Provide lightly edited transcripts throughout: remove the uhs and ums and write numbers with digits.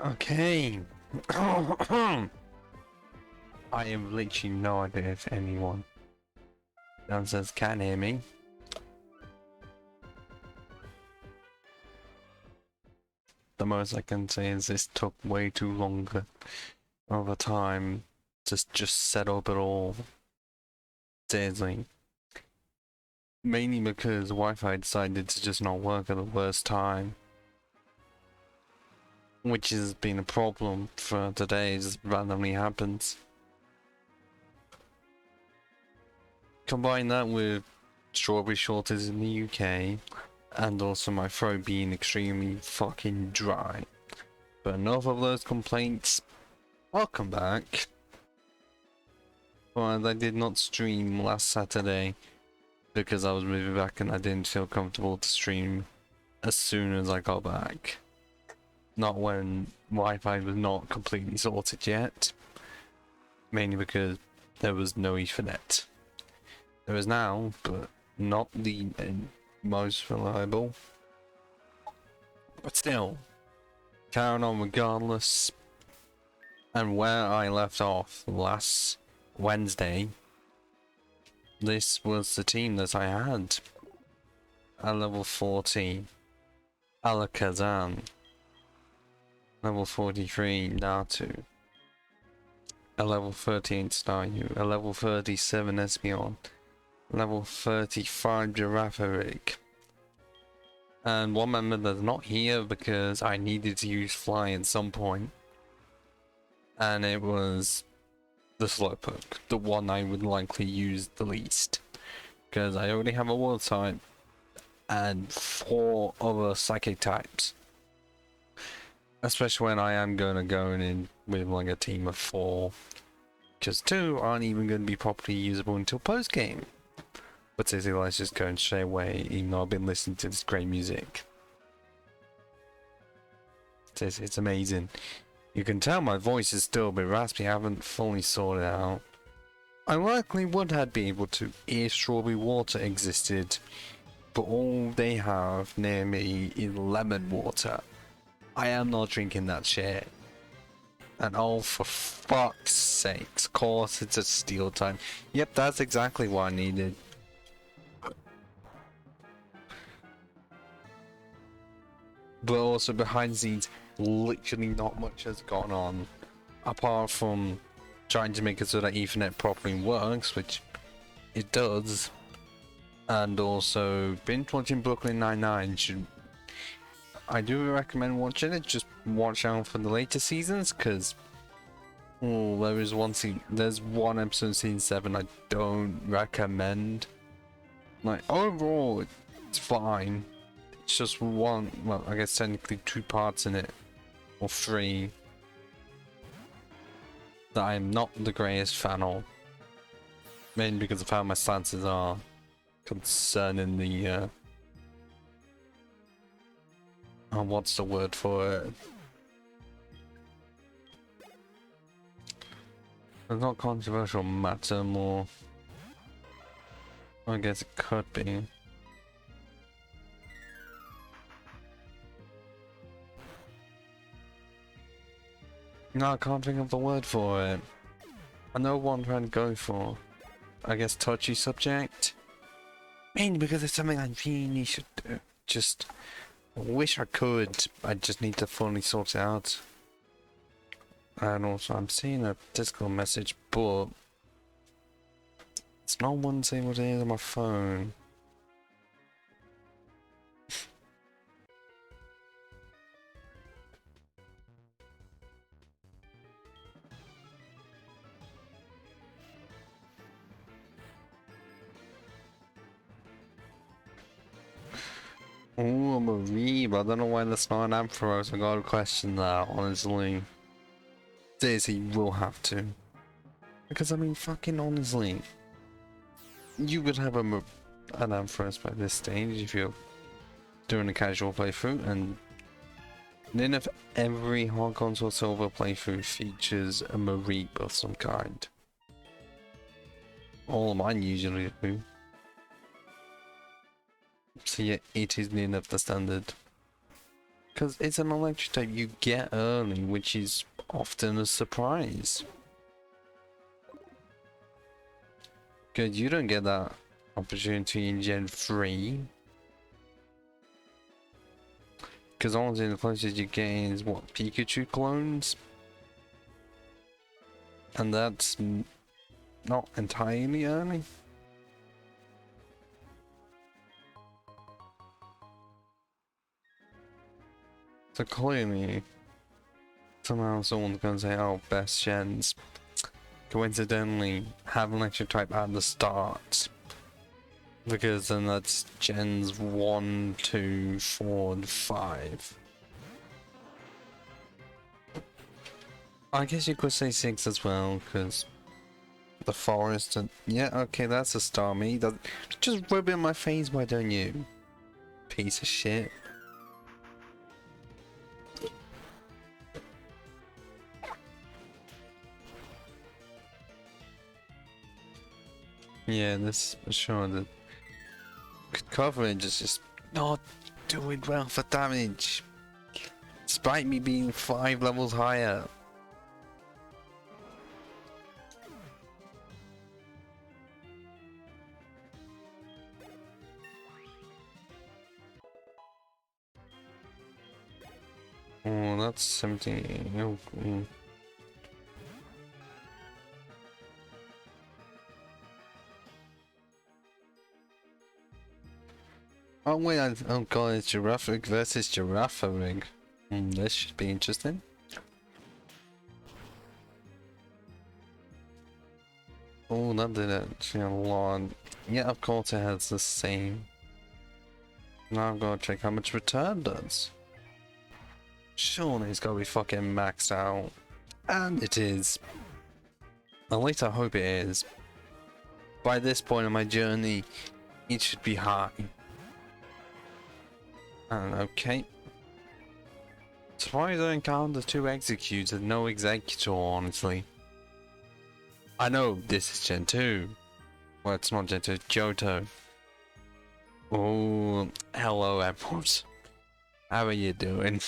Okay. I have literally no idea if anyone downstairs can hear me. The most I can say is this took way too longer over time to just set up it all. Seriously. Mainly because Wi-Fi decided to just not work at the worst time. Which has been a problem for today, it just randomly happens. Combine that with strawberry shortages in the UK, and also my throat being extremely fucking dry. But enough of those complaints. Welcome back. Well, I did not stream last Saturday because I was moving back and I didn't feel comfortable to stream as soon as I got back. Not when Wi-Fi was not completely sorted yet. Mainly because there was no Ethernet. There is now, but not the most reliable. But still, carrying on regardless. And where I left off last Wednesday, this was the team that I had. At level 40, Alakazam. Level 43, Natu. A level 13 Staryu. A level 37 Espeon. Level 35 Girafarig. And one member that's not here because I needed to use Fly at some point. And it was the Slowpoke, the one I would likely use the least. Because I already have a Water type and 4 other Psychic types. Especially when I am going to go in with like a team of 4. Because 2 aren't even going to be properly usable until post-game. But seriously, let's just go and straight away, even though I've been listening to this great music. It's amazing. You can tell my voice is still a bit raspy, I haven't fully sorted it out. I likely would have been able to if strawberry water existed, but all they have near me is lemon water. I am not drinking that shit. And oh, for fuck's sakes, of course it's a steel type. Yep, that's exactly what I needed. But also behind the scenes, literally not much has gone on. Apart from trying to make it so that Ethernet properly works, which it does. And also, binge watching Brooklyn Nine-Nine should... I do recommend watching it, just watch out for the later seasons, because... Oh, there's one episode in season 7 I don't recommend. Like, overall, it's fine. It's just one, well, I guess technically 2 parts in it, or 3, that I'm not the greatest fan of. Mainly because of how my stances are concerning the, oh, what's the word for it? It's not controversial matter, more, I guess it could be. No, I can't think of the word for it. I know what I'm trying to go for. I guess touchy subject? Mainly because it's something I really should do. Just wish I could. I just need to fully sort it out. And also I'm seeing a Discord message, but it's not one saying what it is on my phone. Ooh, I'm a Reeb. I don't know why that's not an Ampharos. I gotta question that, honestly. Daisy will have to. Because, I mean, fucking honestly. You would have an Ampharos by this stage if you're doing a casual playthrough, and then if every Hard Console Silver playthrough features a Mareep of some kind. All of mine usually do. So yeah, it is near enough the standard. Because it's an electric type you get early, which is often a surprise. Because you don't get that opportunity in Gen 3. Because honestly, the closest you get is what, Pikachu clones? And that's not entirely early. So clearly, somehow someone's gonna say, oh, best gens coincidentally have an electric type at the start. Because then that's gens 1, 2, 4, and 5. I guess you could say 6 as well, because the forest and... Yeah, okay, that's a Starmie. Just rub it in my face, why don't you? Piece of shit. Yeah, this sure the coverage is just not doing well for damage, despite me being 5 levels higher. Oh, that's 17. Oh, cool. Oh wait, oh god, it's Girafarig versus Girafarig. This should be interesting. Oh, that did actually a lot. Yeah, of course it has the same. Now I've got to check how much return does. Surely it's gotta be fucking maxed out. And it is. At least I hope it is. By this point in my journey, it should be high. And okay. Surprised I encountered 2 executes and no executor, honestly. I know this is Gen 2. Well, it's not Gen 2, it's Johto. Oh, hello, Edwards. How are you doing?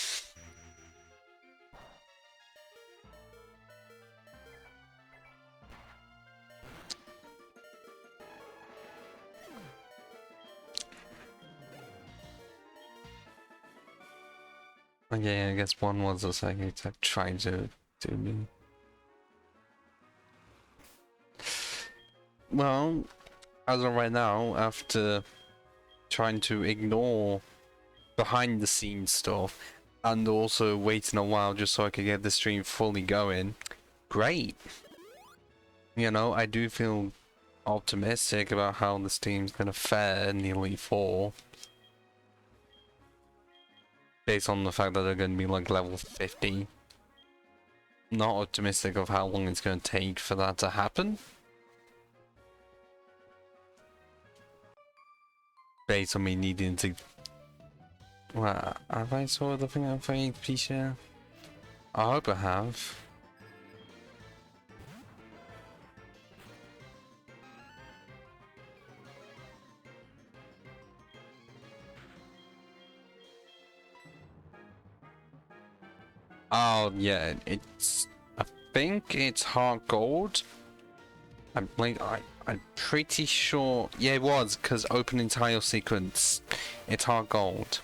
Okay, I guess one was a second to try to do me. Well, as of right now, after trying to ignore behind the scenes stuff and also waiting a while just so I could get the stream fully going, great. You know, I do feel optimistic about how this team's gonna fare in the Elite Four. Based on the fact that they're gonna be like level 50. Not optimistic of how long it's gonna take for that to happen. Based on me needing to... Well, have I saw the thing for HP share? I hope I have. Oh yeah, it's... I think it's HeartGold. I'm pretty sure... Yeah, it was, because opening tile sequence, it's HeartGold.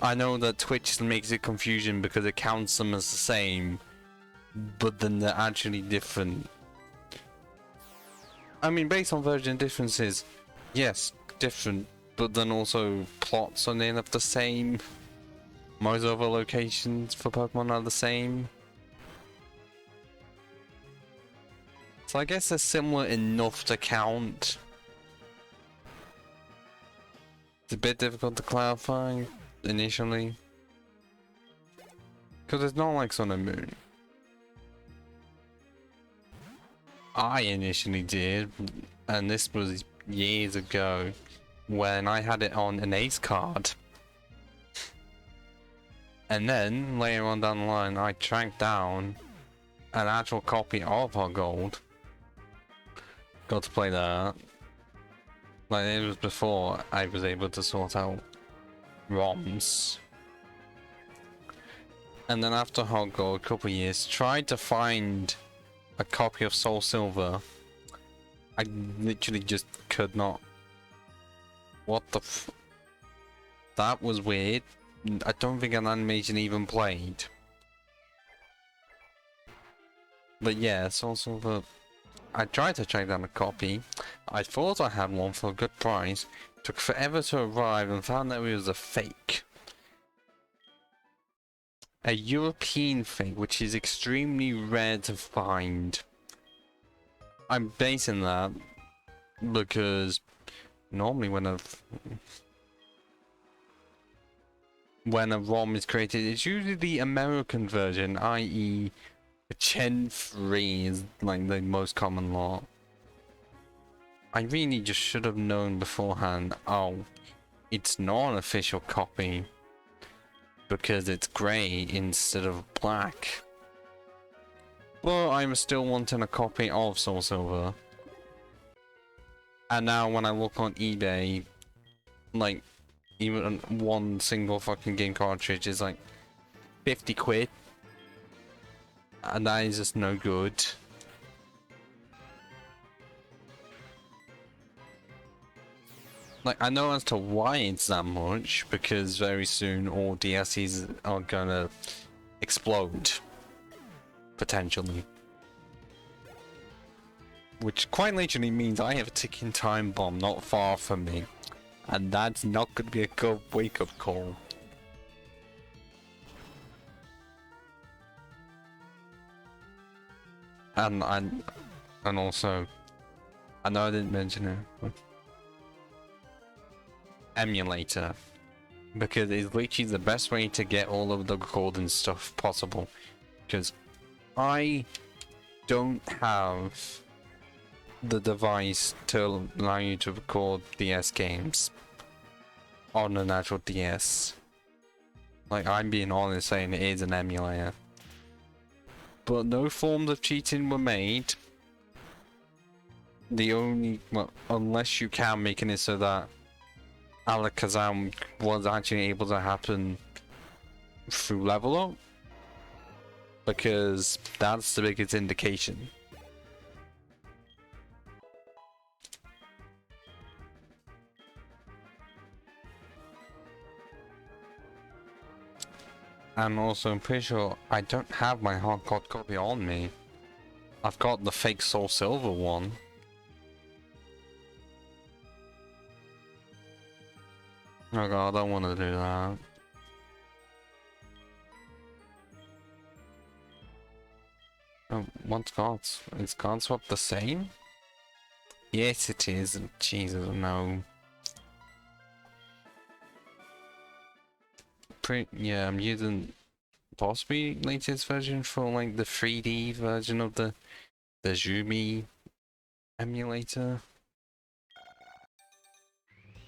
I know that Twitch makes it confusion because it counts them as the same, but then they're actually different. I mean, based on version differences, yes, different, but then also plots are near enough the same. Most other locations for Pokemon are the same. So I guess they're similar enough to count. It's a bit difficult to clarify initially. Because it's not like Sun and Moon. I initially did, and this was years ago, when I had it on an Ace card. And then, later on down the line, I tracked down an actual copy of HeartGold. Got to play that. Like, it was before I was able to sort out ROMs. And then after HeartGold, a couple of years, tried to find a copy of Soul Silver. I literally just could not. What the f... That was weird. I don't think an animation even played. But yeah, Soul Silver... I tried to track down a copy. I thought I had one for a good price. Took forever to arrive and found that it was a fake. A European fake, which is extremely rare to find. I'm basing that because normally when a ROM is created, it's usually the American version, i.e. Gen 3 is like the most common lot. I really just should have known beforehand, oh, it's not an official copy because it's grey instead of black. But I'm still wanting a copy of Soul Silver. And now when I look on eBay, like, even one single fucking game cartridge is like 50 quid. And that is just no good. Like, I know as to why it's that much, because very soon all DLCs are gonna explode. Potentially. Which quite literally means I have a ticking time bomb not far from me. And that's not gonna be a good wake-up call. And also, I know I didn't mention it, but emulator, because it's literally the best way to get all of the recording stuff possible. Because I don't have the device to allow you to record DS games on an actual DS. Like, I'm being honest saying it is an emulator. But no forms of cheating were made. The only, well, unless you can making it so that Alakazam was actually able to happen through level up, because that's the biggest indication. And also, I'm pretty sure I don't have my hardcore copy on me. I've got the fake Soul Silver one. Oh god, I don't want to do that. Oh, what's God's? Is God's swap the same? Yes, it is. Jesus, no. Yeah, I'm using possibly latest version for like the 3D version of the Zumi emulator.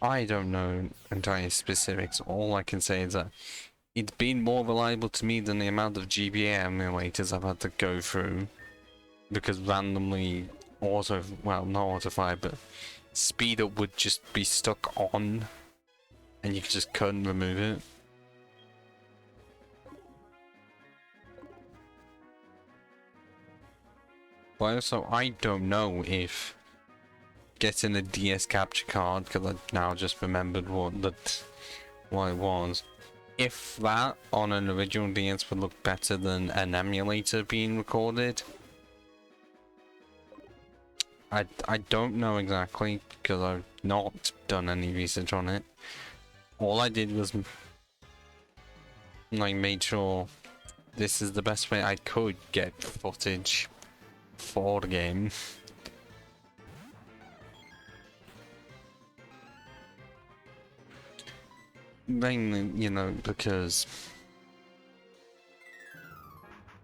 I don't know entire specifics. All I can say is that it's been more reliable to me than the amount of GBA emulators I've had to go through, because randomly well, not auto-fire, but speed up would just be stuck on and you just couldn't remove it. But also, I don't know if getting a DS capture card, because I now just remembered what it was. If that on an original DS would look better than an emulator being recorded. I don't know exactly, because I've not done any research on it. All I did was like made sure this is the best way I could get footage for the game. Mainly, you know, because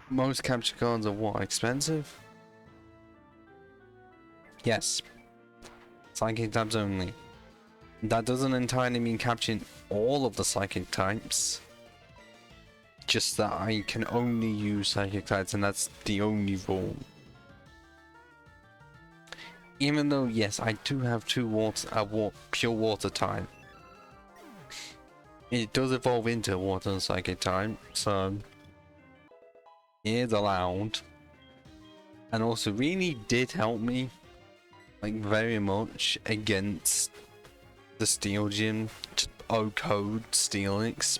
most capture cards are what, expensive? Yes. Psychic types only. That doesn't entirely mean capturing all of the psychic types. Just that I can only use psychic types, and that's the only rule. Even though, yes, I do have two pure water type. it does evolve into water and psychic type, so it is allowed. And also really did help me, like, very much against the Steel Gym to O-code Steelix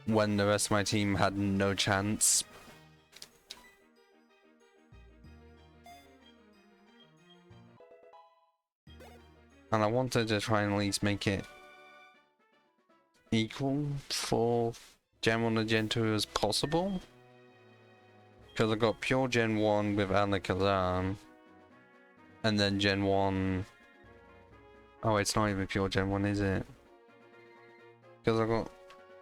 when the rest of my team had no chance. And I wanted to try and at least make it equal for Gen 1 and Gen 2 as possible. Because I got pure Gen 1 with Alakazam, and then Gen 1... Oh, it's not even pure Gen 1, is it? Because I got...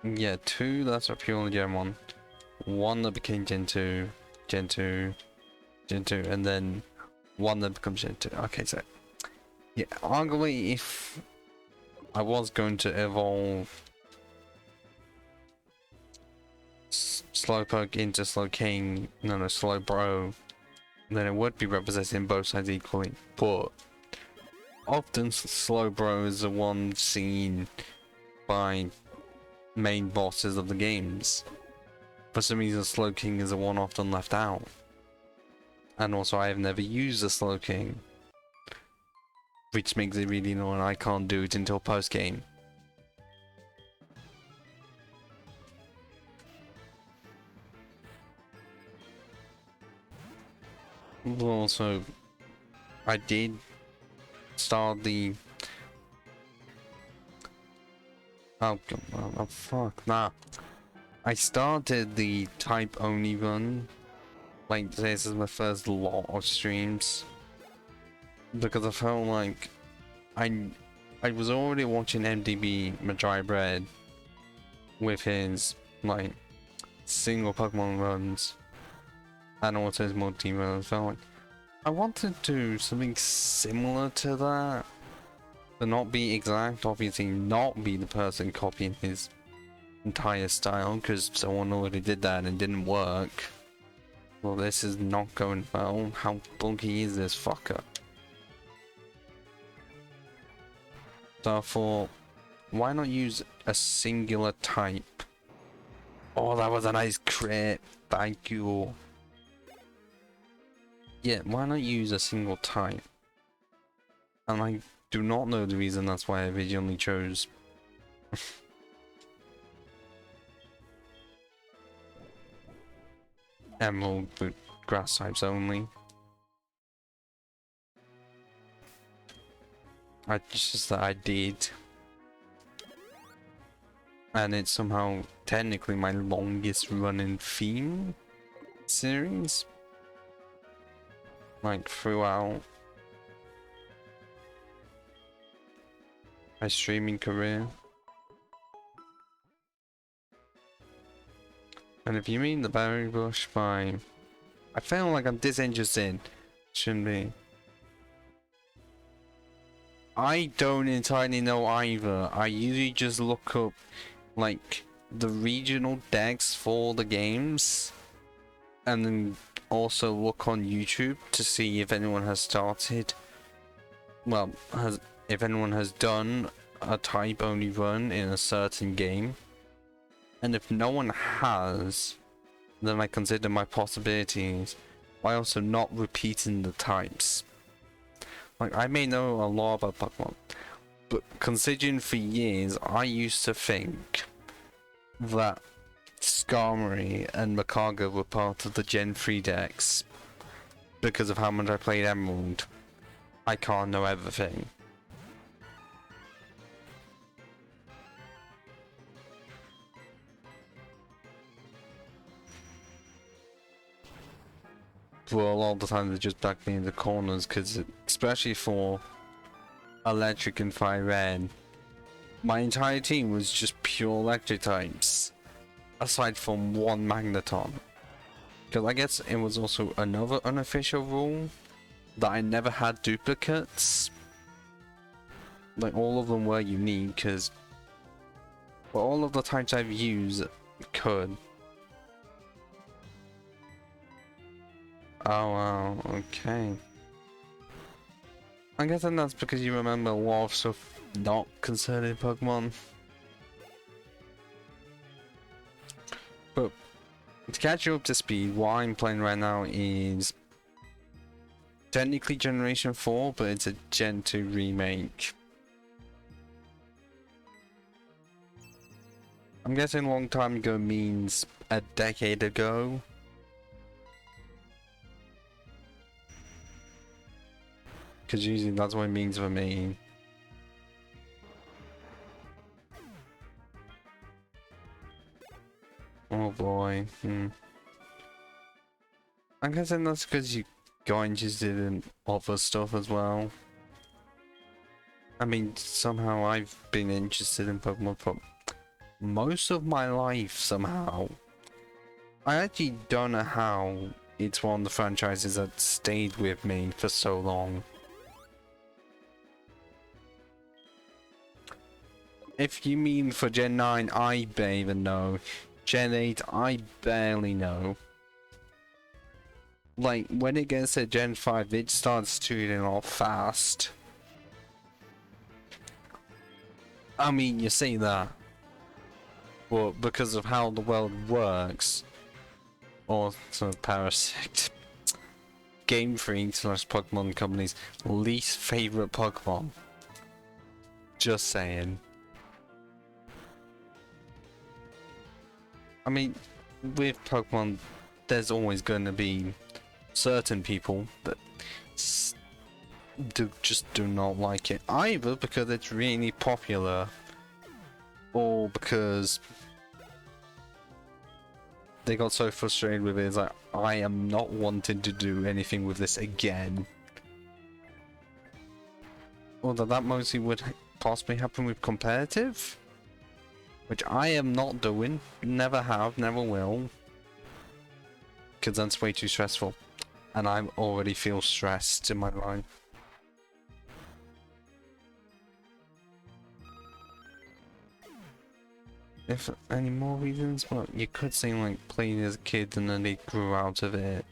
Yeah, 2 that's a pure Gen 1. 1 that became Gen 2, Gen 2, Gen 2, and then 1 that becomes Gen 2. Okay, so... Yeah, arguably if I was going to evolve Slowpoke into Slowking, Slowbro, then it would be representing both sides equally. But often Slowbro is the one seen by main bosses of the games. For some reason Slowking is the one often left out. And also I have never used the Slowking, which makes it really annoying. I can't do it until post-game. Also, I did start the... Oh, God, oh fuck, nah. I started the type-only run. Like, this is my first lot of streams. Because I felt like I was already watching MDB Madry Bread with his, like, single Pokemon runs. And also his multi-runs. I felt like I wanted to do something similar to that. But not be exact, obviously not be the person copying his entire style, because someone already did that and it didn't work. Well, this is not going well. How buggy is this fucker? So I thought, why not use a singular type? Oh, that was a nice crit. Thank you. Yeah, why not use a single type? And I do not know the reason that's why I originally chose. Emerald with grass types only. It's just that I did. And it's somehow technically my longest running theme series. Like throughout my streaming career. And if you mean the berry bush by... I feel like I'm disinterested. Shouldn't be. I don't entirely know either. I usually just look up like the regional decks for the games. And then also look on YouTube to see if anyone has started. Well, if anyone has done a type only run in a certain game. And if no one has, then I consider my possibilities by also not repeating the types. Like, I may know a lot about Pokemon, but considering for years, I used to think that Skarmory and Makaga were part of the Gen 3 decks. Because of how much I played Emerald, I can't know everything. Well, a lot of the time they just back me in the corners, because especially for Electric and Fire Red, my entire team was just pure electric types, aside from one Magneton. Because I guess it was also another unofficial rule that I never had duplicates. Like, all of them were unique, because well, all of the types I've used could. Oh wow, okay. I guess then that's because you remember a lot of stuff not concerning Pokemon. To catch you up to speed, what I'm playing right now is technically Generation 4, but it's a Gen 2 remake. I'm guessing a long time ago means a decade ago. Because usually that's what it means for me. Oh boy. I'm guessing that's because you got interested in other stuff as well. I mean, somehow I've been interested in Pokemon for most of my life, somehow. I actually don't know how it's one of the franchises that stayed with me for so long. If you mean for Gen 9, I barely even know. Gen 8, I barely know. Like, when it gets to Gen 5, it starts tuning off fast. I mean, you see that. But because of how the world works, or sort of parasite, Game Freak / Pokemon Company's least favorite Pokemon. Just saying. I mean, with Pokemon, there's always going to be certain people that just do not like it, either because it's really popular or because they got so frustrated with it. It's like, I am not wanting to do anything with this again. Although that mostly would possibly happen with competitive, which I am not doing, never have, never will, because that's way too stressful. And I already feel stressed in my life. If any more reasons, well, you could say like playing as a kid and then they grew out of it.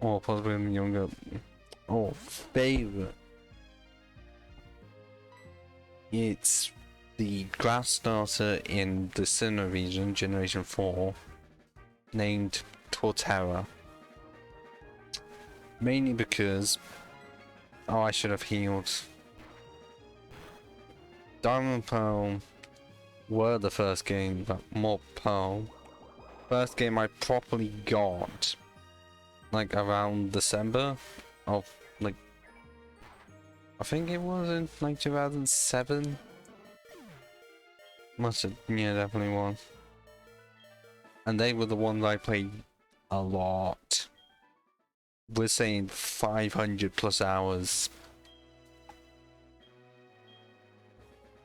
Or possibly when younger. Oh, favorite. It's the grass starter in the Sinnoh region, Generation 4. Named Torterra. Mainly because I should have healed. Diamond Pearl were the first game, but more Pearl. First game I properly got like around December of like I think it was in like 2007. Must have, yeah, definitely was. And they were the ones I played a lot. We're saying 500 plus hours.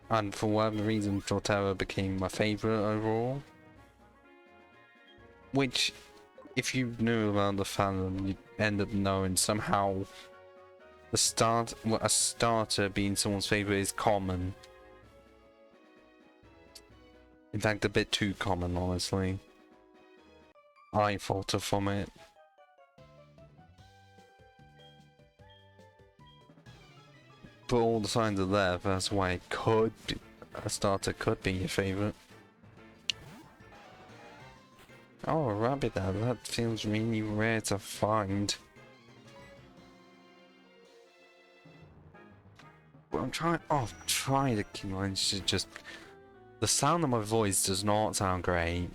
And for whatever reason, Torterra became my favorite overall. Which, if you knew about the fandom, you'd end up knowing somehow a starter being someone's favorite is common. In fact, a bit too common, honestly. I falter from it. But all the signs are there, that's why it could be, a starter could be your favorite. Oh, a rabbit there, that feels really rare to find. But I'm trying to keep mine to just... The sound of my voice does not sound great.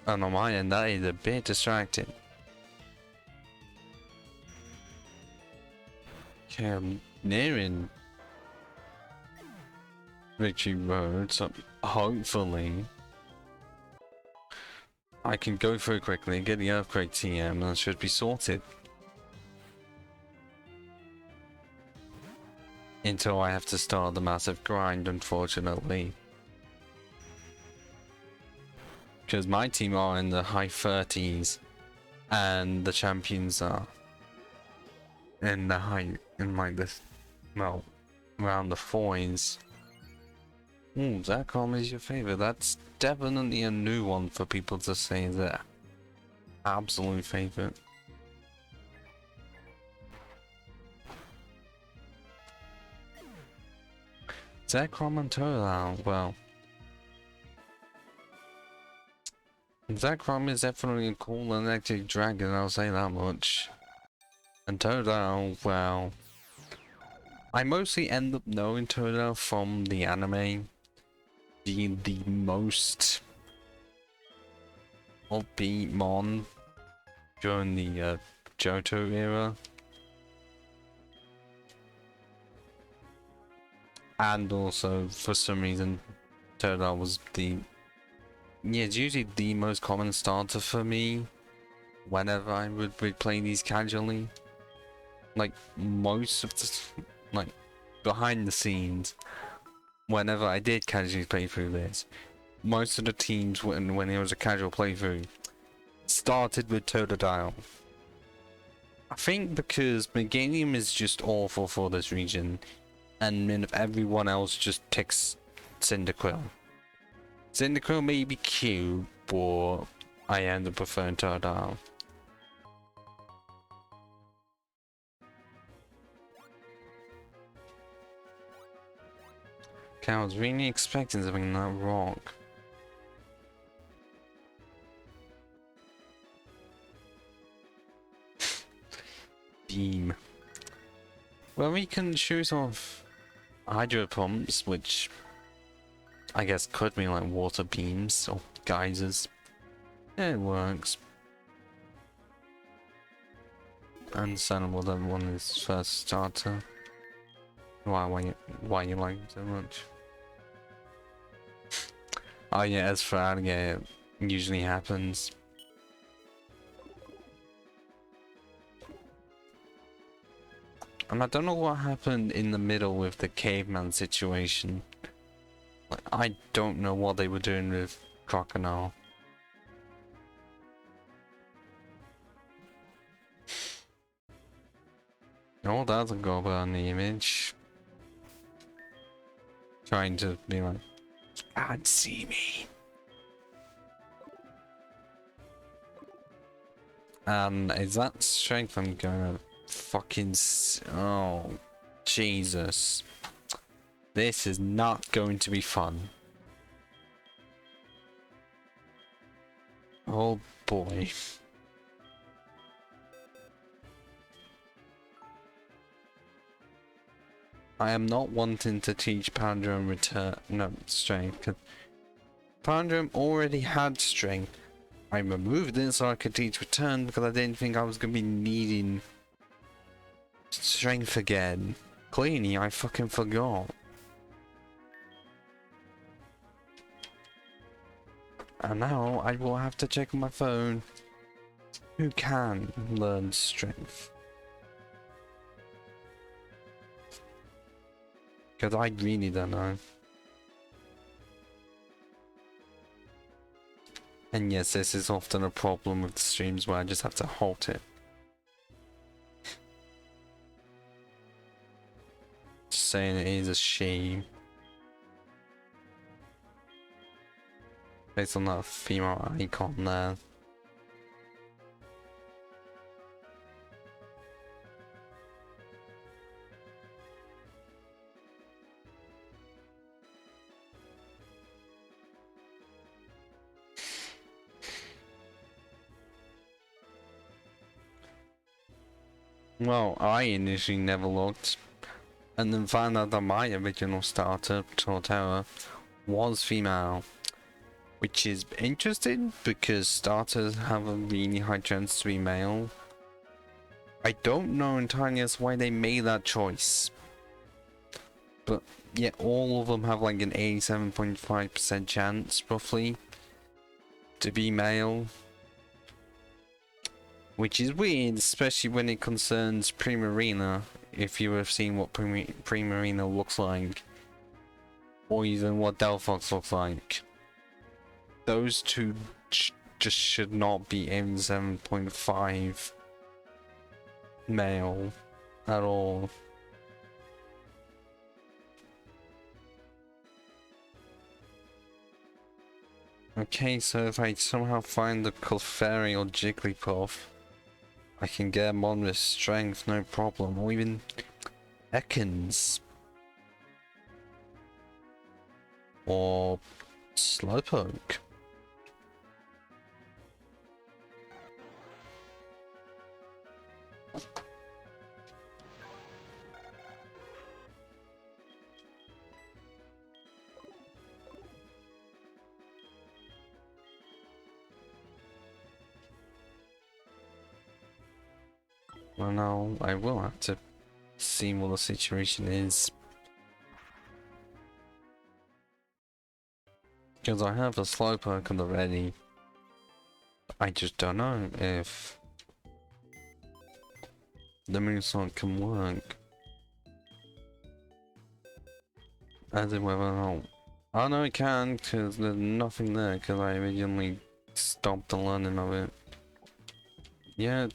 And on my end, that is a bit distracting. Okay, I'm nearing Victory Road, so hopefully I can go through quickly, get the Earthquake TM, and it should be sorted. Until I have to start the massive grind, unfortunately. Because my team are in the high 30s, and the champions are in the high, in like this, well, around the 40s. Ooh, Zacom is your favorite. That's definitely a new one for people to say their absolute favorite. Zekrom and Totodile, well. Zekrom is definitely a cool electric dragon, I'll say that much. And Totodile, well. I mostly end up knowing Totodile from the anime. Being the most upbeat mon during the Johto era. And also, for some reason, Totodile was the... Yeah, it's usually the most common starter for me whenever I would be playing these casually. Like, most of the... Like, behind the scenes, whenever I did casually play through this, most of the teams, when it was a casual playthrough, started with Totodile. I think because Meganium is just awful for this region, and then everyone else just picks Cyndaquil. Cyndaquil may be cute, but I end up preferring Totodile. Okay, I was really expecting something that wrong. Beam. Well, we can choose off Hydro Pumps, which I guess could mean like water beams or geysers. Yeah, it works. Understandable that one is first starter. Why you like it so much? Oh yeah, as for Alligator, it usually happens. And I don't know what happened in the middle with the caveman situation. Like, I don't know what they were doing with Crocodile. Oh, that's a goblin on the image. Trying to be like, can't see me. And is that strength I'm gonna fucking oh, Jesus. This is not going to be fun. Oh boy. I am not wanting to teach Pandrum return, no, strength, because Pandrum already had strength. I removed it so I could teach return because I didn't think I was going to be needing strength again. Clearly, I fucking forgot. And now I will have to check on my phone who can learn strength. Because I really don't know. And yes, this is often a problem with the streams where I just have to halt it. Just saying it is a shame. Based on that female icon there. Well, I initially never looked, and then found out that my original starter, Torterra, was female. Which is interesting, because starters have a really high chance to be male. I don't know entirely as why they made that choice. But yeah, all of them have like an 87.5% chance, roughly, to be male. Which is weird, especially when it concerns Primarina, if you have seen what Primarina looks like. Or even what Delphox looks like. Those two just should not be 87.5 male at all. Okay, so if I somehow find the Clefairy or Jigglypuff, I can get them on with strength, no problem. Or even Ekans. or Slowpoke. Well, no, I will have to see what the situation is. Because I have a Slowpoke on the ready. I just don't know if the Moonstone can work. As in whether or not... Oh no, it can, because there's nothing there, because I originally stopped the learning of it. Yeah.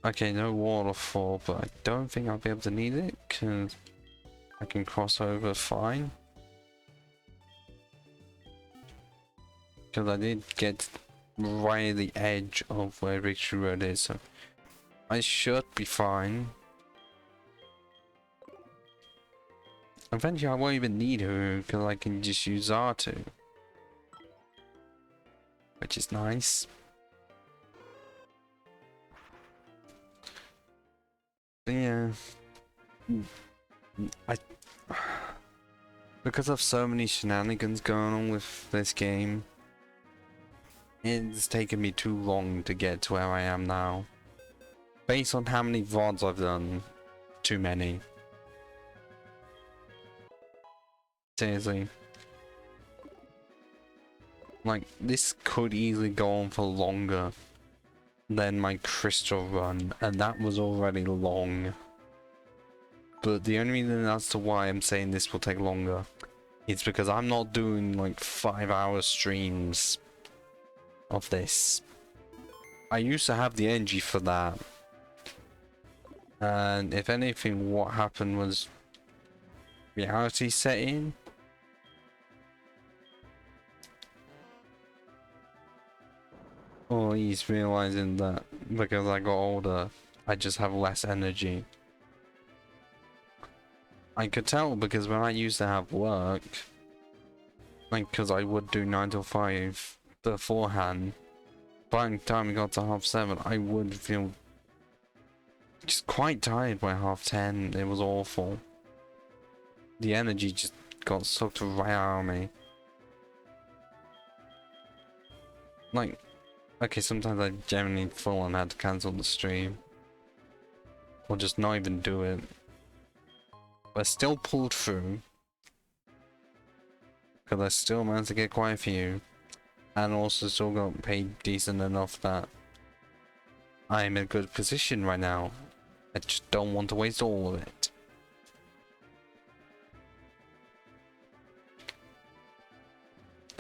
Okay, no waterfall, but I don't think I'll be able to need it, because I can cross over fine. Because I did get right at the edge of where Victory Road is, so I should be fine. Eventually I won't even need her, because I can just use R2. Which is nice. But yeah. Because of so many shenanigans going on with this game, it's taken me too long to get to where I am now. Based on how many VODs I've done, too many. Seriously. Like, this could easily go on for longer than my crystal run, and that was already long. But the only reason as to why I'm saying this will take longer is because I'm not doing like 5-hour streams of this. I used to have the energy for that. And if anything, what happened was reality set in. Or he's realizing that because I got older, I just have less energy. I could tell because when I used to have work, like, because I would do 9 to 5 beforehand, by the time we got to 7:30, I would feel just quite tired by 10:30. It was awful. The energy just got sucked right out of me. Like, okay, sometimes I genuinely full on had to cancel the stream. Or just not even do it. But I still pulled through. Because I still managed to get quite a few. And also still got paid decent enough that I'm in a good position right now. I just don't want to waste all of it.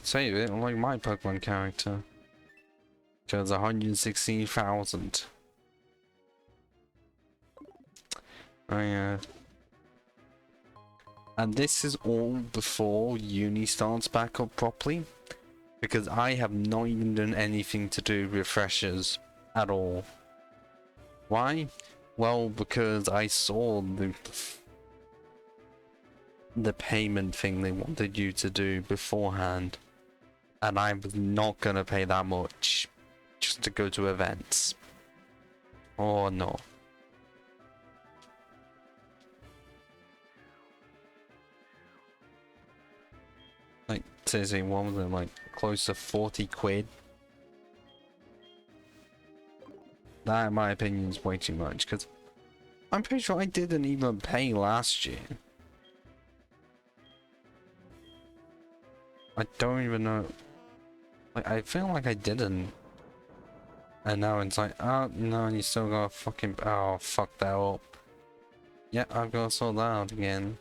Save it like my Pokemon character. Because 116,000. And this is all before uni starts back up properly. Because I have not even done anything to do refreshers at all. Why? Well, because I saw the payment thing they wanted you to do beforehand. And I was not gonna pay that much just to go to events. Oh no. Like, seriously, what was it, like, close to 40 quid? That, in my opinion, is way too much, because I'm pretty sure I didn't even pay last year. I don't even know. Like, I feel like I didn't. And now it's like, oh, no, you still gotta fucking... Oh, fuck that up. Yeah, I've gotta sort that out again.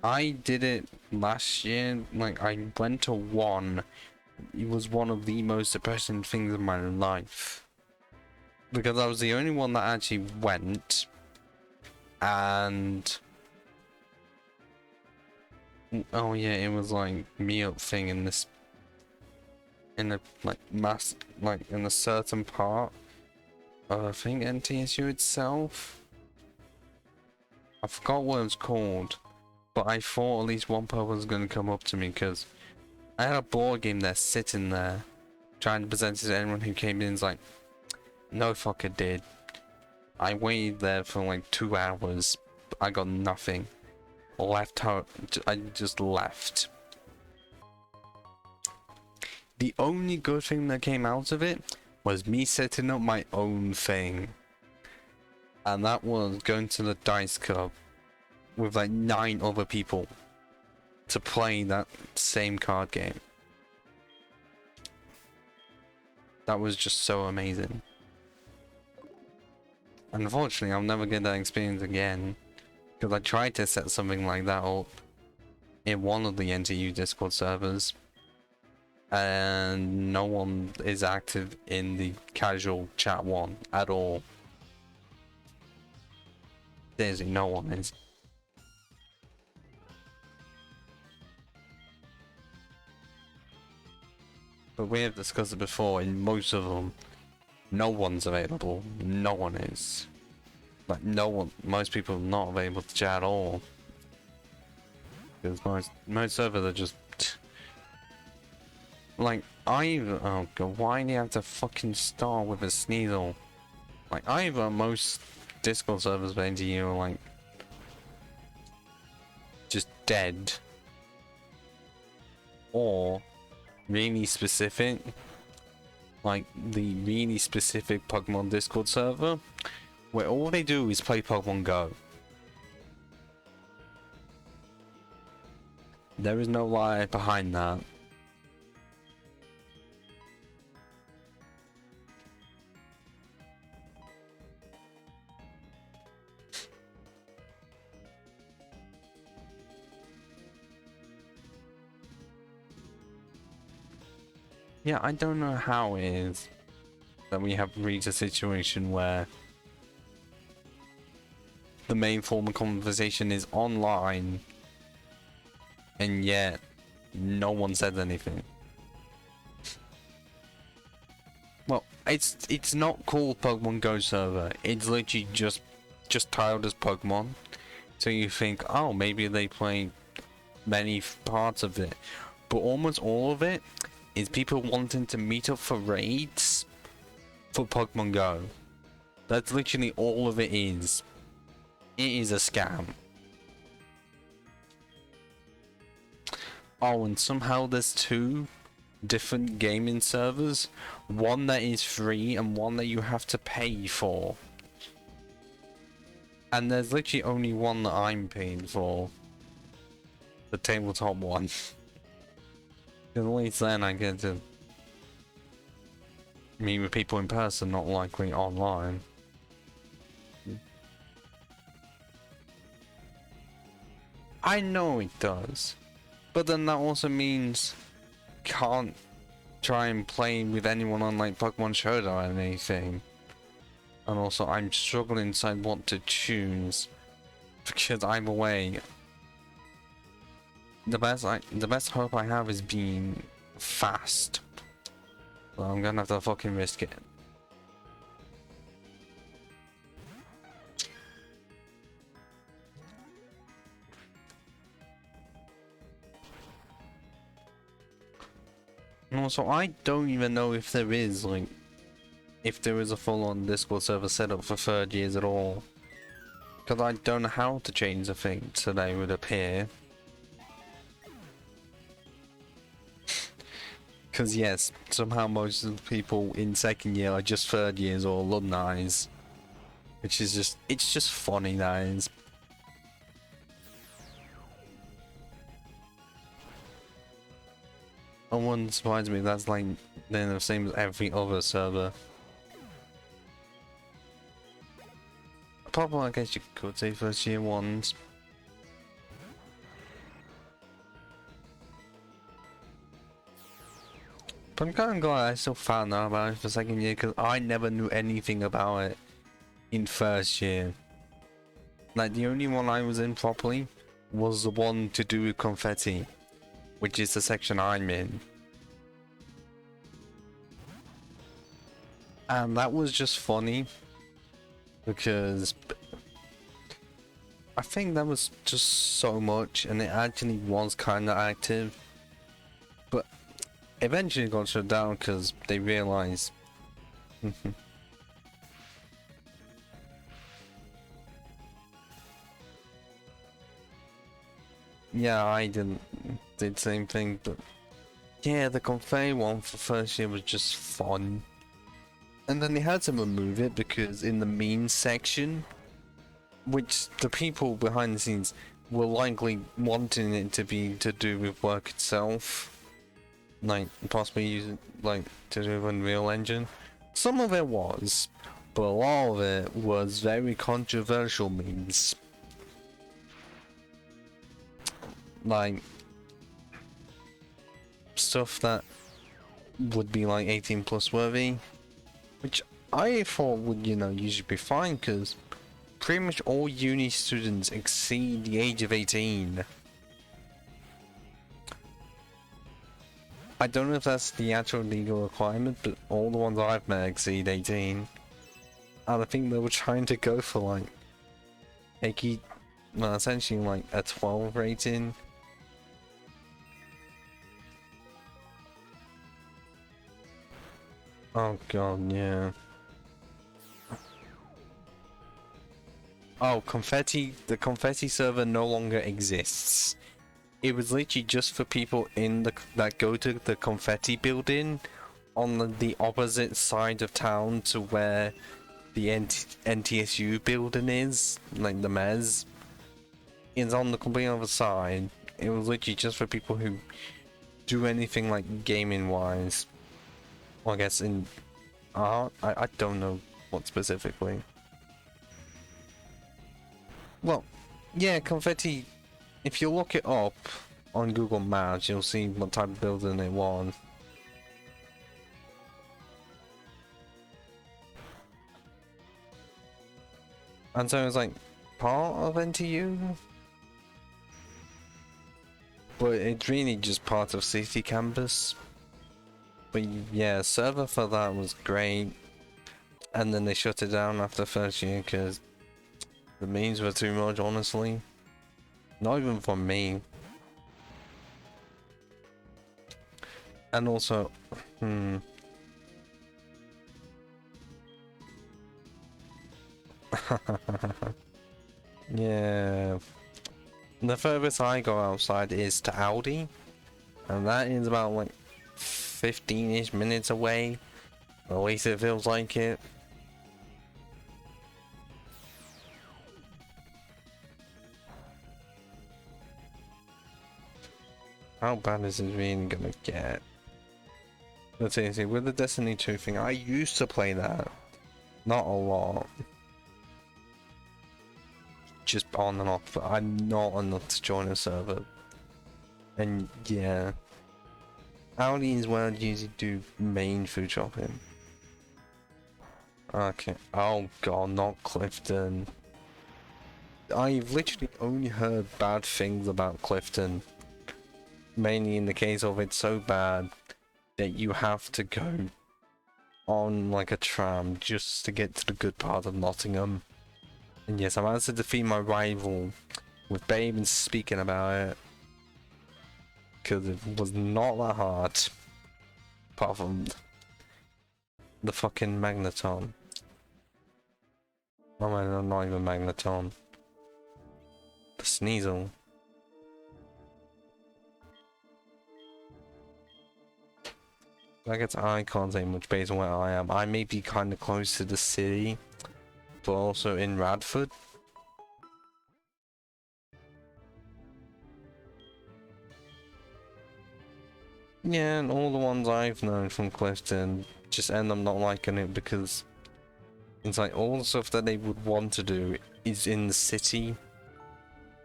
I did it last year. Like, I went to one. It was one of the most depressing things in my life. Because I was the only one that actually went. And... oh yeah, it was like meal thing in this... in a, like, mass... like, in a certain part of, I think, NTSU itself. I forgot what it was called, but I thought at least one person was going to come up to me because I had a board game there sitting there trying to present it to anyone who came in. It's like, no fucker did. I waited there for like 2 hours. I got nothing. Left out. I just left. The only good thing that came out of it was me setting up my own thing. And that was going to the Dice Cup with like 9 other people to play that same card game. That was just so amazing. Unfortunately, I'll never get that experience again, because I tried to set something like that up in one of the NTU Discord servers, and no one is active in the casual chat one at all. Seriously, no one is. But we have discussed it before, in most of them, no one's available. No one is. Like, no one, most people are not available to chat at all. Because most servers are just... Like, oh god, why do you have to fucking start with a Sneasel? Like, either most Discord servers for NTU are like... just dead. Or... really specific, like the really specific Pokemon Discord server, where all they do is play Pokemon Go. There is no lie behind that. Yeah, I don't know how it is that we have reached a situation where the main form of conversation is online, and yet no one said anything. Well, it's not called Pokemon Go server. It's literally just titled as Pokemon. So you think, oh, maybe they play many parts of it, but almost all of it is people wanting to meet up for raids for Pokemon Go. That's literally all of it is. It is a scam. Oh, and somehow there's 2 different gaming servers. One that is free and one that you have to pay for. And there's literally only one that I'm paying for. The tabletop one. Because at least then I get to meet with people in person, not likely online. I know it does. But then that also means can't try and play with anyone on like Pokemon Showdown or anything. And also I'm struggling to decide what to choose. Because I'm away. The best hope I have is being fast. So I'm gonna have to fucking risk it. And also, I don't even know if there is like, if there is a full-on Discord server set up for 3rd years at all. Because I don't know how to change the thing so they would appear. Because yes, somehow most of the people in 2nd year are just 3rd years or alumni. Which is just, it's just funny, that is. And wouldn't surprise me, that's like, they're the same as every other server. Probably, I guess you could say 1st year ones. But I'm kind of glad I still found out about it for 2nd year, because I never knew anything about it in 1st year. Like, the only one I was in properly was the one to do with confetti, which is the section I'm in. And that was just funny, because I think that was just so much, and it actually was kind of active, but eventually got shut down because they realized. Yeah, I did the same thing, but yeah, the confetti one for first year was just fun. And then they had to remove it because in the memes section, which the people behind the scenes were likely wanting it to be to do with work itself, like possibly using like to do with Unreal Engine. Some of it was, but a lot of it was very controversial memes. Like stuff that would be like 18 plus worthy, which I thought would, you know, usually be fine because pretty much all uni students exceed the age of 18. I don't know if that's the actual legal requirement, but all the ones I've met exceed 18. And I think they were trying to go for like, well, essentially like a 12 rating. Oh god, yeah. Oh, the confetti server no longer exists. It was literally just for people in the that go to the confetti building on the opposite side of town to where the NTSU building is, like the Mez. It's on the complete other side. It was literally just for people who do anything like gaming wise. Well, I guess in art, I don't know what specifically. Well, yeah, confetti. If you look it up on Google Maps, you'll see what type of building it was. And so it was like part of NTU, but it's really just part of City Campus. But yeah, server for that was great, and then they shut it down after first year because the memes were too much, honestly. Not even for me. And also, yeah. The furthest I go outside is to Aldi, and that is about like 15-ish minutes away. At least it feels like it. How bad is it really gonna get? Let's see, with the Destiny 2 thing, I used to play that. Not a lot. Just on and off, but I'm not enough to join a server. And yeah. Aldi is where I usually do main food shopping. Okay. Oh god, not Clifton. I've literally only heard bad things about Clifton. Mainly in the case of it's so bad that you have to go on like a tram just to get to the good part of Nottingham. And yes, I managed to defeat my rival with Babe and speaking about it. Because it was not that hard. Apart from the fucking Magneton. Oh man, not even Magneton. The Sneasel. I guess I can't say much based on where I am. I may be kind of close to the city, but also in Radford. Yeah, and all the ones I've known from Clifton just end up not liking it because it's like all the stuff that they would want to do is in the city,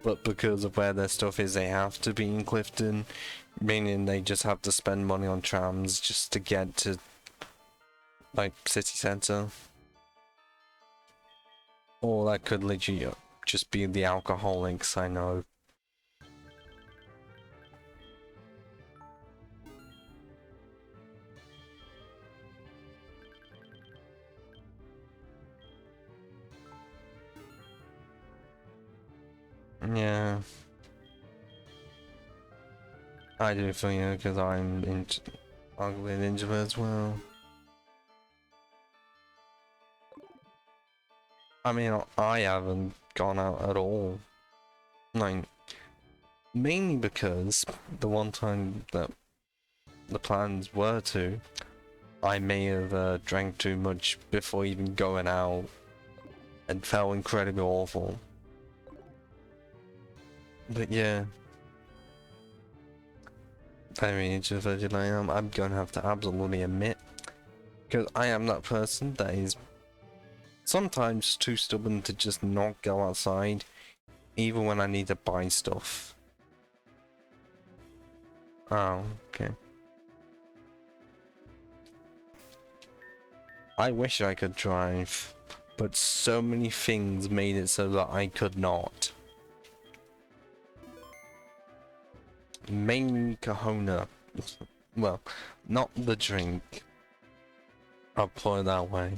but because of where their stuff is, they have to be in Clifton, meaning they just have to spend money on trams just to get to like city centre. Or that could literally just be the alcoholics, I know. Yeah. I do feel you, because I'm ugly and introvert as well. I mean, I haven't gone out at all. Like, mainly because the one time that the plans were to, I may have drank too much before even going out and felt incredibly awful. But yeah, I mean, introverted I am, I'm gonna have to absolutely admit, because I am that person that is sometimes too stubborn to just not go outside, even when I need to buy stuff. Oh, okay. I wish I could drive, but so many things made it so that I could not. Mainly Kahuna. Well, not the drink. I'll put it that way.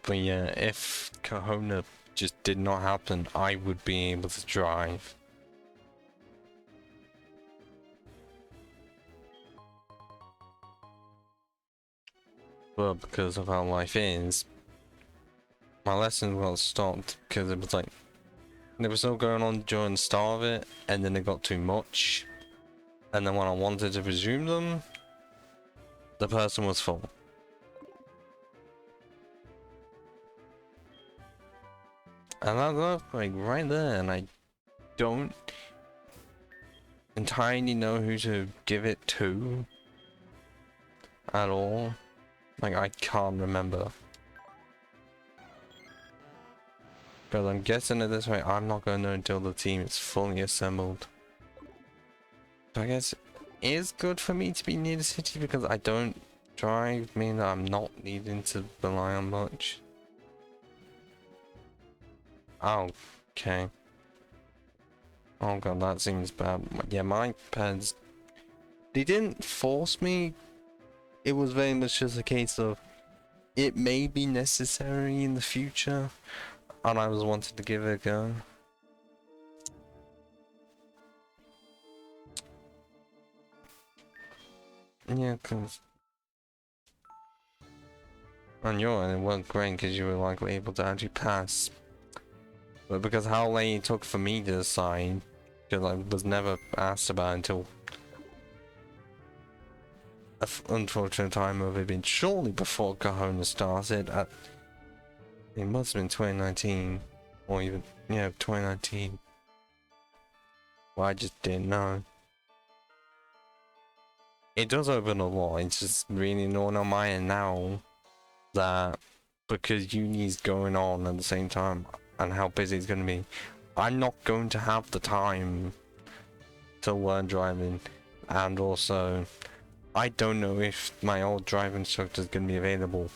But yeah, if Kahuna just did not happen, I would be able to drive. But because of how life is, my lessons got stopped because it was like, there was still going on during the start of it, and then it got too much. And then when I wanted to resume them, the person was full. And that's like right there, and I don't entirely know who to give it to at all. Like, I can't remember. Because I'm guessing at this rate, I'm not going to know until the team is fully assembled. So I guess it is good for me to be near the city because I don't drive, meaning that I'm not needing to rely on much. Oh, okay. Oh god, that seems bad. Yeah, my parents, they didn't force me. It was very much just a case of it may be necessary in the future, and I was wanting to give it a go. Yeah, because on your end it worked great because you were like able to actually pass. But because how late it took for me to decide, because I was never asked about it until an unfortunate time of it being shortly before Kahuna started. It must have been 2019, or even, yeah, 2019. Well, I just didn't know. It does open a lot, it's just really annoying on my end now that because uni's going on at the same time and how busy it's going to be, I'm not going to have the time to learn driving, and also I don't know if my old driving instructor is going to be available.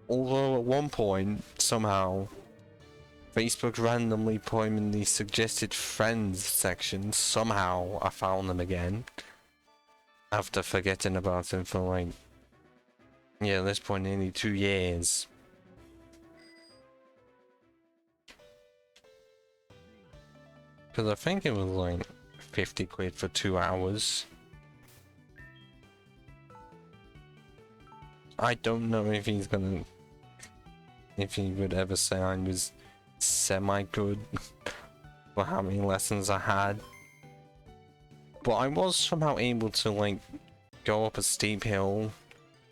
Although at one point, somehow, Facebook randomly put him in the suggested friends section. Somehow I found them again. After forgetting about him for like, yeah, at this point nearly 2 years. Because I think it was like 50 quid for 2 hours. I don't know if he's gonna, if he would ever say I was semi-good for how many lessons I had. But I was somehow able to like go up a steep hill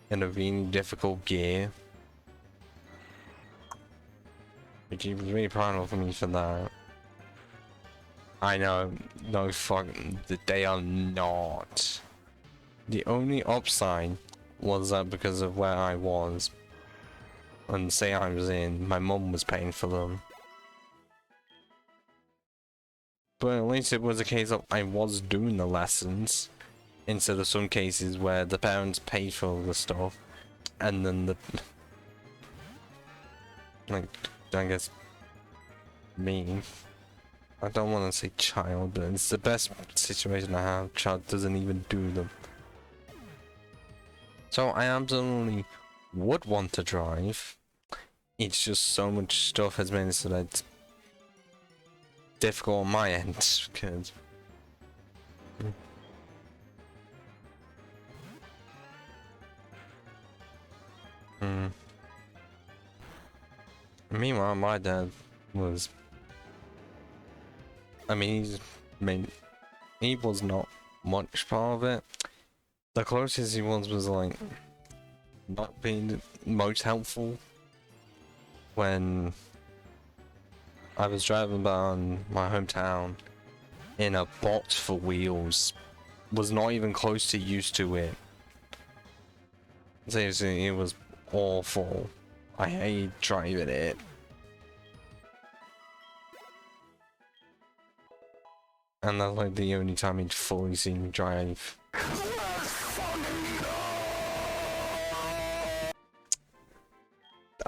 in a really difficult gear. Which he was really proud of me for that. I know, no fuck, they are not. The only upside was that because of where I was, and say I was in, my mum was paying for them. But at least it was a case of I was doing the lessons, instead of some cases where the parents paid for the stuff, and then the, like, I guess, me. I don't want to say child, but it's the best situation I have. Child doesn't even do them. So I absolutely would want to drive. It's just so much stuff has been so that it's difficult on my end, because meanwhile, my dad was, I mean, he was not much part of it. The closest he was like not being most helpful when I was driving down my hometown in a box for wheels. Was not even close to used to it. Seriously, it was awful. I hate driving it. And that's like the only time he'd fully seen me drive.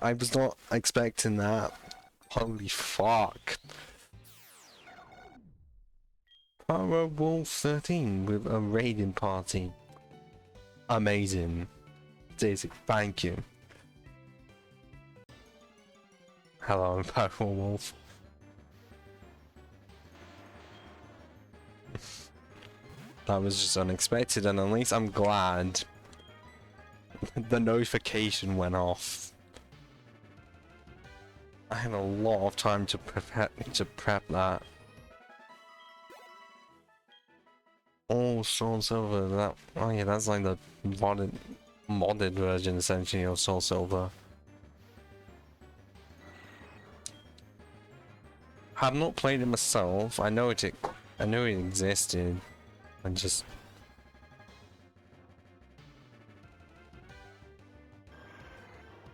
I was not expecting that. Holy fuck. Wolf 13 with a raiding party. Amazing. Daisy, thank you. Hello, Power Wolf. That was just unexpected, and at least I'm glad the notification went off. I had a lot of time to prep that. Oh, Soul and Silver. That, oh yeah, that's like the modded version essentially of Soul Silver. I've not played it myself. I know it existed. I just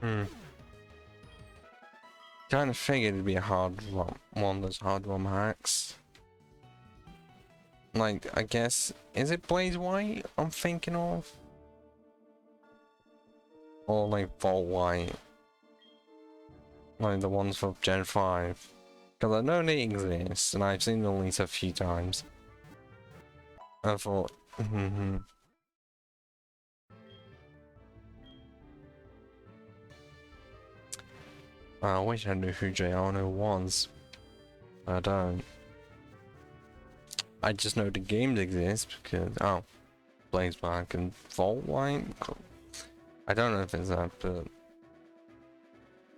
kind of figured it'd be a hard ROM, one of those hard ROM hacks. Like, I guess, is it Blaze White I'm thinking of? Or like Vault White? Like the ones for Gen 5. Because I know they exist, and I've seen them at least a few times. I thought, I wish I knew who Giano was. I don't. I just know the games exist because, oh, Blaze Black and Vault White. I don't know if it's that, but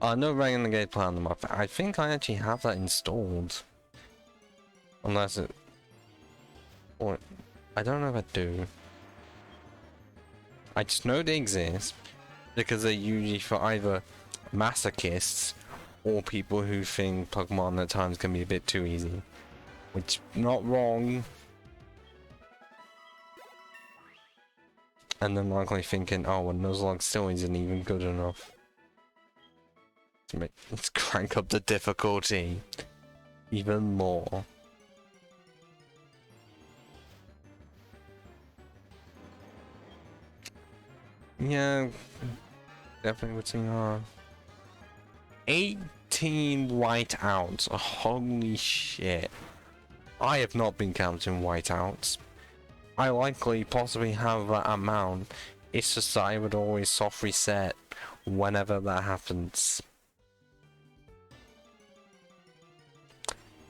I know Renegade Platinum. I think I actually have that installed. Unless it, or I don't know if I do. I just know they exist because they're usually for either masochists or people who think Pokemon at times can be a bit too easy. Which, not wrong. And then likely thinking, oh, well, Nuzlocke still isn't even good enough. Let's crank up the difficulty even more. Yeah, definitely would seem hard. 18 whiteouts. Oh, holy shit. I have not been counting whiteouts. I likely possibly have that amount. It's just that I would always soft reset whenever that happens.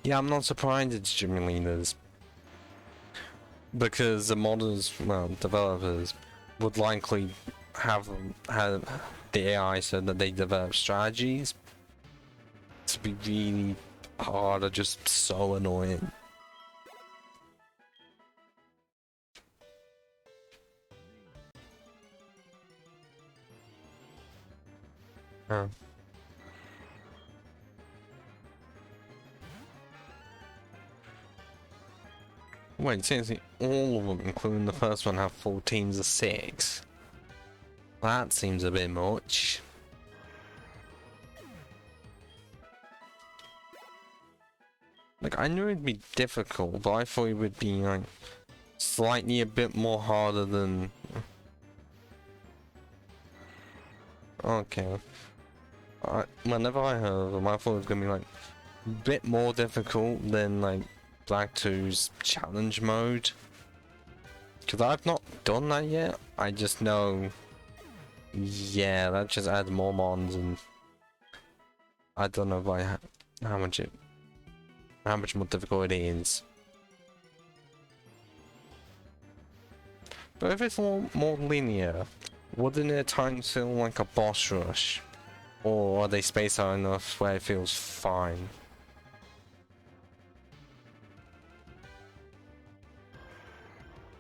Yeah, I'm not surprised it's Jimmy Leaders. Because the modders, well, developers, would likely have the AI so that they develop strategies to be really hard or just so annoying. Huh. Wait, seriously, all of them, including the first one, have full teams of 6? That seems a bit much. Like, I knew it'd be difficult, but I thought it would be, like, slightly a bit more harder than... Okay. Whenever I heard of them, I thought it was gonna be, like, a bit more difficult than, like, Black 2's challenge mode. Because I've not done that yet. I just know Yeah, that just adds more mons, and I don't know by how much more difficult it is. But if it's more linear, wouldn't it at times feel like a boss rush? Or are they spaced out enough where it feels fine?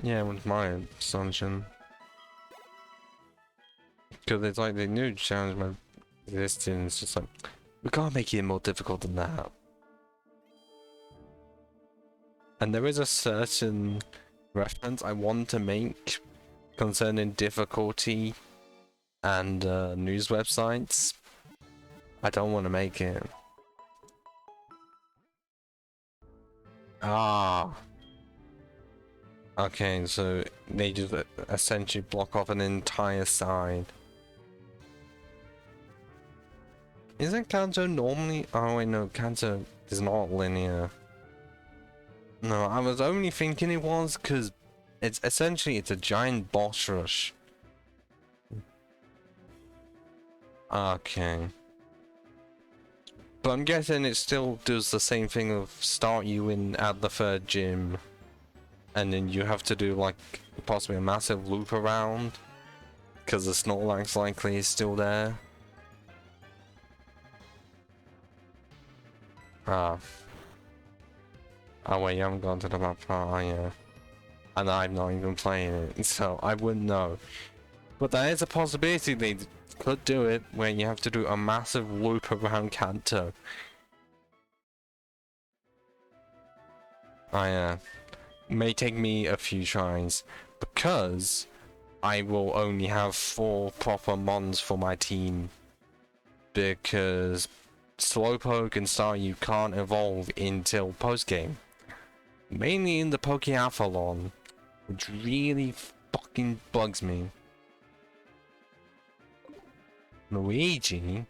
Yeah, with my assumption. Because it's like the new challenge my existence, it's just like, we can't make it more difficult than that. And there is a certain reference I want to make concerning difficulty and news websites. I don't want to make it. Ah. Okay, so they just essentially block off an entire side. Isn't Kanto normally? Oh wait, no, Kanto is not linear. No, I was only thinking it was because it's essentially a giant boss rush. Okay. But I'm guessing it still does the same thing of start you in at the third gym, and then you have to do like possibly a massive loop around because the Snorlax likely is still there. Ah. Oh wait, you haven't gone to the map part, oh, yeah. And I'm not even playing it, so I wouldn't know. But there is a possibility they could do it where you have to do a massive loop around Kanto. Oh yeah. May take me a few tries, because I will only have 4 proper mons for my team. Because Slowpoke and Staryu can't evolve until post-game. Mainly in the Pokeathlon, which really fucking bugs me. Luigi?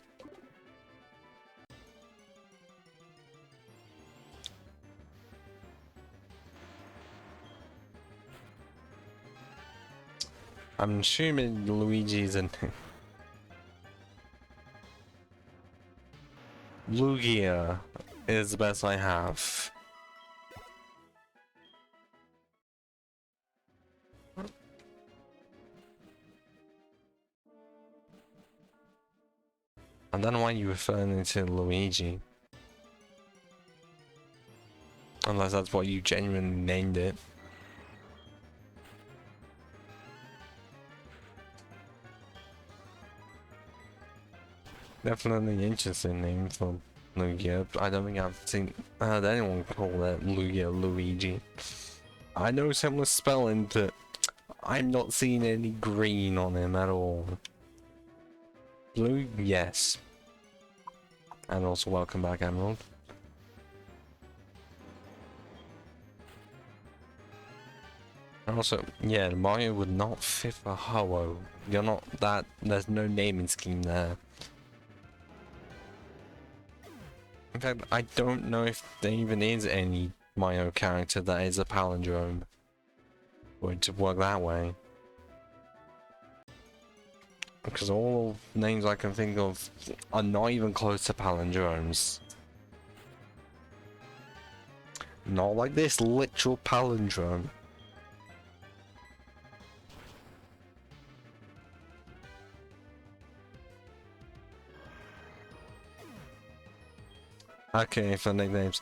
I'm assuming Luigi's in Lugia is the best I have. I don't know why you're referring to Luigi. Unless that's what you genuinely named it. Definitely an interesting name for Lugia. I don't think I've heard anyone call it Lugia Luigi. I know similar spelling, but I'm not seeing any green on him at all. Blue, yes. And also welcome back, Emerald. Also, yeah, Mario would not fit for Ho-Oh. You're not that, there's no naming scheme there. In fact, I don't know if there even is any Mario character that is a palindrome. Or to work that way. Because all names I can think of are not even close to palindromes. Not like this literal palindrome. Okay, for nicknames.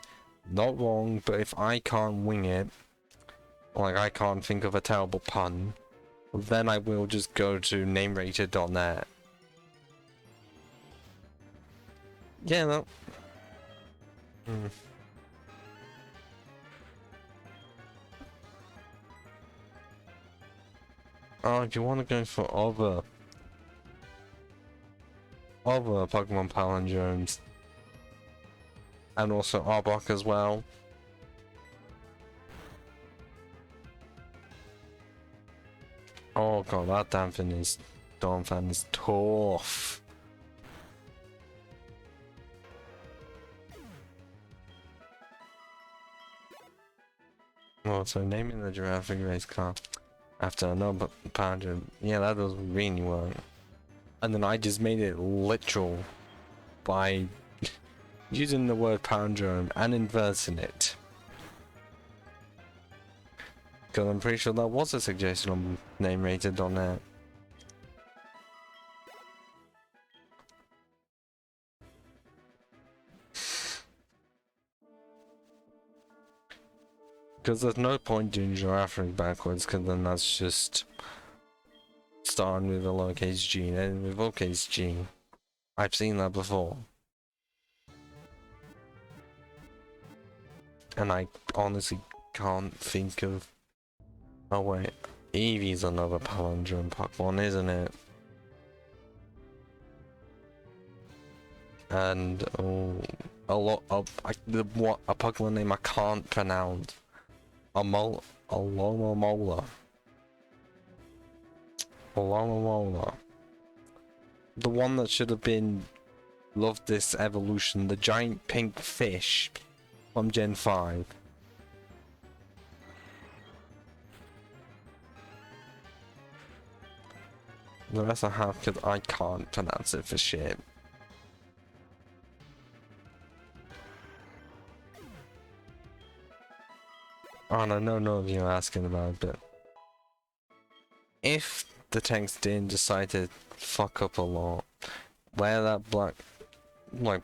Not wrong, but if I can't wing it, like I can't think of a terrible pun, then I will just go to namerated.net. Yeah, no. Oh, if you want to go for other Pokemon palindromes, and also Arbok as well. Oh god, that damn thing is tough. Oh, so naming the giraffe race car after another palindrome, yeah, that doesn't really work. And then I just made it literal by using the word palindrome and inversing it. Because I'm pretty sure that was a suggestion on namerated.net. Because there's no point doing giraffe backwards, because then that's just starting with a lowercase g and ending with uppercase G. I've seen that before. And I honestly can't think of... Oh wait, Eevee's another palindrome Pokemon, isn't it? And oh, a lot of a Pokemon name I can't pronounce. Alomomola. The one that should have been loved this evolution, the giant pink fish from Gen 5. The rest I have because I can't pronounce it for shit. And I know none of you are asking about it, but if the text didn't decide to fuck up a lot, where that black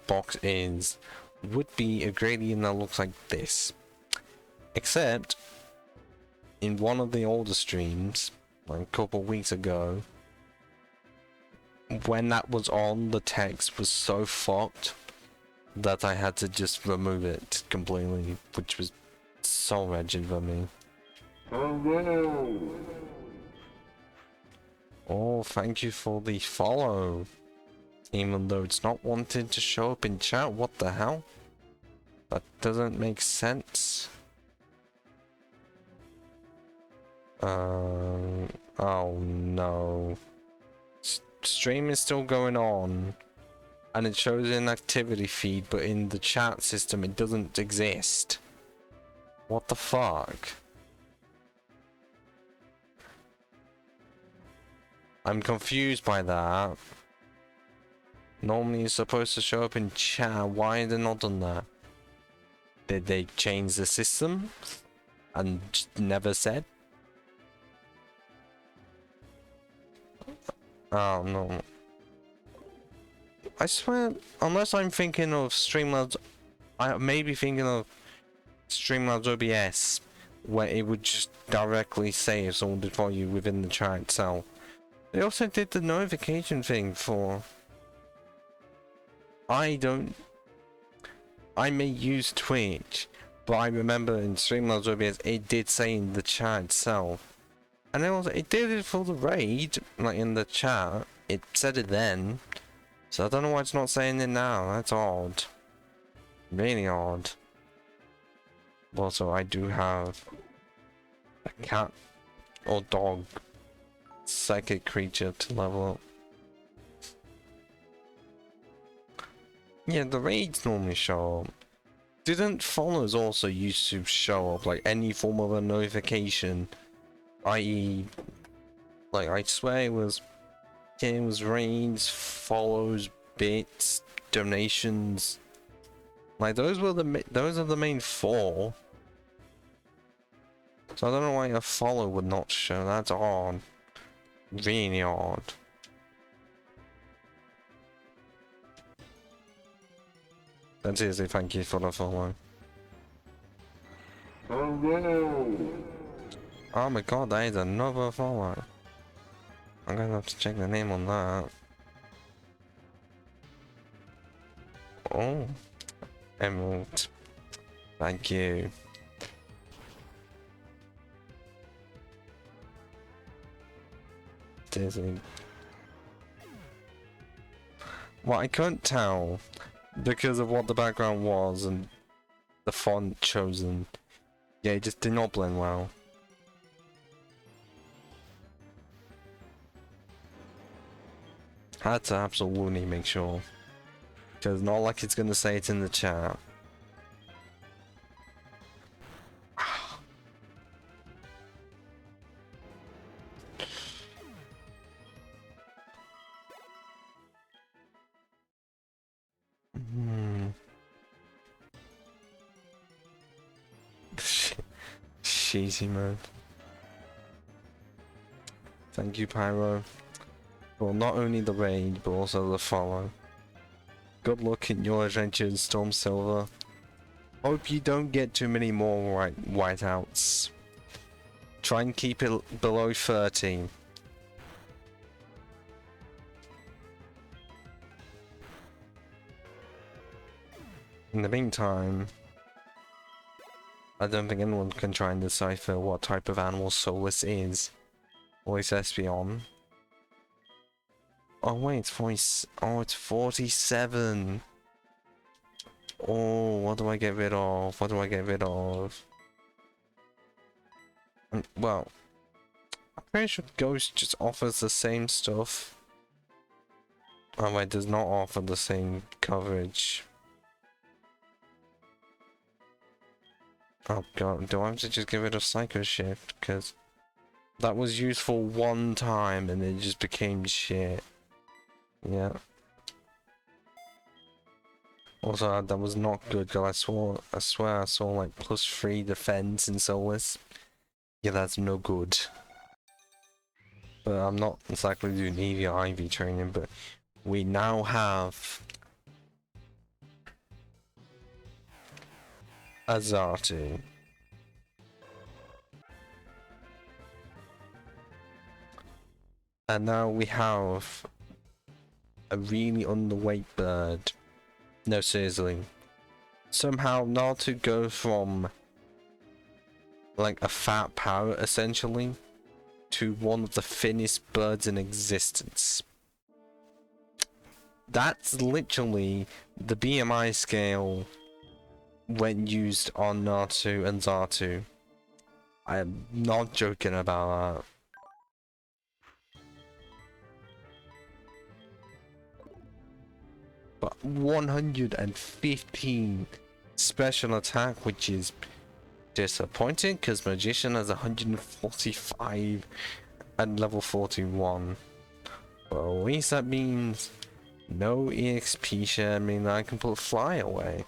box is would be a gradient that looks like this. Except in one of the older streams, like a couple weeks ago, when that was on, the text was so fucked that I had to just remove it completely, which was so wretched for me. Oh, thank you for the follow. Even though it's not wanted to show up in chat, what the hell? That doesn't make sense. Oh no. Stream is still going on. And it shows in activity feed, but in the chat system it doesn't exist. What the fuck? I'm confused by that. Normally it's supposed to show up in chat. Why have they not done that? Did they change the system? And just never said? Oh no. I swear, unless I'm thinking of Streamlabs, I may be thinking of Streamlabs OBS, where it would just directly say if someone did for you within the chat itself. They also did the notification thing for... I may use Twitch, but I remember in Streamlabs OBS it did say in the chat itself. And it did it for the raid, like in the chat. It said it then. So I don't know why it's not saying it now. That's odd. Really odd. Also, I do have a cat or dog psychic creature to level up. Yeah, the raids normally show up. Didn't follows also used to show up, like any form of a notification? I.e., like I swear it was raids, follows, bits, donations. Like those are the main four. So I don't know why a follow would not show. That's odd. Really odd. That's easy. Thank you for the follow. Oh my god, that is another follow. I'm gonna have to check the name on that. Oh, Emerald. Thank you. Dizzy. Well, I couldn't tell because of what the background was and the font chosen. Yeah, it just did not blend well. Had to absolutely make sure. Because not like it's gonna say it in the chat. cheesy mode. Thank you, Pyro. Well, not only the raid, but also the follow. Good luck in your adventures, Storm Silver. Hope you don't get too many more whiteouts. Try and keep it below 13. In the meantime, I don't think anyone can try and decipher what type of animal Solus is. Or is Espeon. Oh wait, it's 40, oh, it's 47. Oh, what do I get rid of? What do I get rid of? Well, I'm pretty sure Ghost just offers the same stuff. Oh wait, does not offer the same coverage. Oh god, do I have to just get rid of Psycho Shift? Because that was useful one time and it just became shit. Yeah. Also, that was not good, because I swear I saw like +3 defense in Solus. Yeah, that's no good. But I'm not exactly doing EV IV training, but we now have Azatu. And now we have a really underweight bird. No, seriously. Somehow Naruto goes from like a fat parrot essentially to one of the thinnest birds in existence. That's literally the BMI scale when used on Naruto and Zatu. I am not joking about that. But 115 special attack, which is disappointing because Magician has 145 at level 41. Well, at least that means no EXP share, I mean I can put Fly away.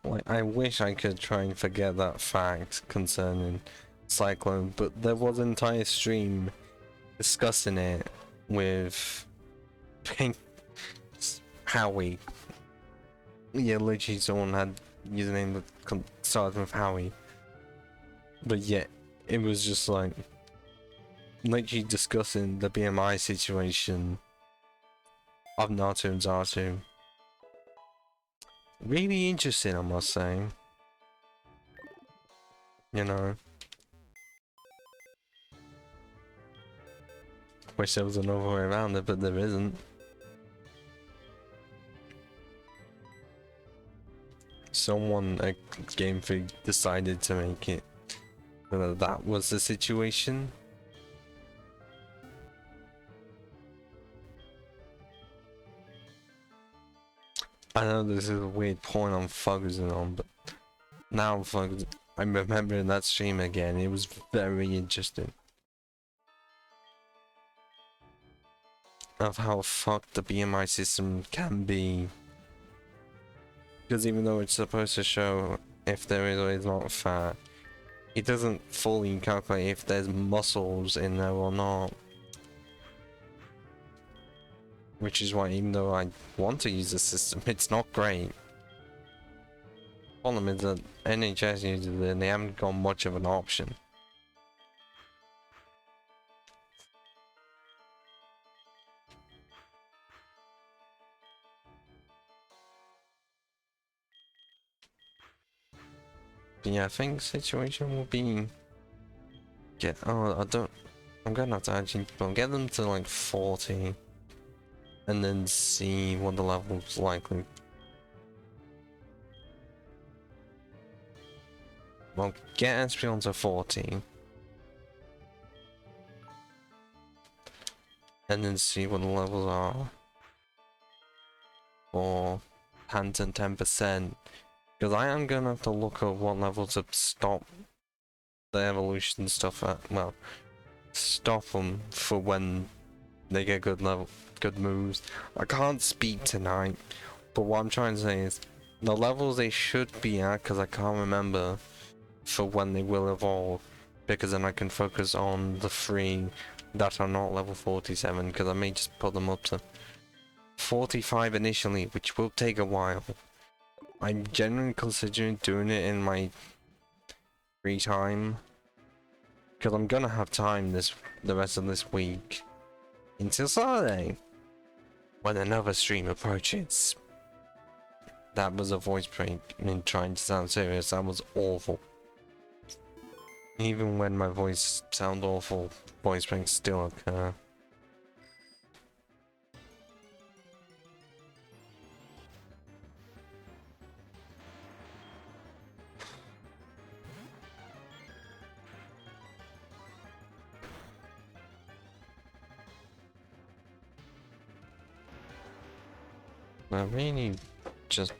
Like, I wish I could try and forget that fact concerning Cyclone, but there was an entire stream discussing it with Pink Howie. Yeah, literally someone had username that started with Howie. But yeah, it was just like literally discussing the BMI situation of Naruto and Zatu. Really interesting, I must say. You know. Wish there was another way around it, but there isn't. Someone at Game Freak decided to make it. Whether that was the situation. I know this is a weird point I'm focusing on, but now I'm remembering that stream again. It was very interesting. Of how fucked the BMI system can be. Because even though it's supposed to show if there is or is not fat, it doesn't fully calculate if there's muscles in there or not. Which is why, even though I want to use the system, it's not great. Problem is that NHS uses it and they haven't got much of an option. But yeah, I think the situation will be I'm gonna have to actually get them to like 40 and then see what the level's likely. Well, get Espeon to 40 and then see what the levels are for Kanto 10%, because I am gonna have to look at what level to stop the evolution stuff at, well, stop them for when They get good good moves. I can't speak tonight, but what I'm trying to say is the levels they should be at, because I can't remember for when they will evolve, because then I can focus on the 3 that are not level 47, because I may just put them up to 45 initially, which will take a while. I'm generally considering doing it in my free time, because I'm gonna have time the rest of this week until Saturday when another stream approaches. That was a voice break. I mean, trying to sound serious, that was awful. Even when my voice sounds awful, voice breaks still occur. I really just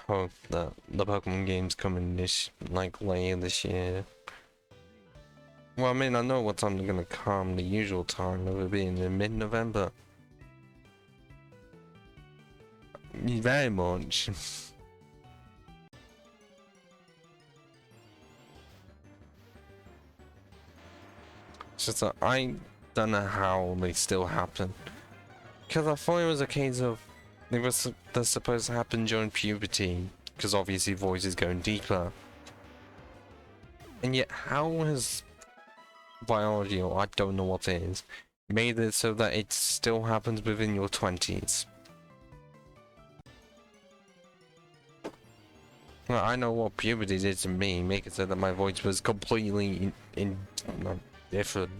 hope that the Pokemon game's coming later this year. Well, I mean, I know what time they're gonna come, the usual time of it being in mid-November. Very much. It's just that I don't know how they still happen. Because I thought it was a case of they're supposed to happen during puberty, because obviously voice is going deeper. And yet, how has biology, or I don't know what it is, made it so that it still happens within your 20s? Well, I know what puberty did to me, make it so that my voice was completely different.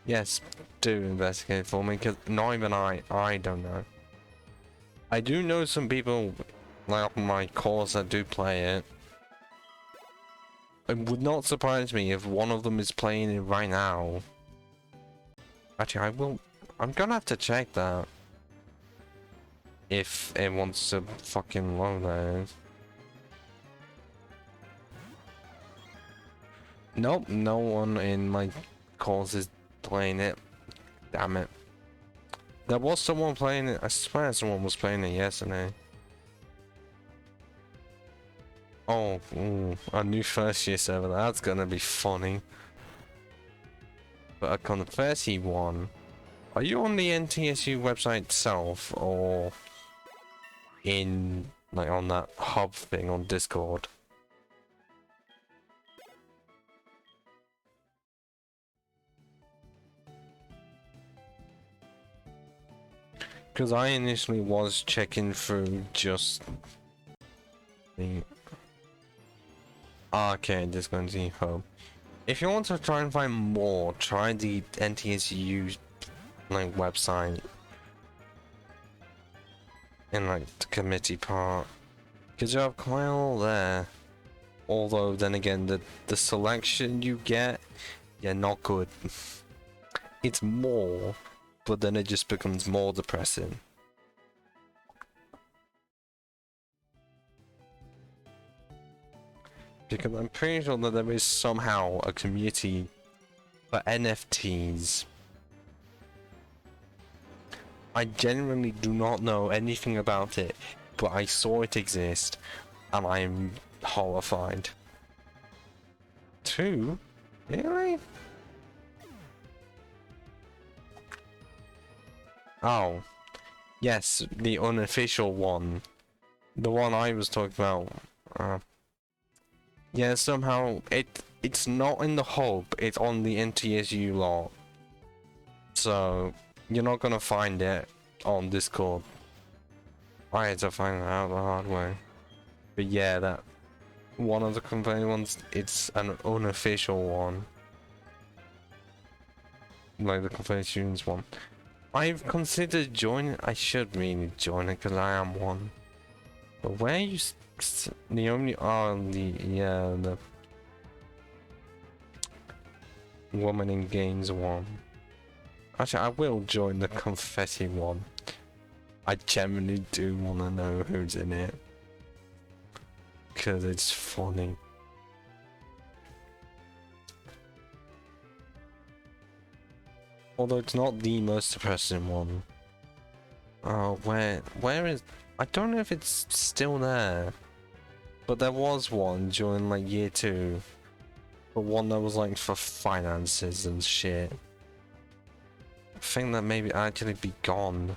Yes, do investigate for me, because not even I don't know. I do know some people, like on my course, that do play it. It would not surprise me if one of them is playing it right now. Actually, I'm gonna have to check that. If it wants to fucking load that. Nope, no one in my course is playing it. Damn it. There was someone playing it. I swear someone was playing it yesterday. Oh, a new first year server. That's gonna be funny. But a confetti one. Are you on the NTSU website itself, or in like on that hub thing on Discord? Because I initially was checking through just the... Okay, just going to home. If you want to try and find more, try the NTSU like website in like the committee part, because you have quite all there. Although then again, the selection you get, yeah, not good. It's more, but then it just becomes more depressing. Because I'm pretty sure that there is somehow a community for NFTs. I genuinely do not know anything about it, but I saw it exist, and I'm horrified. 2? Really? Oh. Yes, the unofficial one. The one I was talking about. Yeah, somehow it's not in the hub, it's on the NTSU lot. So you're not gonna find it on Discord. I had to find it out the hard way. But yeah, that one of the company ones, it's an unofficial one. Like the company students one. I've considered joining. I should really join it because I am one. But where you the only the woman in games one. Actually, I will join the confetti one. I genuinely do want to know who's in it. because it's funny. Although it's not the most depressing one. Oh, where is... I don't know if it's still there. But there was one during like year 2. But one that was like for finances and shit. I think that maybe actually be gone.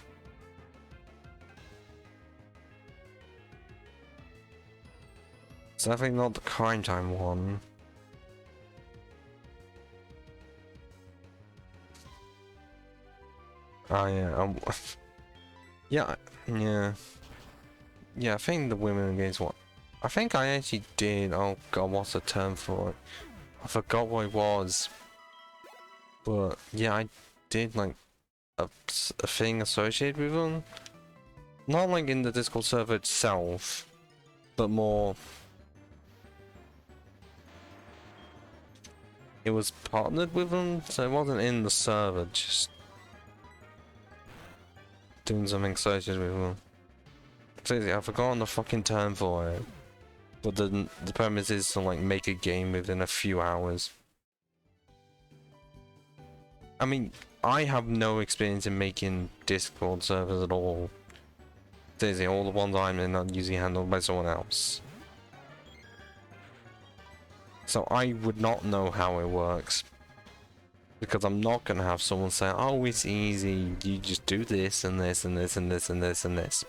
It's definitely not the crime time one. Oh yeah, yeah, yeah, I think the women against one. I think I actually did, oh god, what's the term for it? I forgot what it was. But yeah, I did like a thing associated with them. Not like in the Discord server itself, but more... It was partnered with them, so it wasn't in the server, just... doing something associated with them. Seriously, I've forgotten the fucking term for it. But the premise is to like make a game within a few hours. I mean, I have no experience in making Discord servers at all. Seriously, all the ones I'm in are usually handled by someone else. So I would not know how it works. Because I'm not gonna have someone say, oh, it's easy, you just do this and this and this and this and this and this.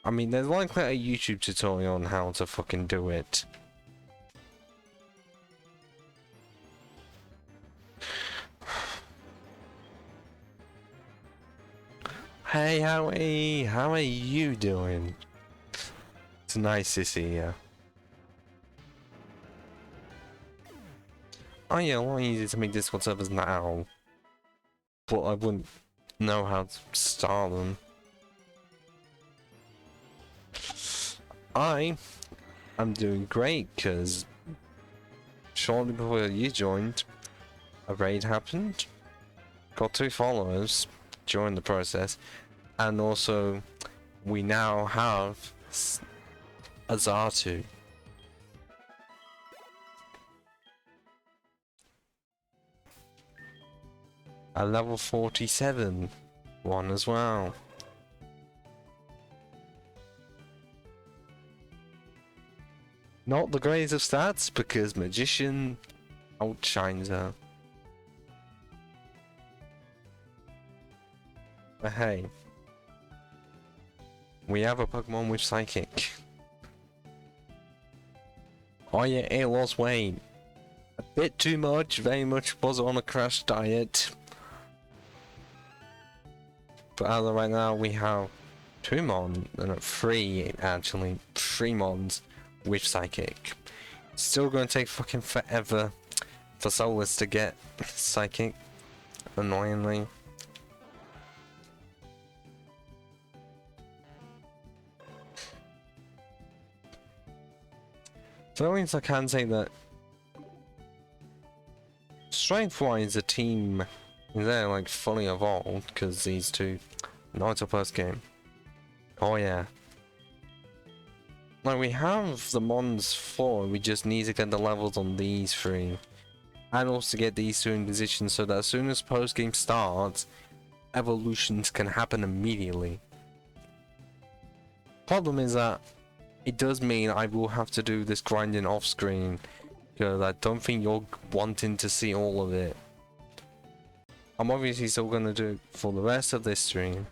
I mean, there's likely a YouTube tutorial on how to fucking do it. Hey, Howie, how are you doing? It's nice to see you. Oh yeah, a lot easier to make Discord servers now. But I wouldn't know how to start them. I am doing great, because shortly before you joined, a raid happened, got 2 followers during the process, and also we now have a Zartu. A level 47 one as well. Not the greatest of stats, because Magician outshines her. But hey, we have a Pokemon with Psychic. Oh yeah, it lost weight. A bit too much, very much was on a crash diet. But as of right now, we have 2 Mons, and 3 actually, 3 Mons with Psychic. It's still going to take fucking forever for Solus to get Psychic, annoyingly. So at least I can say that strength-wise, the team is there like fully evolved, because these 2, Naruto Plus game. Oh yeah. Like, we have the Mons 4, we just need to get the levels on these 3. And also get these 2 in position so that as soon as post-game starts, evolutions can happen immediately. Problem is that it does mean I will have to do this grinding off-screen, because I don't think you're wanting to see all of it. I'm obviously still gonna do it for the rest of this stream.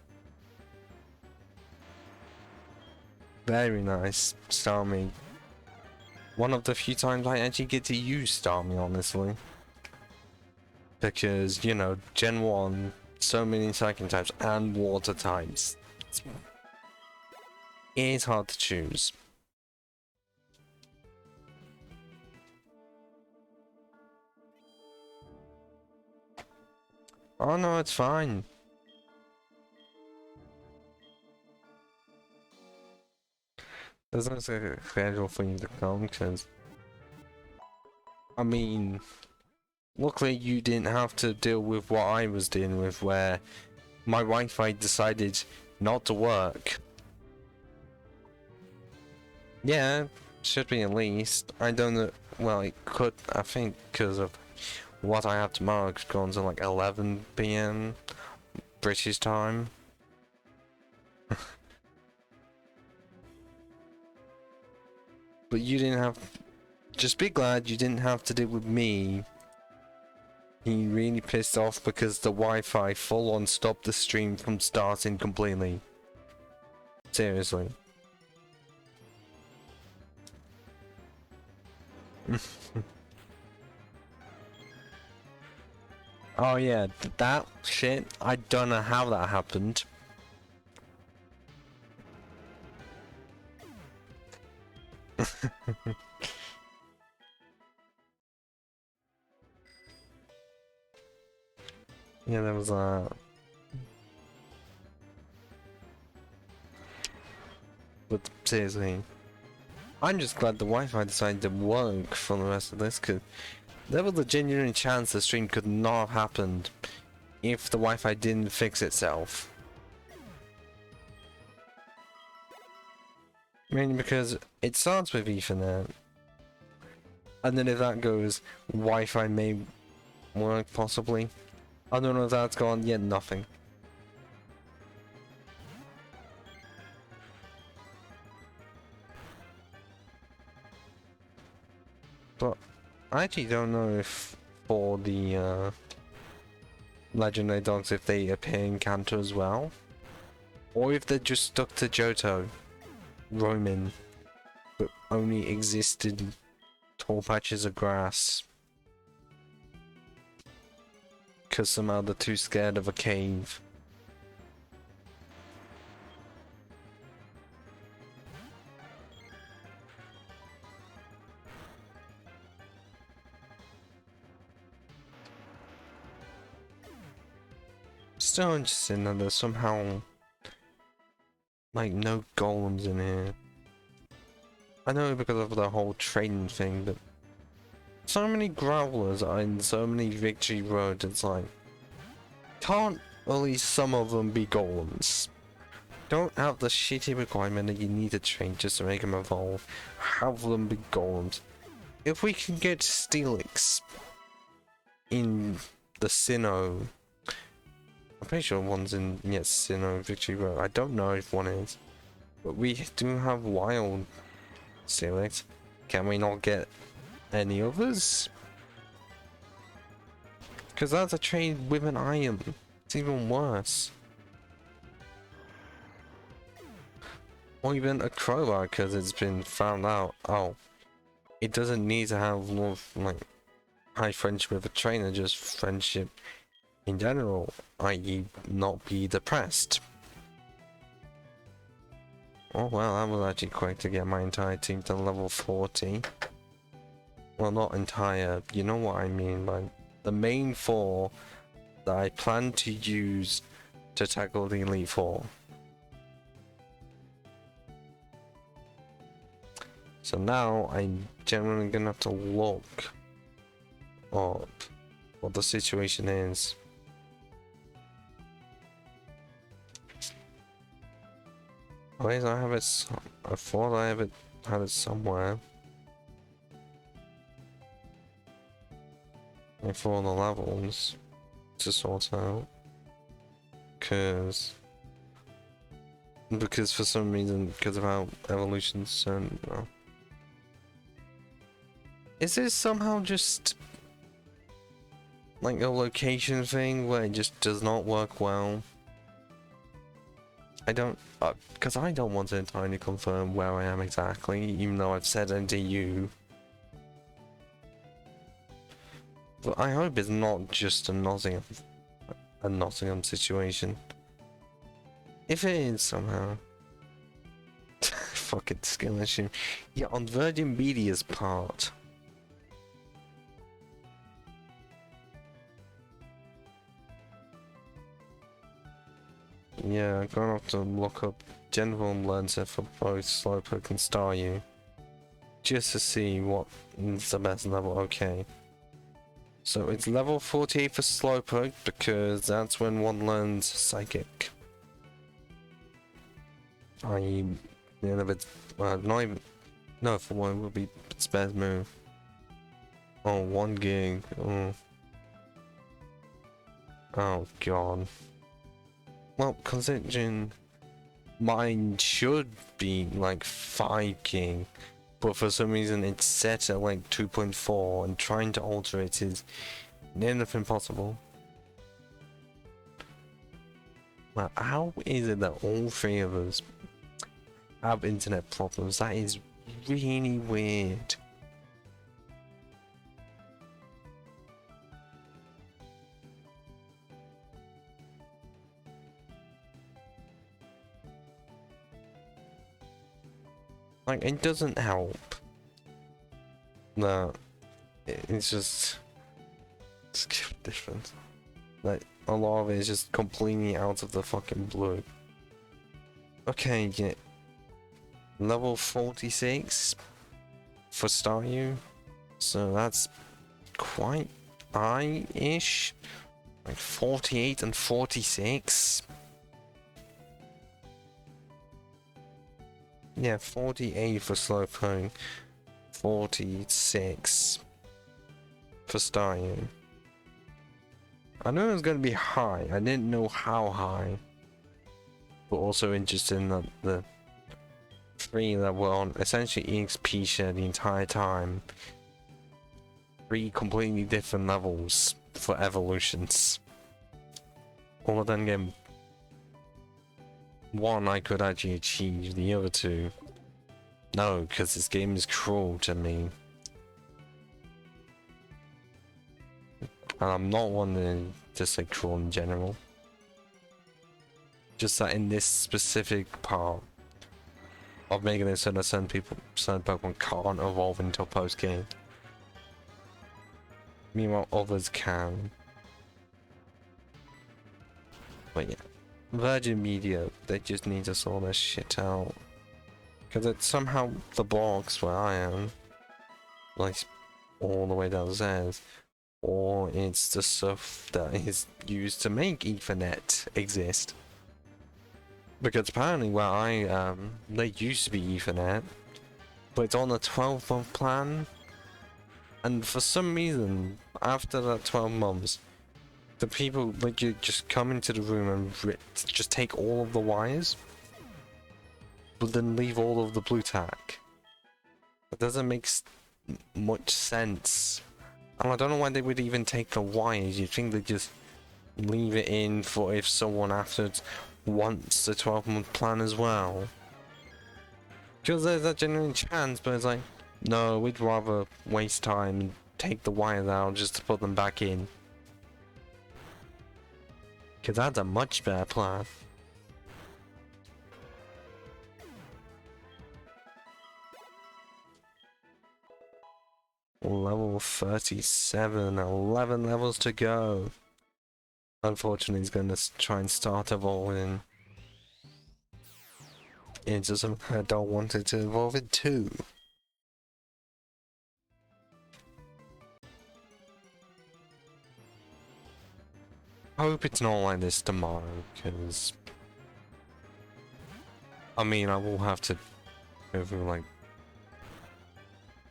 Very nice, Starmie. One of the few times I actually get to use Starmie, honestly. Because, you know, Gen 1, so many psychic types and water types. It's hard to choose. Oh no, it's fine. There's no schedule for you to come, because... I mean... Luckily you didn't have to deal with what I was dealing with, where my Wi-Fi decided not to work. Yeah, should be at least. I don't know. Well, it could. I think because of what I have tomorrow, it's gone to like 11 p.m. British time. But you didn't have. Just be glad you didn't have to deal with me. He really pissed off because the Wi-Fi full on stopped the stream from starting completely. Seriously. Oh yeah, that shit, I don't know how that happened. Yeah, there was but seriously, I'm just glad the Wi-Fi decided to work for the rest of this, because there was a genuine chance the stream could not have happened if the Wi-Fi didn't fix itself. Mainly because it starts with Ethernet, and then if that goes, Wi-Fi may work possibly. I don't know if that's gone yet, nothing. But I actually don't know if for the legendary dogs if they appear in Kanto as well, or if they're just stuck to Johto, roaming, but only existed in tall patches of grass. Because somehow they're too scared of a cave. Still interesting that there's somehow like no golems in here. I know because of the whole trading thing, but so many growlers are in so many victory roads, it's like, can't at least some of them be golems? Don't have the shitty requirement that you need to train just to make them evolve. Have them be golems. If we can get Steelix in the Sinnoh, I'm pretty sure one's in, yes, Sinnoh Victory Road. I don't know if one is, but we do have wild Steelix. Can we not get any others? Because that's a trade with an iron. It's even worse. Or even a crowbar, because it's been found out. Oh, it doesn't need to have more like high friendship with a trainer, just friendship in general, i.e. not be depressed. Oh well, that was actually quick to get my entire team to level 40. Well, not entire, you know what I mean, like the main 4 that I plan to use to tackle the Elite 4. So now I'm generally gonna have to look up what the situation is. Wait, I have it. I thought I had it somewhere. For the levels to sort out, because for some reason, because of how evolution's is this somehow just like a location thing where it just does not work well? I don't, because I don't want to entirely confirm where I am exactly, even though I've said NDU. But I hope it's not just a Nottingham situation. If it is somehow. Fucking skill issue. Yeah, on Virgin Media's part. Yeah, I'm gonna have to look up General Lenser for both Slowpoke and Staryu. Just to see what is the best level. Okay. So it's level 48 for Slowpoke because that's when one learns Psychic. I the end of it, not even No, for one would be its best move. Oh, 1 gig. Oh. Oh god. Well, considering mine should be like 5 gig, but for some reason it's set at like 2.4, and trying to alter it is nearly impossible. Well, how is it that all 3 of us have internet problems? That is really weird. Like, it doesn't help. No, it's just different. Like, a lot of it is just completely out of the fucking blue. Okay, yeah. Level 46 for Staryu. So that's quite high-ish. Like 48 and 46. Yeah, 48 for Slowpoke. 46 for Staryu. I knew it was going to be high. I didn't know how high. But also interested in that the 3 that were on essentially EXP share the entire time. 3 completely different levels for evolutions. Or then again, 1 I could actually achieve, the other 2 no, because this game is cruel to me. And I'm not one to just say cruel in general. Just that in this specific part of making it so that certain Pokemon can't evolve until post game. Meanwhile, others can. But yeah, Virgin Media, they just need to sort this shit out. Because it's somehow the blocks where I am, like all the way downstairs, or it's the stuff that is used to make Ethernet exist. Because apparently where I am, they used to be Ethernet, but it's on a 12-month plan, and for some reason, after that 12 months, the people like you just come into the room and just take all of the wires, but then leave all of the blue tack. It doesn't make much sense. And I don't know why they would even take the wires. You'd think they'd just leave it in for if someone afterwards wants the 12-month plan as well. Because there's a genuine chance, but it's like, no, we'd rather waste time and take the wires out just to put them back in. Because that's a much better plan. Level 37, 11 levels to go. Unfortunately, he's going to try and start evolving into something I don't want it to evolve into. I hope it's not like this tomorrow, because I mean, I will have to go through like,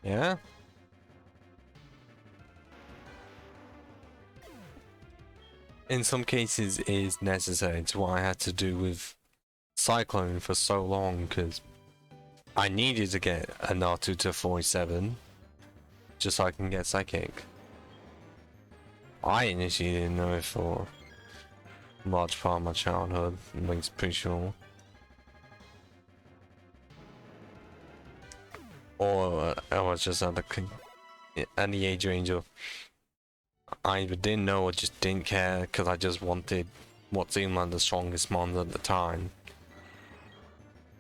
yeah? In some cases it is necessary. It's what I had to do with Cyclone for so long, because I needed to get a Natu to 47 just so I can get Psychic. I initially didn't know it for a large part of my childhood, I'm pretty sure. Or I was just at the age range of I either didn't know or just didn't care, because I just wanted what seemed like the strongest mon at the time.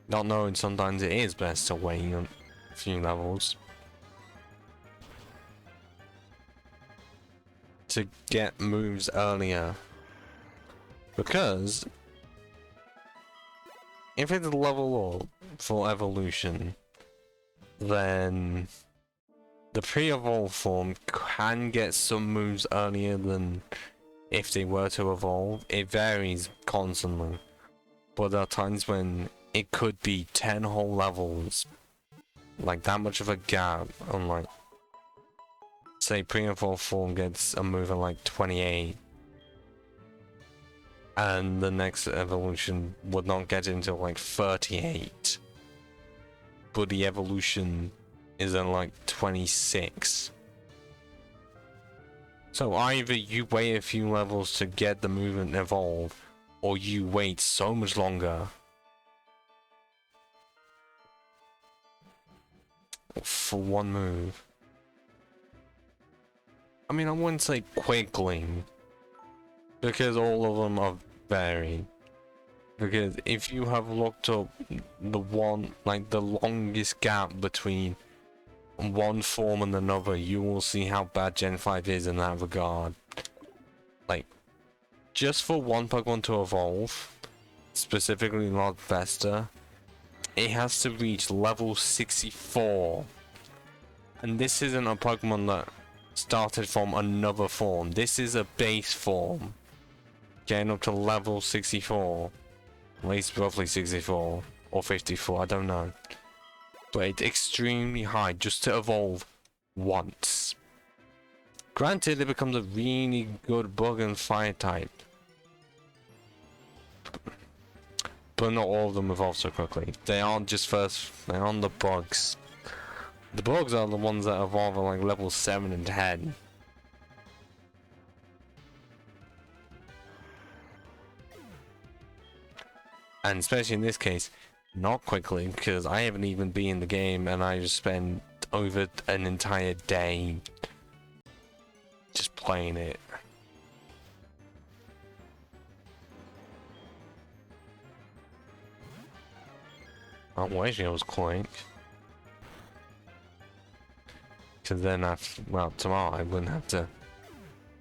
Not knowing sometimes it is best to wait on a few levels to get moves earlier. Because if it's level up for evolution, then the pre-evolved form can get some moves earlier than if they were to evolve. It varies constantly, but there are times when it could be 10 whole levels like that much of a gap on like, say pre and full form gets a move at like 28, and the next evolution would not get until like 38, but the evolution is at like 26. So either you wait a few levels to get the movement evolved, or you wait so much longer for one move. I mean, I wouldn't say quickly, because all of them are varied. Because if you have looked up the one, like the longest gap between one form and another, you will see how bad Gen 5 is in that regard. Like, just for one Pokemon to evolve, specifically Lord Vesta, it has to reach level 64. And this isn't a Pokemon that started from another form. This is a base form. Getting up to level 64. At least roughly 64. Or 54, I don't know. But it's extremely high just to evolve once. Granted, it becomes a really good bug and fire type. But not all of them evolve so quickly. They aren't just they aren't the bugs. The bugs are the ones that evolve at like level 7 and 10. And especially in this case, not quickly, because I haven't even been in the game and I just spent over an entire day just playing it. I'm wishing it was quick. Because then after, well, tomorrow I wouldn't have to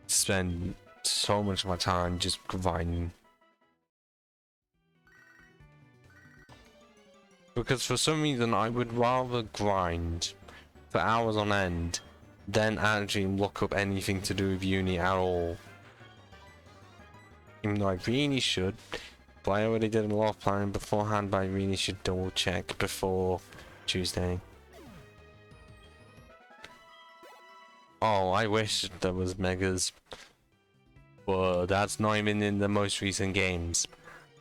spend so much of my time just grinding. Because for some reason I would rather grind for hours on end than actually look up anything to do with uni at all. Even though I really should. But I already did a lot of planning beforehand, but I really should double check before Tuesday. Oh, I wish there was Megas. But that's not even in the most recent games.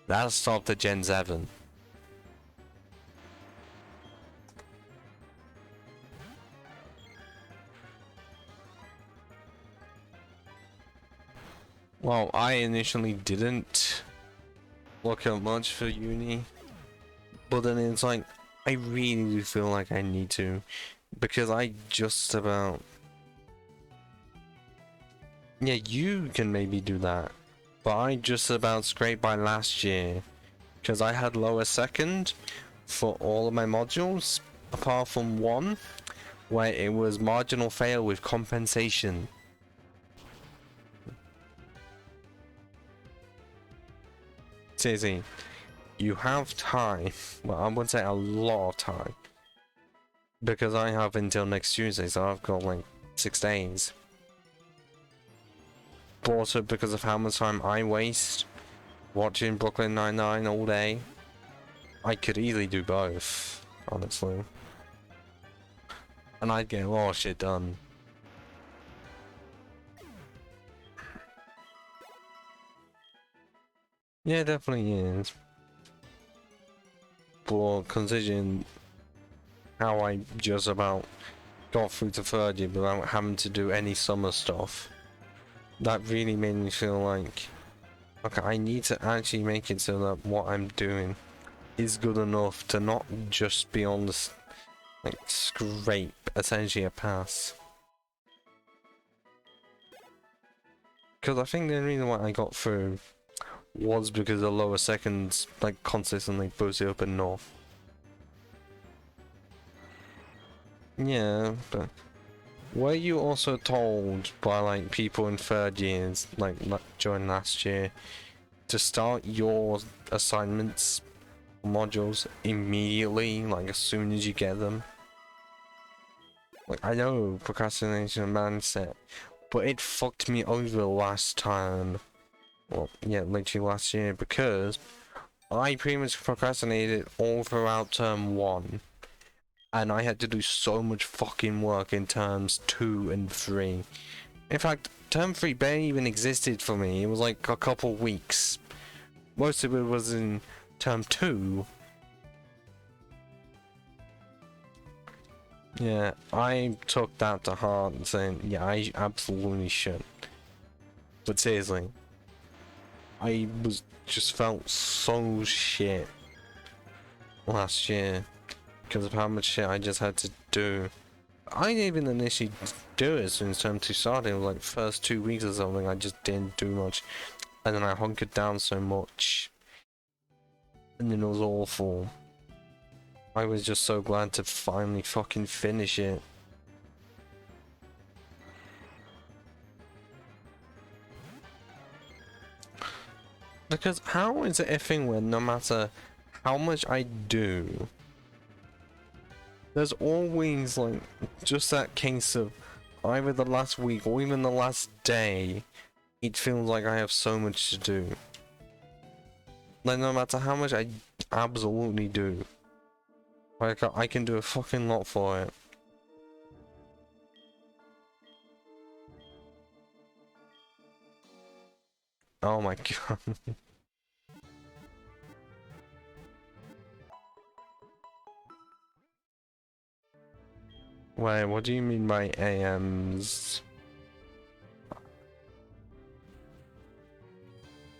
That stopped at Gen 7. Well, I initially didn't look out much for uni, but then it's like, I really do feel like I need to, because I just about... Yeah, you can maybe do that, but I just about scraped by last year, because I had lower second for all of my modules, apart from one, where it was marginal fail with compensation. Seriously, you have time, well I would say a lot of time, because I have until next Tuesday, so I've got like 6 days. But also because of how much time I waste watching Brooklyn Nine-Nine all day, I could easily do both, honestly. And I'd get a lot of shit done. Yeah, it definitely is. But considering how I just about got through to third year without having to do any summer stuff, that really made me feel like, okay, I need to actually make it so that what I'm doing is good enough to not just be on this, like, scrape, essentially a pass. Because I think the reason why I got through was because the lower seconds, like, consistently boosted up in North. Yeah, but were you also told by, like, people in third years, like during last year, to start your assignments, modules, immediately, like, as soon as you get them? Like, I know procrastination mindset, but it fucked me over last time. Well, yeah, literally last year, because I pretty much procrastinated all throughout term 1. and I had to do so much fucking work in terms 2 and 3. In fact, term 3 barely even existed for me. It was like a couple weeks. Most of it was in term 2. Yeah, I took that to heart and saying, yeah, I absolutely should. But seriously, I just felt so shit last year because of how much shit I just had to do. I didn't even initially do it since term 2 started. It was like first 2 weeks or something. I just didn't do much, and then I hunkered down so much, and then it was awful. I was just so glad to finally fucking finish it. Because how is it a thing where no matter how much I do, there's always like just that case of either the last week or even the last day, it feels like I have so much to do. Like no matter how much I absolutely do, like I can do a fucking lot for it. Oh my god. Wait, what do you mean by AMs?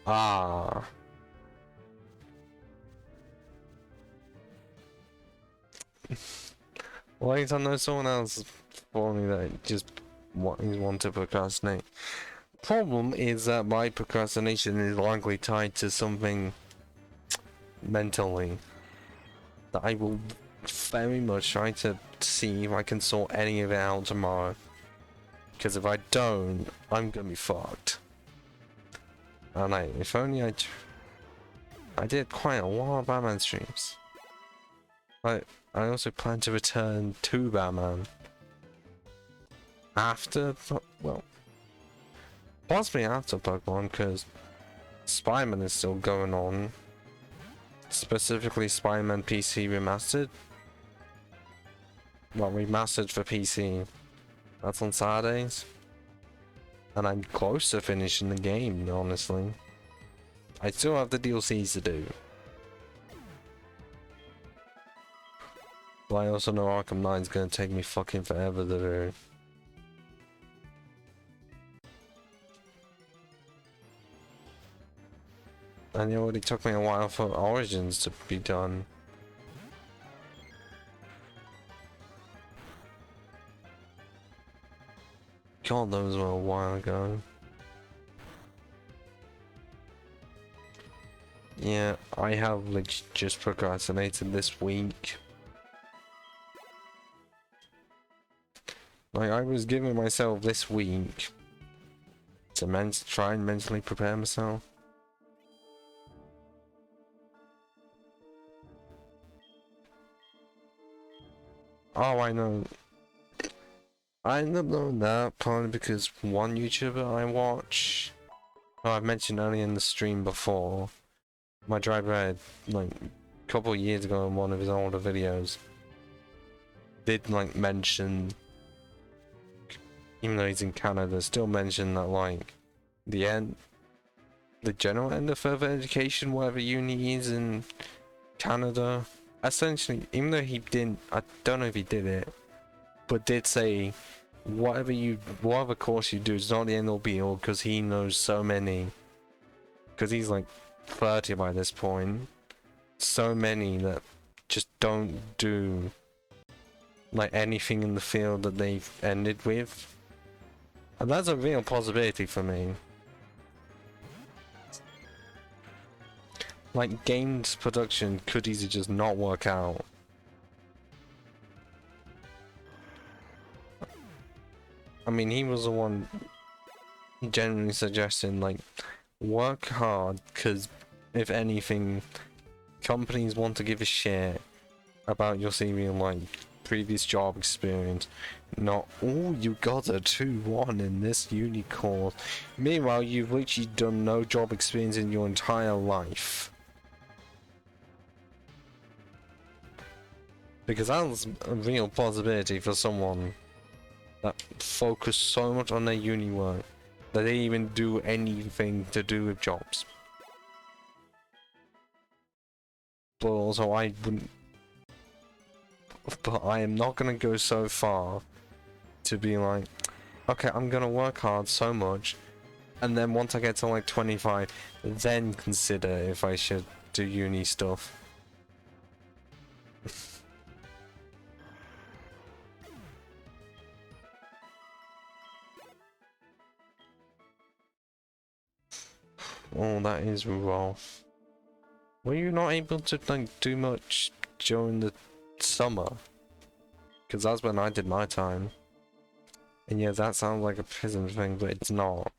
Ah. Well, I know someone else for me that just want to procrastinate. Problem is that my procrastination is likely tied to something mentally that I will very much try to see if I can sort any of it out tomorrow. Because if I don't, I'm gonna be fucked. And if only I did quite a lot of Batman streams. I also plan to return to Batman after, well, possibly after Pokemon, because Spider-Man is still going on. Specifically Spider-Man PC Remastered. Well, remastered for PC. That's on Saturdays. And I'm close to finishing the game, honestly. I still have the DLCs to do. But I also know Arkham Knight's gonna take me fucking forever to do. And it already took me a while for Origins to be done. God, those were a while ago. Yeah, I have like just procrastinated this week. Like I was giving myself this week to try and mentally prepare myself. Oh, I know. I ended up knowing that partly because one YouTuber I watch, who I've mentioned earlier in the stream before, my driver had like a couple of years ago in one of his older videos, did like mention, even though he's in Canada, still mention that like the general end of further education, whatever uni is in Canada, essentially, even though he didn't, I don't know if he did it, but did say whatever course you do is not the end all be all, because he knows so many, because he's like 30 by this point, so many that just don't do like anything in the field that they've ended with, and that's a real possibility for me. Like games production could easily just not work out. I mean, he was the one generally suggesting like work hard, because if anything, companies want to give a shit about your CV and like previous job experience, not, oh, you got a 2-1 in this uni course, meanwhile you've literally done no job experience in your entire life. Because that's a real possibility for someone that focus so much on their uni work that they even do anything to do with jobs. But also I wouldn't, but I am not gonna go so far to be like, okay, I'm gonna work hard so much, and then once I get to like 25, then consider if I should do uni stuff. Oh, that is rough. Were you not able to like do much during the summer? Because that's when I did my time. And yeah, that sounds like a prison thing, but it's not.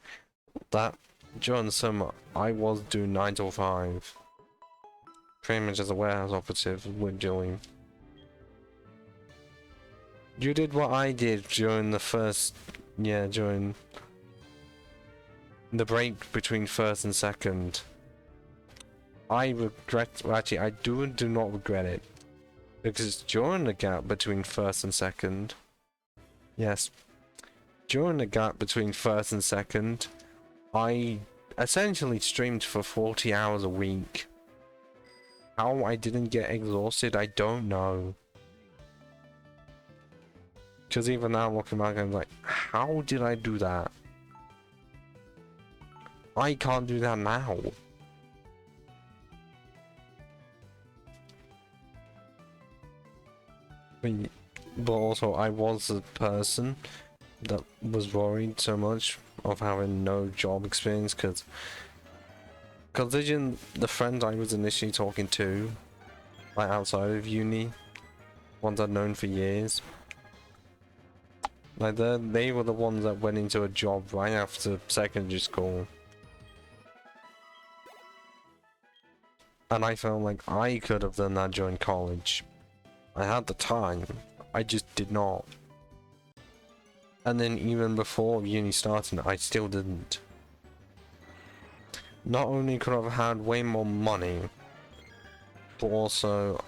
That during the summer, I was doing 9 till 5. Pretty much as a warehouse operative we're doing. You did what I did during the first, yeah, during the break between first and second. I regret, well, actually I do not regret it. Because during the gap between first and second, yes, during the gap between first and second, I essentially streamed for 40 hours a week. How I didn't get exhausted, I don't know. Because even now looking back, I'm like, how did I do that? I can't do that now. But also, I was a person that was worried so much of having no job experience, because considering the friends I was initially talking to, like outside of uni, ones I'd known for years, like they were the ones that went into a job right after secondary school. And I felt like I could have done that during college. I had the time, I just did not. And then even before uni started, I still didn't. Not only could I have had way more money, but also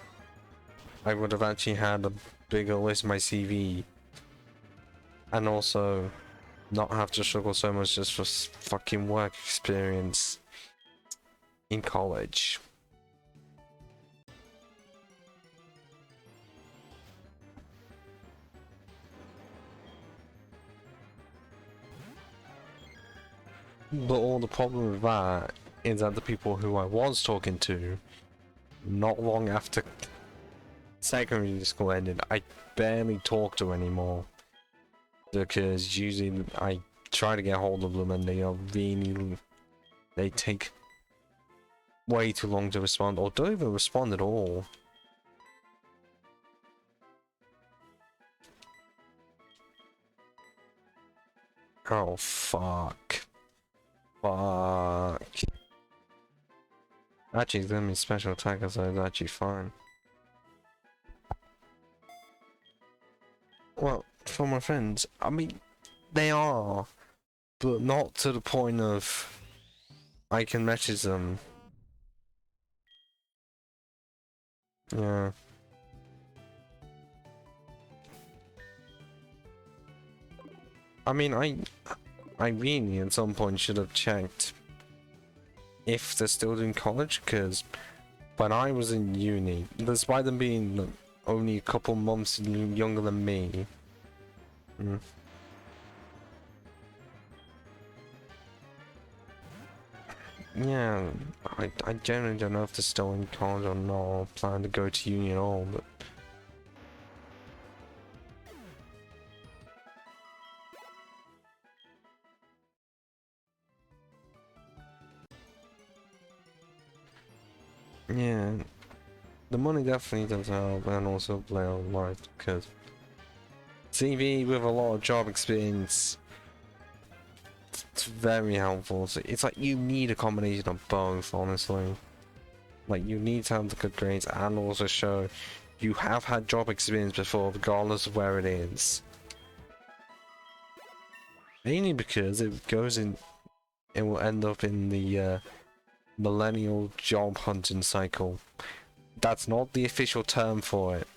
I would have actually had a bigger list in my CV. And also not have to struggle so much just for fucking work experience in college. But all the problem with that is that the people who I was talking to, not long after secondary school ended, I barely talk to anymore. Because usually I try to get hold of them and they are really, they take way too long to respond, or don't even respond at all. Oh fuck. Fuck. Actually, let me special attack as I was actually fine. Well, for my friends, I mean, they are, but not to the point of I can message them. Yeah. I mean, I really at some point should have checked if they're still doing college, because when I was in uni, despite them being only a couple months younger than me, yeah, I generally don't know if they're still in college or not, or plan to go to uni at all, but yeah, the money definitely does help, and also play on life, because CV with a lot of job experience, it's very helpful. So it's like you need a combination of both, honestly. Like you need to have the good grades and also show you have had job experience before, regardless of where it is. Mainly because it goes in, it will end up in the millennial job hunting cycle. That's not the official term for it,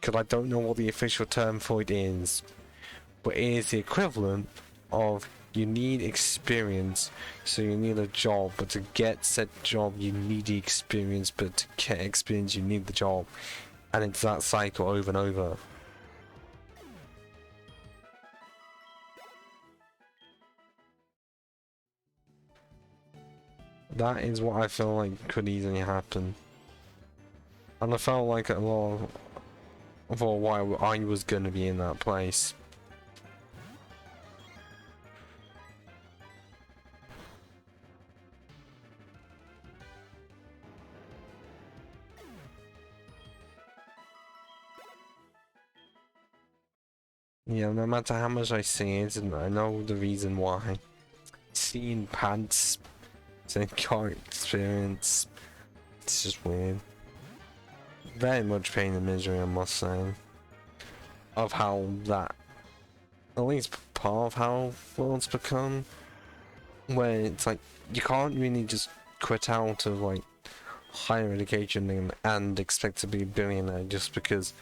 because I don't know what the official term for it is, but it is the equivalent of you need experience, so you need a job, but to get said job you need the experience, but to get experience you need the job, and it's that cycle over and over. That is what I feel like could easily happen. And I felt like a lot for a while I was gonna be in that place. Yeah, no matter how much I see it, and I know the reason why. Seeing pants, saying car experience, it's just weird. Very much pain and misery, I must say. Of how that, at least part of how worlds become, where it's like, you can't really just quit out of like higher education and expect to be a billionaire just because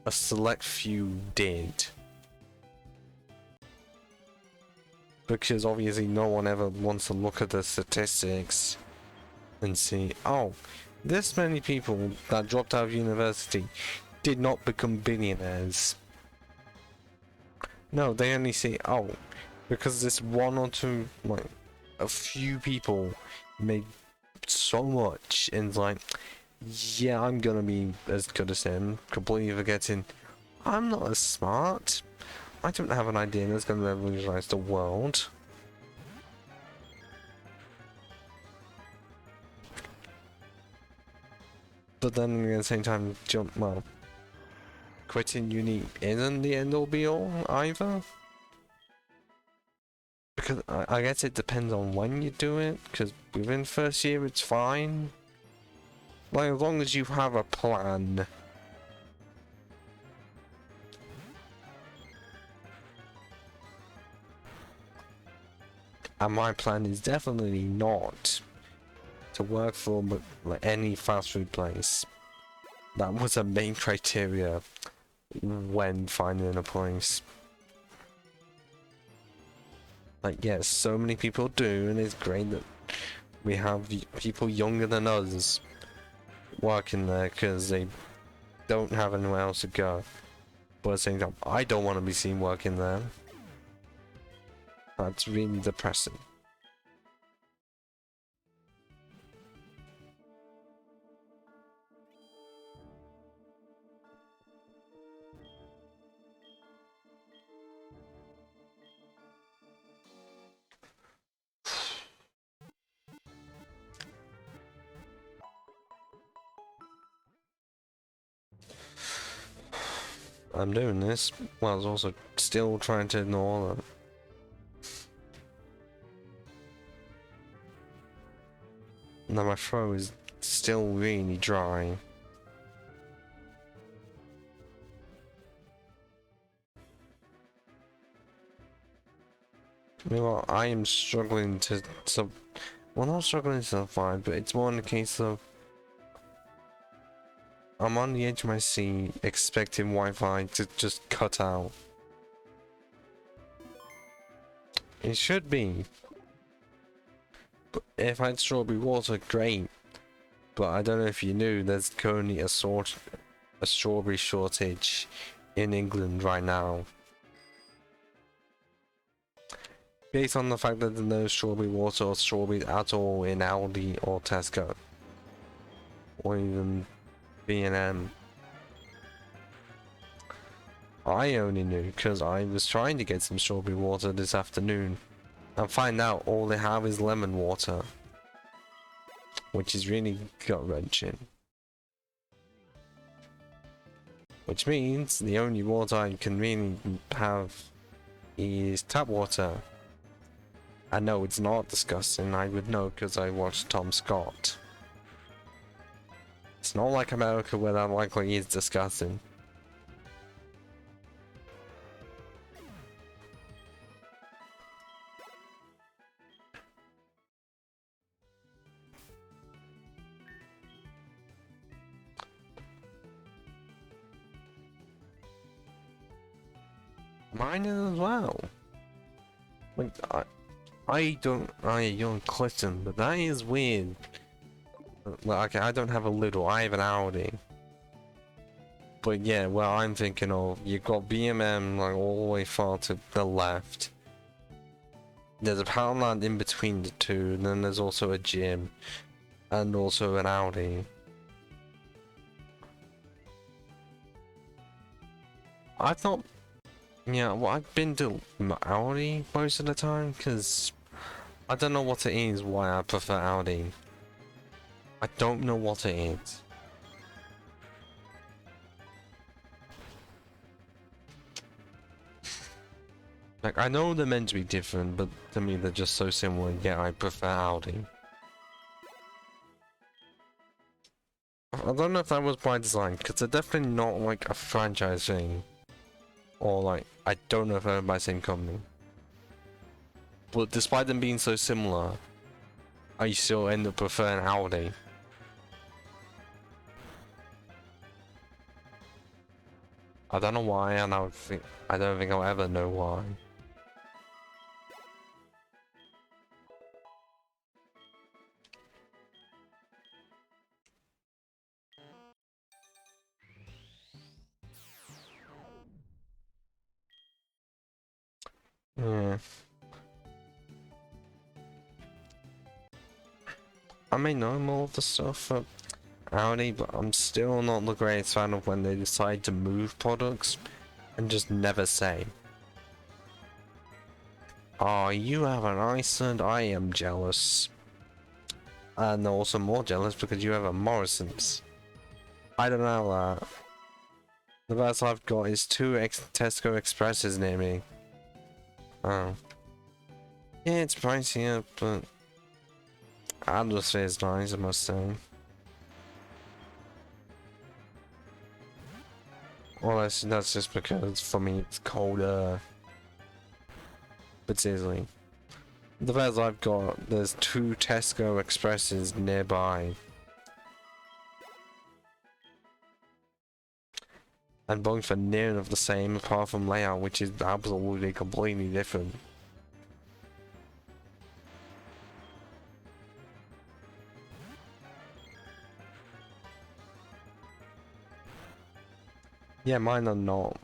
a select few did. Because obviously no one ever wants to look at the statistics and see, oh, this many people that dropped out of university did not become billionaires. No, they only see, oh, because this one or two, like, a few people made so much, and it's like, yeah, I'm gonna be as good as him, completely forgetting, I'm not as smart. I don't have an idea that's gonna revolutionize the world. But then at the same time, well, quitting uni isn't the end all be all either. Because I guess it depends on when you do it, because within first year it's fine. Like, as long as you have a plan. And my plan is definitely not to work for like any fast food place. That was a main criteria when finding a place. Like, yes, so many people do, and it's great that we have people younger than us working there because they don't have anywhere else to go. But at the same time, I don't want to be seen working there. That's really depressing. I'm doing this while I was also still trying to ignore them. Now my throat is still really dry. Meanwhile, I am struggling to well, not struggling to survive, but it's more in the case of I'm on the edge of my seat, expecting Wi-Fi to just cut out. It should be. But if I had strawberry water, great. But I don't know if you knew, there's currently a strawberry shortage in England right now. Based on the fact that there's no strawberry water or strawberries at all in Aldi or Tesco. Or even B&M. I only knew because I was trying to get some strawberry water this afternoon and find out all they have is lemon water, which is really gut-wrenching. Which means the only water I can really have is tap water. I know it's not disgusting, I would know because I watched Tom Scott. It's not like America where that likely is disgusting. Mine is as well. Like, I don't question, but that is weird. Like, I don't have a little, I have an Audi. But yeah, well, I'm thinking of, you've got BMM like all the way far to the left. There's a Poundland in between the two, and then there's also a gym, and also an Audi. I thought, yeah, well, I've been to Audi most of the time, because I don't know what it is why I prefer Audi. I don't know what it is. Like, I know they're meant to be different, but to me they're just so similar, yet I prefer Audi. I don't know if that was by design, because they're definitely not like a franchise thing. Or like, I don't know if they're owned by the same company. But despite them being so similar, I still end up preferring Audi. I don't know why, and I don't think I'll ever know why. Yeah. I may know more of the stuff for Audi, but I'm still not the greatest fan of when they decide to move products and just never say. Oh, you have an Iceland, I am jealous. And also more jealous because you have a Morrison's. I don't know that. The best I've got is two Tesco Expresses near me. Oh. Yeah, it's pricier, but atmosphere is nice, I must say. Well, that's just because for me it's colder. But seriously. The best I've got, there's two Tesco Expresses nearby. And both are near enough the same apart from layout, which is absolutely completely different. Yeah, mine are not.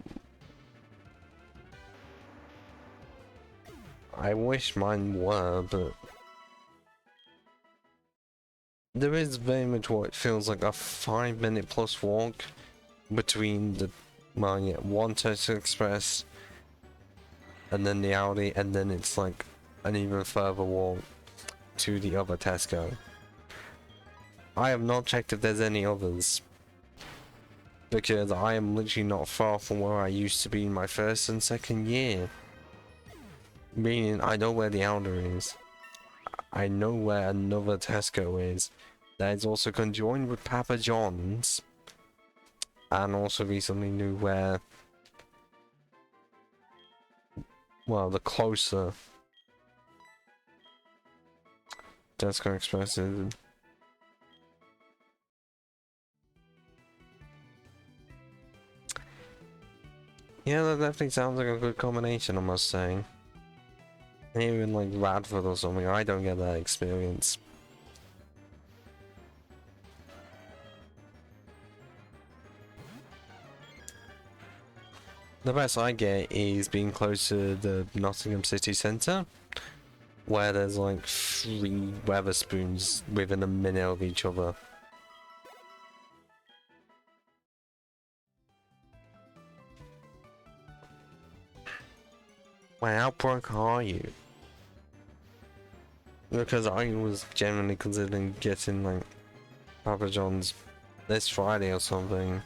I wish mine were, but there is very much what it feels like a 5-minute plus walk between the, well, yeah, one Tesco Express and then the Audi, and then it's like an even further walk to the other Tesco. I have not checked if there's any others, because I am literally not far from where I used to be in my first and second year. Meaning, I know where the Audi is. I know where another Tesco is. That is also conjoined with Papa John's. And also recently knew where, well, the closer Tesco Express is. Yeah, that definitely sounds like a good combination, I must say. Even like Radford or something, I don't get that experience. The best I get is being close to the Nottingham city centre, where there's like 3 Weatherspoons within a minute of each other. Wow, how broke are you? Because I was genuinely considering getting like Papa John's this Friday or something.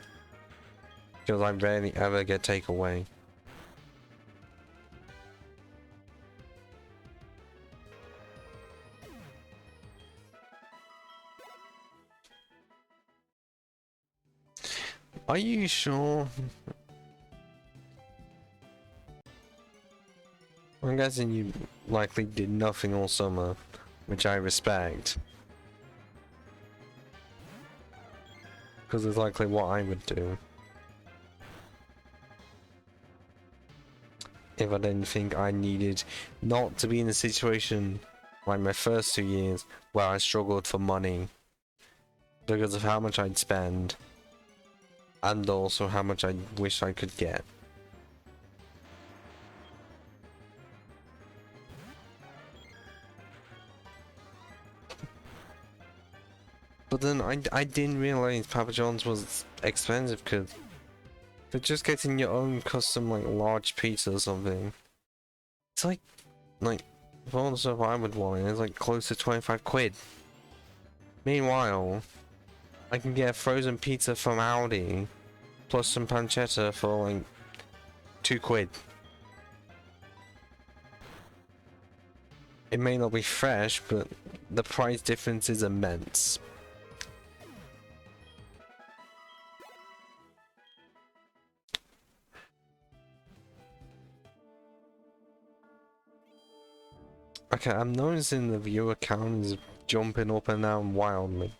Because I rarely ever get takeaway. Are you sure? I'm guessing you likely did nothing all summer, which I respect. Because it's likely what I would do. if I didn't think I needed not to be in a situation like my first 2 years where I struggled for money because of how much I'd spend and also how much I wish I could get. But then I didn't realize Papa John's was expensive because they're just getting your own custom like large pizza or something. It's like for all the stuff I would want, it's like close to 25 quid. Meanwhile, I can get a frozen pizza from Aldi plus some pancetta for like 2 quid. It may not be fresh, but the price difference is immense. Okay, I'm noticing the viewer count is jumping up and down wildly.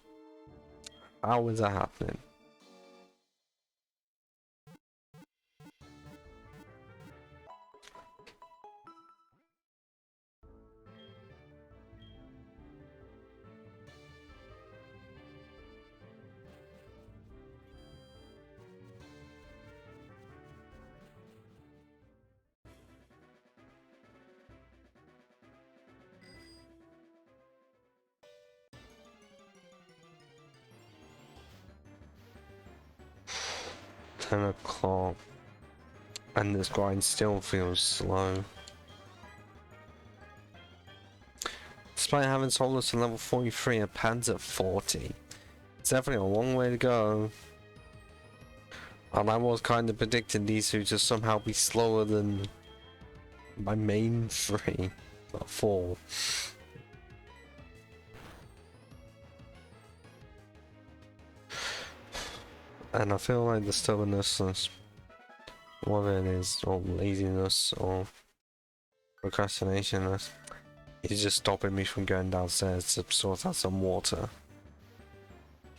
How is that happening? $10 and this grind still feels slow. Despite having sold to level 43 and Pan's at 40. It's definitely a long way to go. And I was kind of predicting these two to somehow be slower than my main 3. Not 4. And I feel like the stubbornness, whether it is, or laziness, or procrastination, is just stopping me from going downstairs to sort out some water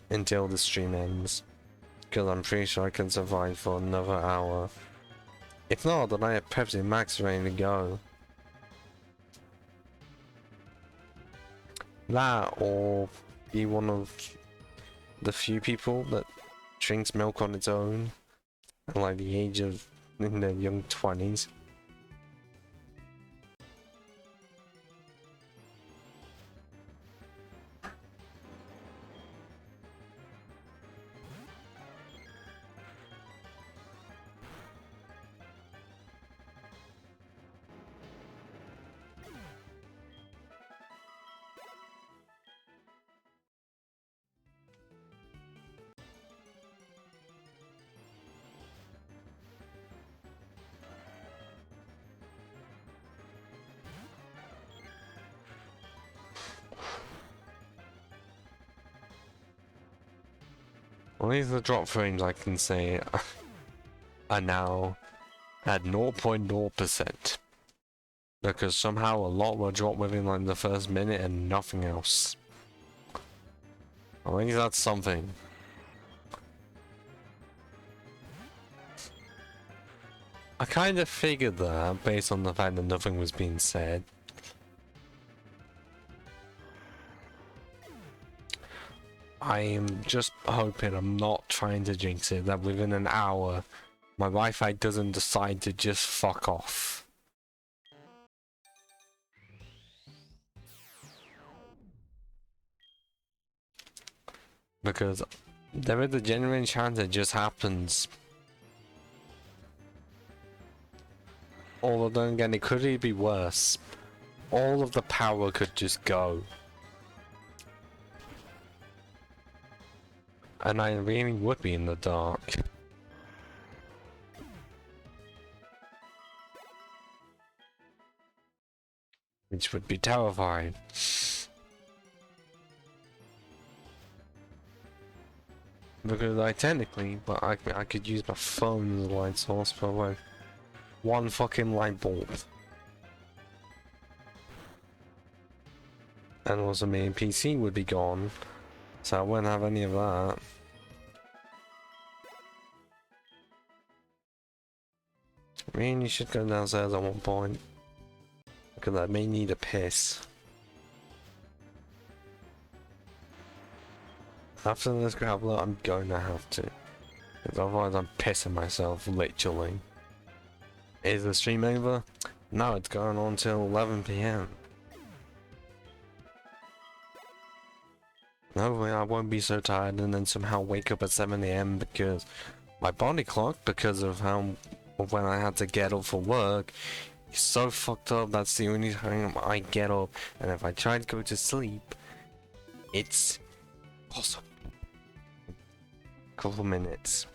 until the stream ends. Because I'm pretty sure I can survive for another hour. If not, then I have Pepsi Max ready to go. That, or be one of the few people that drinks milk on its own at like the age of in their young 20s. At least the drop frames I can say are now at 0.0%. Because somehow a lot were dropped within like the first minute and nothing else. I think that's something. I kind of figured that based on the fact that nothing was being said. I am just hoping I'm not trying to jinx it, that within an hour my Wi-Fi doesn't decide to just fuck off. Because there is a genuine chance it just happens. Although then again, it could even be worse. All of the power could just go. And I really would be in the dark. Which would be terrifying. Because I technically, but I could use my phone as a light source for like one fucking light bulb. And also my PC would be gone. So I wouldn't have any of that. I mean, you should go downstairs at one point. Because I may need a piss. After this grappler, I'm going to have to. Because otherwise I'm pissing myself, literally. Is the stream over? No, it's going on till 11 PM. Hopefully I won't be so tired and then somehow wake up at 7 AM because my body clock, because of when I had to get up for work, is so fucked up. That's the only time I get up, and if I try to go to sleep, it's possible. Couple minutes.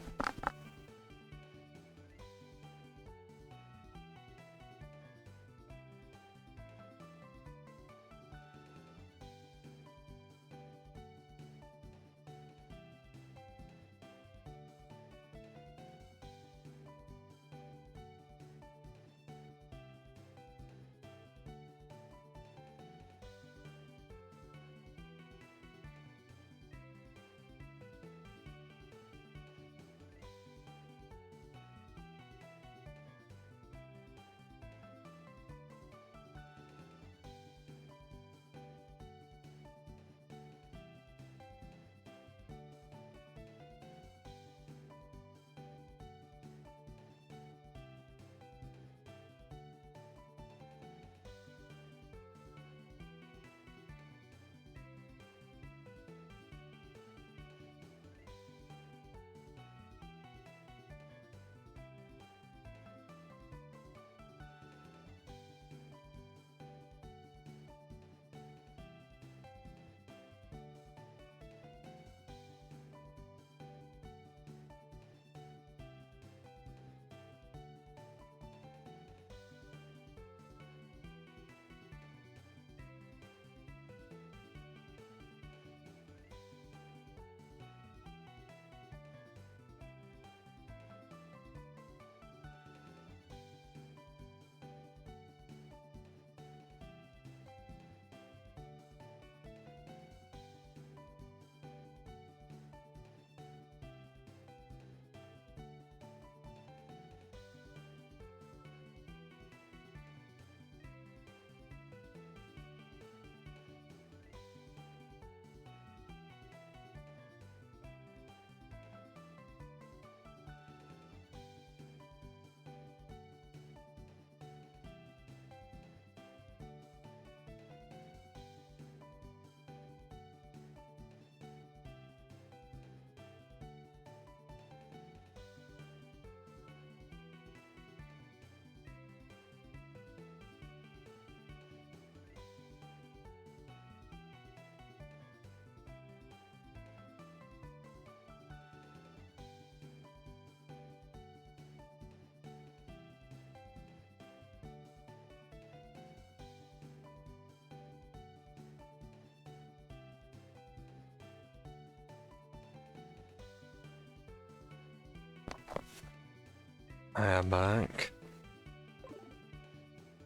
I am back.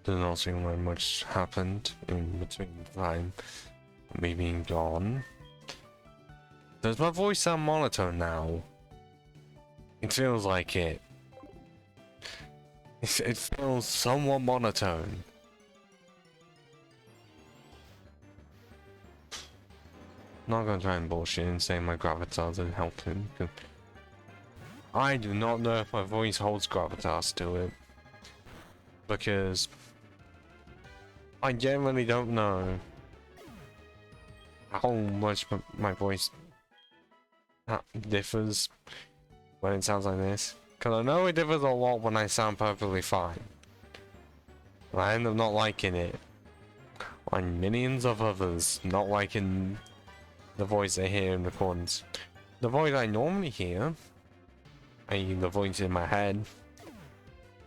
Does not seem like much happened in between the time me being gone. Does my voice sound monotone now? It feels like it. It feels somewhat monotone. Not gonna try and bullshit and say my gravitas are helping. I do not know if my voice holds gravitas to it. Because I genuinely don't know how much my voice differs when it sounds like this. Because I know it differs a lot when I sound perfectly fine. And I end up not liking it. Like millions of others not liking the voice they hear in recordings. The voice I normally hear, i.e. the voice in my head,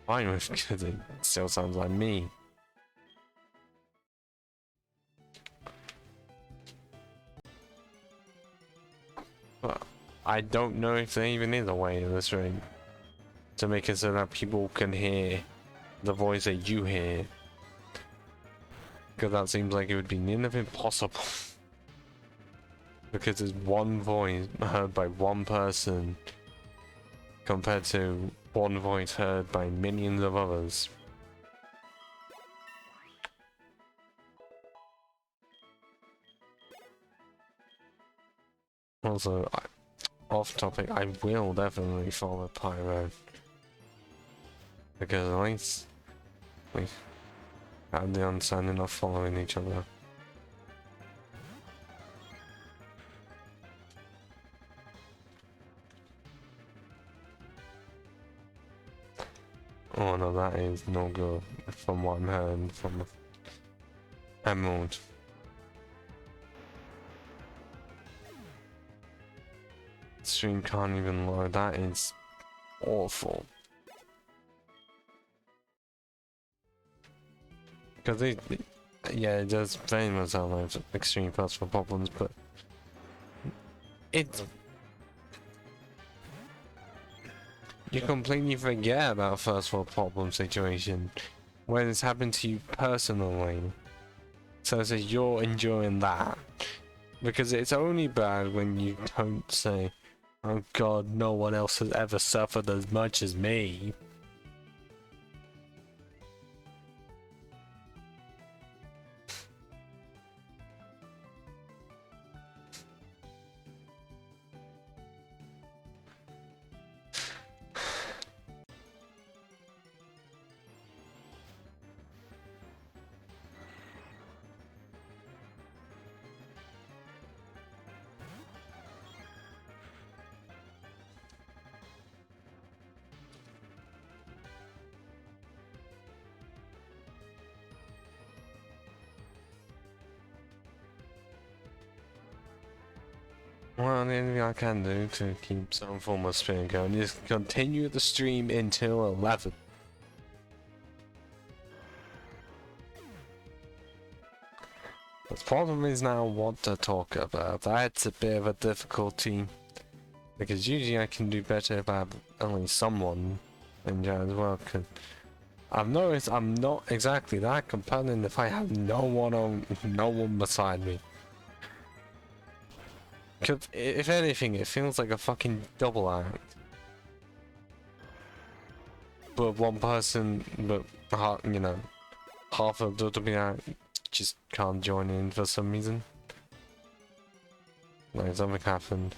fine with because it still sounds like me. But I don't know if there even is a way in this ring to make it so that people can hear the voice that you hear. Because that seems like it would be nearly impossible. Because it's one voice heard by one person compared to one voice heard by millions of others. Also, off topic, I will definitely follow Pyro. Because at least we have the understanding of following each other. Oh no, that is no good from what I'm hearing from Emerald. Stream can't even load, that is awful. Because yeah, it does very much sound like extreme personal problems, but it's... You completely forget about first world problem situation when it's happened to you personally. So you're enjoying that. Because it's only bad when you don't say, oh god, no one else has ever suffered as much as me. Well, the only thing I can do to keep some form of spirit going is continue the stream until 11. The problem is now what to talk about. That's a bit of a difficulty. Because usually I can do better if I have only someone in chat as well. Cause I've noticed I'm not exactly that compelling if I have no one beside me. Cause if anything, it feels like a fucking double act. But one person, but you know, half of the double act just can't join in for some reason. Like something happened,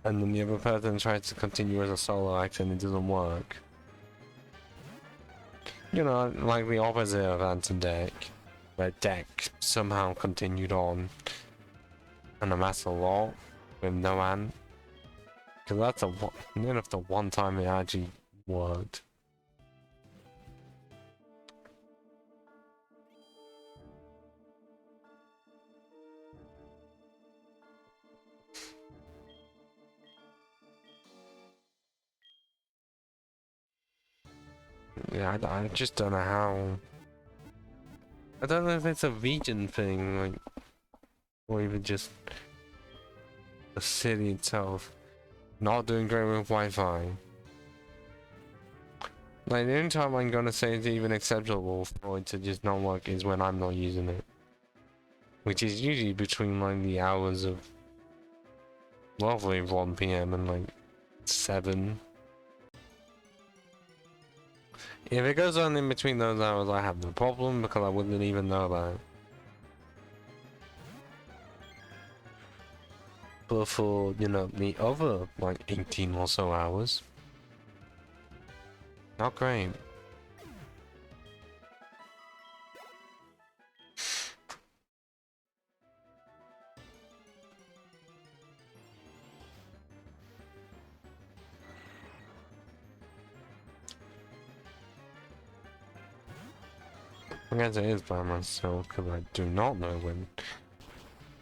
and then the other person tries to continue as a solo act and it doesn't work. You know, like the opposite of Anthem Deck, where Deck somehow continued on and amassed a lot with no Ant. Because that's the one time it actually worked. Yeah, I just don't know how. I don't know if it's a region thing, like, or even just the city itself not doing great with Wi-Fi. Like, the only time I'm gonna say it's even acceptable for it to just not work is when I'm not using it. Which is usually between, like, the hours of roughly 1 PM and, like, 7. If it goes on in between those hours, I have no problem because I wouldn't even know about it. But for, you know, the other, like, 18 or so hours, not great. I guess it is by myself because I do not know when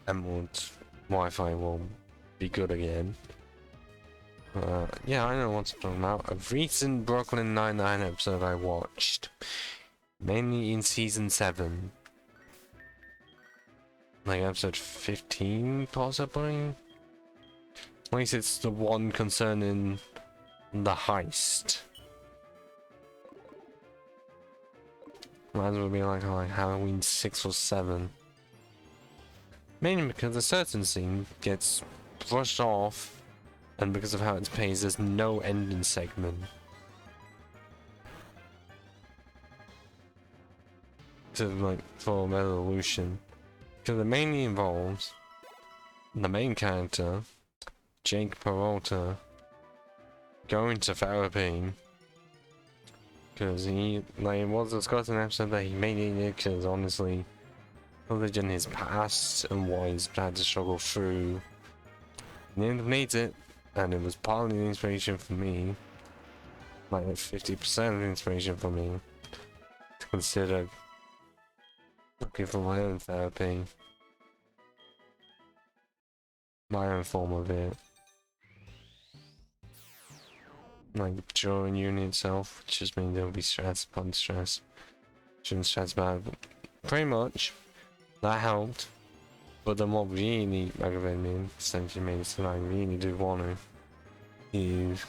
Emerald's Wi-Fi will be good again. Yeah, I know what's talking about. A recent Brooklyn Nine-Nine episode I watched, mainly in season 7, like episode 15 possibly. At least it's the one concerning the heist. Might as well be like Halloween 6 or 7. Mainly because a certain scene gets brushed off, and because of how it's paced, there's no ending segment. to like for resolution, because it mainly involves the main character, Jake Peralta, going to therapy. Because he, like, was discussed in an episode that he made it because honestly, religion his past and what he's had to struggle through. He needs it, and it was partly the inspiration for me, like 50% of the inspiration for me, to consider looking for my own therapy, my own form of it. Like during uni itself, which just means there'll be stress upon stress. Shouldn't stress about it. Pretty much, that helped. But then what really aggravated me, essentially made it so I really do want to, is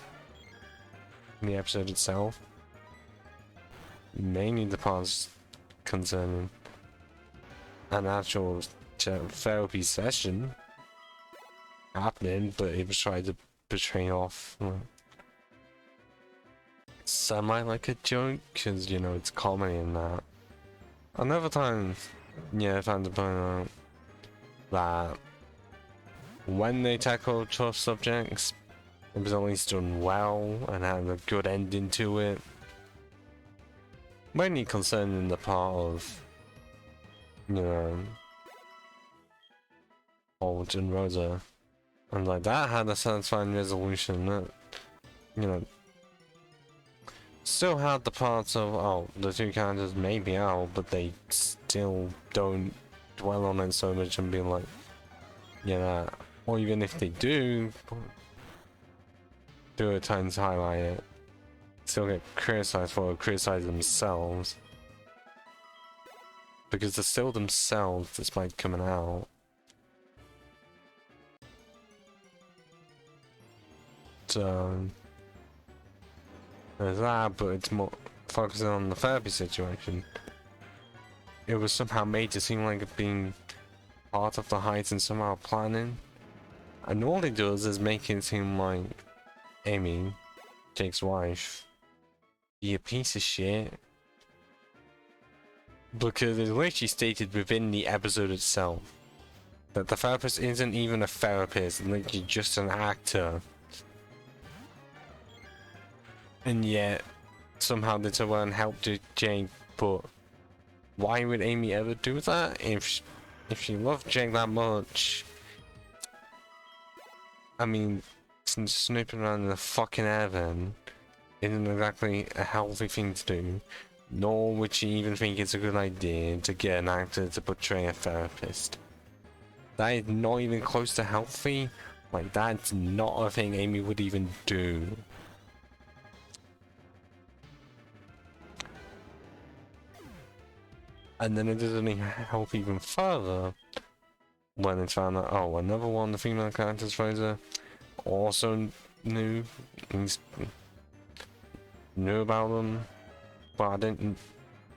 the episode itself. Mainly the parts concerning an actual therapy session happening, but it was trying to portray off semi like a joke, because you know it's comedy and that. Another time, yeah, I found to point out that when they tackle tough subjects, it was at least done well and had a good ending to it. Mainly concerning the part of, you know, Holt and Rosa, and like that had a satisfying resolution that, you know, still had the parts of, oh, the two characters may be out, but they still don't dwell on it so much and be like, you know, or even if they do it times highlight it, still get criticized for it, criticize themselves. Because they're still themselves despite coming out. So there's that, but it's more focusing on the therapy situation. It was somehow made to seem like it being part of the heights and somehow planning. And all it does is make it seem like Amy, Jake's wife, be a piece of shit. Because it's literally stated within the episode itself that the therapist isn't even a therapist, literally just an actor. And yet, somehow they took and helped Jake, but why would Amy ever do that? If she loved Jake that much, I mean, snooping around in the fucking heaven isn't exactly a healthy thing to do. Nor would she even think it's a good idea to get an actor to portray a therapist. That is not even close to healthy. Like, that's not a thing Amy would even do. And then it doesn't even help even further when it's found out, oh, another one of the female characters, Fraser, also knew about them, but I didn't,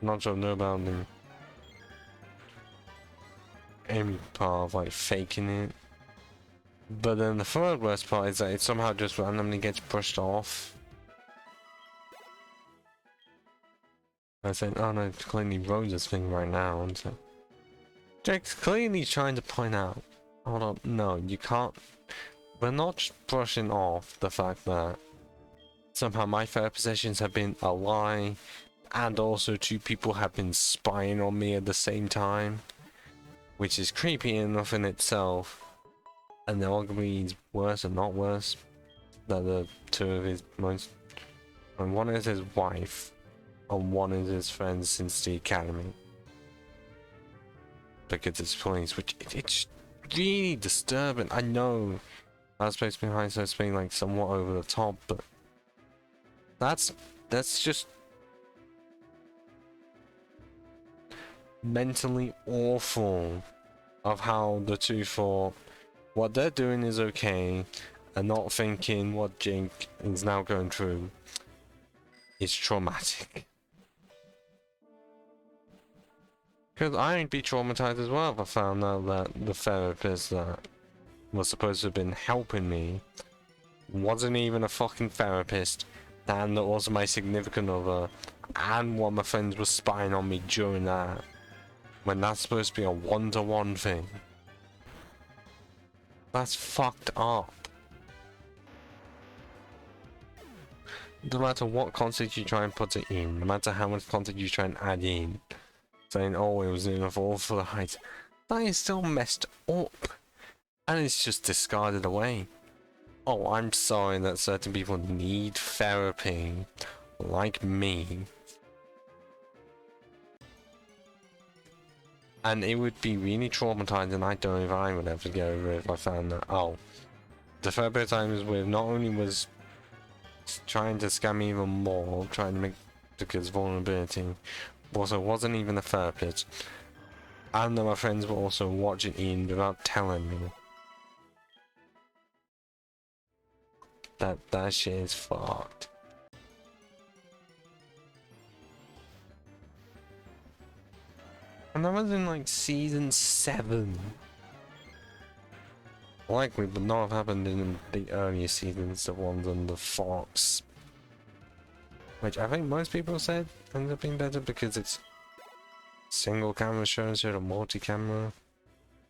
not sure know about the Amy part of like faking it. But then the third worst part is that it somehow just randomly gets brushed off. I said, oh no, it's clearly Rosa's thing right now, and so Jake's clearly trying to point out, hold on, no, you can't, we're not just brushing off the fact that somehow my therapy sessions have been a lie, and also two people have been spying on me at the same time, which is creepy enough in itself, and then arguably it's worse and not worse that the two of his most, and one is his wife, and one is his friends since the academy. Because it's police, which it's really disturbing. I know that's supposed to be high, so it's being like somewhat over the top, but that's just mentally awful of how the two thought what they're doing is okay, and not thinking what Jake is now going through is traumatic. Because I'd be traumatized as well if I found out that the therapist that was supposed to have been helping me wasn't even a fucking therapist, and that was my significant other, and one of my friends was spying on me during that. when that's supposed to be a one-to-one thing. That's fucked up. No matter what content you try and put it in, no matter how much content you try and add in, saying, oh, it was enough all for the height, that is still messed up. And it's just discarded away. Oh, I'm sorry that certain people need therapy, like me. And it would be really traumatizing. I don't know if I would ever get over it if I found that, oh, the therapy times with not only was trying to scam me even more, trying to make the kids vulnerability, but also wasn't even a therapist. And then my friends were also watching in without telling me. That shit is fucked. And that was in like season 7. Likely, but not have happened in the earlier seasons, the ones on the Fox. Which I think most people said ends up being better because it's single camera show instead of multi-camera.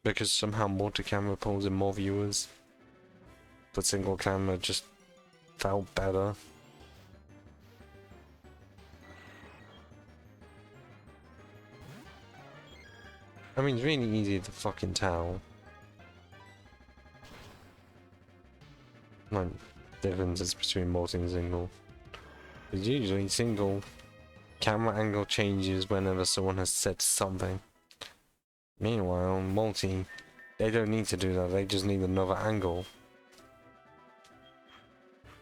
Because somehow multi-camera pulls in more viewers. But single camera just felt better. I mean, it's really easy to fucking tell. Like, differences between multi and single. Because usually single camera angle changes whenever someone has said something. Meanwhile, multi, they don't need to do that, they just need another angle.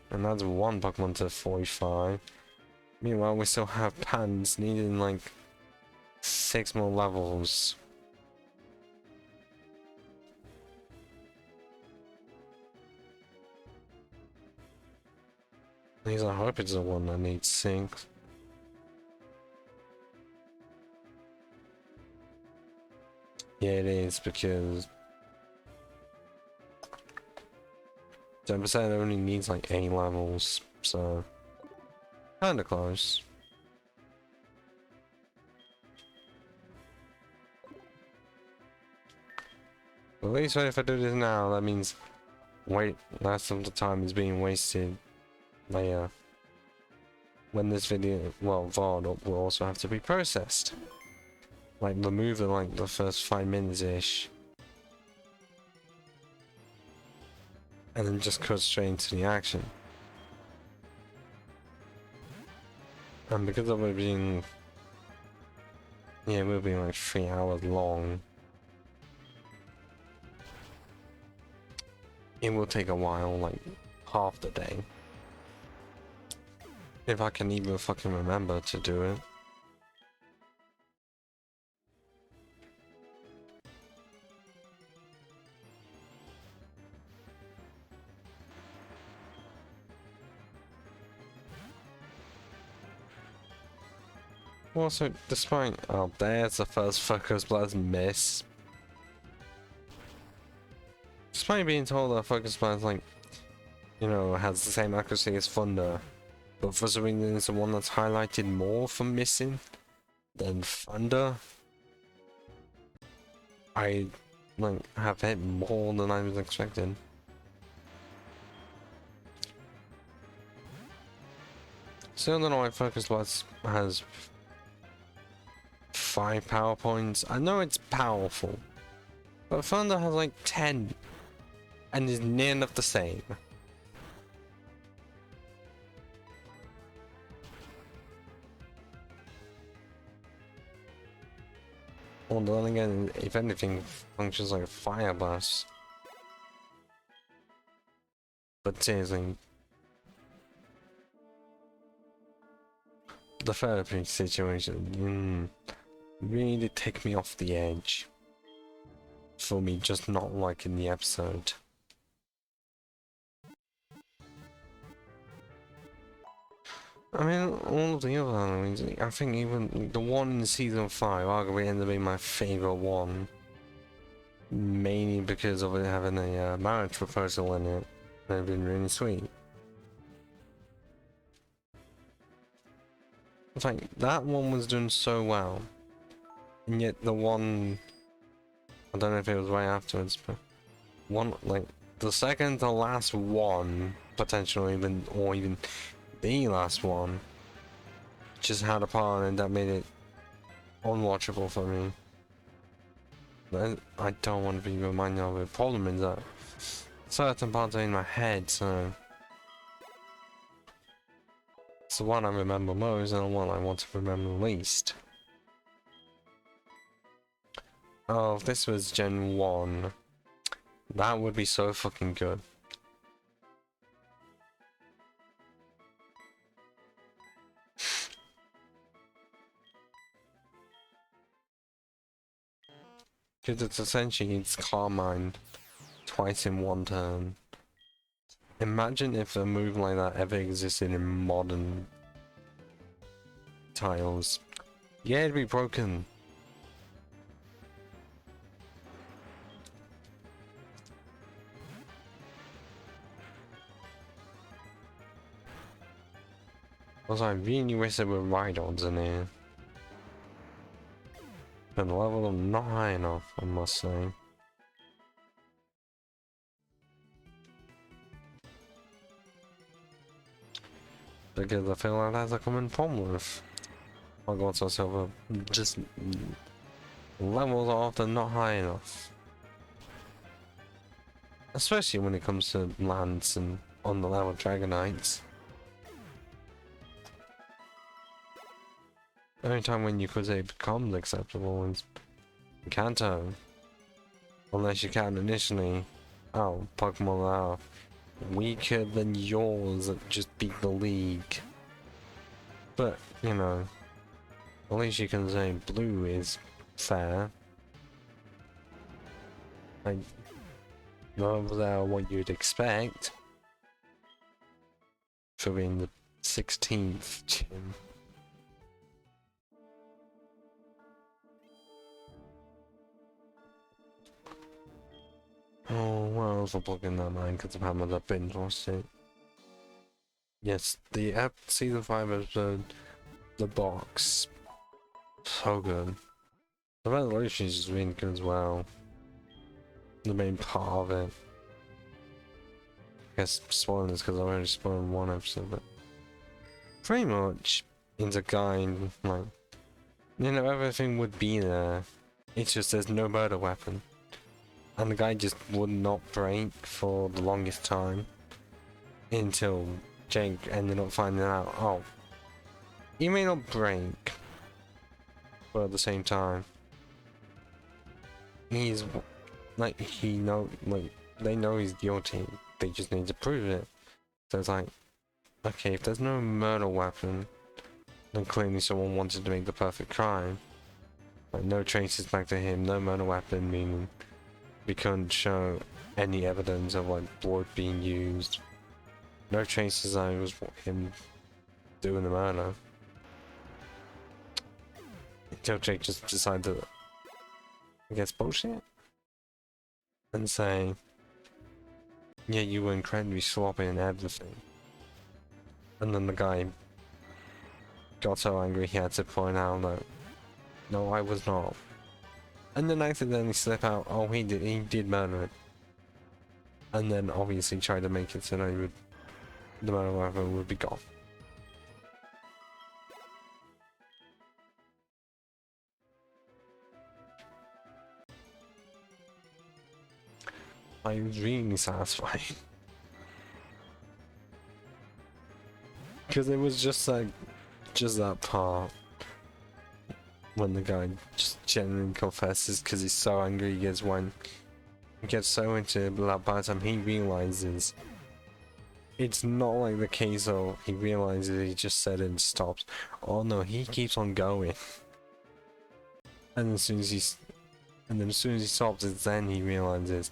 And that's one Pokemon to 45. Meanwhile, we still have Pans needing like 6 more levels. At least I hope it's the one that needs 6. Yeah, it is, because 10% only needs like 8 levels, so kinda close. At least if I do this now, that means less of the time is being wasted later. When this video, well, VOD will also have to be processed. Like, remove it like the first 5 minutes-ish. And then just cut straight into the action. And because of it being... yeah, it will be like 3 hours long. It will take a while, like half the day. If I can even fucking remember to do it. Also, despite... oh, there's the first Focus Blast miss. Despite being told that Focus Blast, like, you know, has the same accuracy as Thunder, but for some reason it's the one that's highlighted more for missing than Thunder. I, like, have hit more than I was expecting. Still don't know why Focus Blast has 5 power points. I know it's powerful, but Thunder has like 10 and is near enough the same. Although then again, if anything, functions like a Fire Blast. But seriously, the therapy situation really did take me off the edge for me just not liking the episode. I mean, all of the other Halloweens, I think even the one in season 5 arguably ended up being my favourite one. Mainly because of it having a marriage proposal in it. They've been really sweet. In fact, that one was done so well. And yet the one, I don't know if it was right afterwards, but one, like, the second to last one, potentially even, or even the last one, just had a part and that made it unwatchable for me. I don't want to be reminded of it. Problem is that certain parts are in my head, so it's the one I remember most and the one I want to remember least. Oh, if this was Gen 1, that would be so fucking good. Because it's essentially it's Carmine twice in one turn. Imagine if a move like that ever existed in modern tiles. Yeah, it'd be broken. Also, I really wish there were ride-ons in here. But the level not high enough, I must say. Because I feel like that's a common problem with Hogwarts or Silver. Just levels are often not high enough. Especially when it comes to lands and on the level Dragonites. The only time when you could say it becomes acceptable is Kanto. Unless you count initially, oh, Pokemon are weaker than yours that just beat the league. But, you know, at least you can say blue is fair. Like, those are what you'd expect for being the 16th gym. Oh, what else will plug in that mind because I've had my binge watched it. Yes, the season 5 episode, The Box. So good. The resolution is just really good as well. The main part of it. I guess spoiling this because I've already spoiled one episode, but pretty much it's a guy like, you know, everything would be there. It's just there's no murder weapon. And the guy just would not break for the longest time until Jake ended up finding out, oh, he may not break, but at the same time, he's like, they know he's guilty, they just need to prove it. So it's like, okay, if there's no murder weapon, then clearly someone wanted to make the perfect crime. Like, no traces back to him, no murder weapon, meaning we couldn't show any evidence of like blood being used. No traces that it was him doing the murder. Until Jake just decided to, I guess, bullshit and say, yeah, you were incredibly sloppy and everything. And then the guy got so angry he had to point out that, no, I was not. And then accidentally slip out, oh, he did murder it. And then obviously tried to make it so that the murder weapon would be gone. I was really satisfied. Because it was just like, just that part. When the guy just genuinely confesses because he's so angry he gets so into it, but by the time he realizes, it's not like the case of he realizes he just said it and stops. Oh no, he keeps on going. And as soon as he stops, it's then he realizes,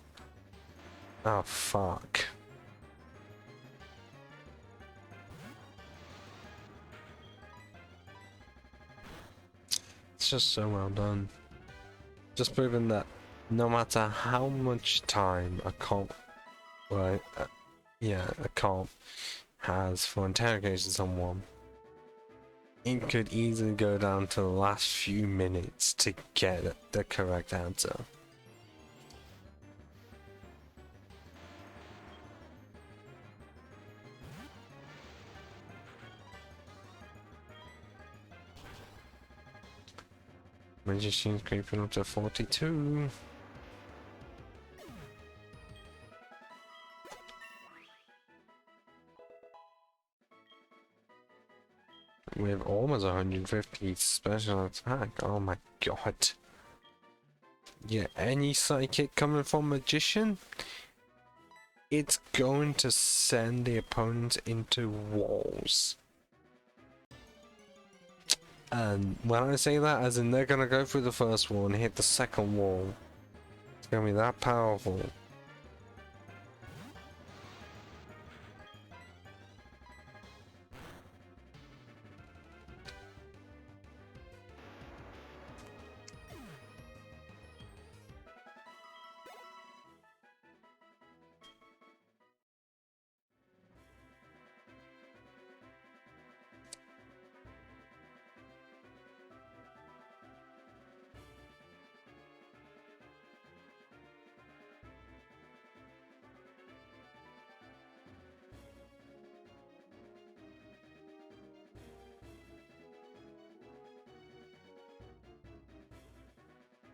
oh fuck. It's just so well done. Just proving that no matter how much time a comp, right, a comp has for interrogating someone, it could easily go down to the last few minutes to get the correct answer. Magician's creeping up to 42. With almost 150 special attack. Oh my god. Yeah, any psychic coming from Magician, it's going to send the opponent into walls. And when I say that, as in they're gonna go through the first wall and hit the second wall. It's gonna be that powerful.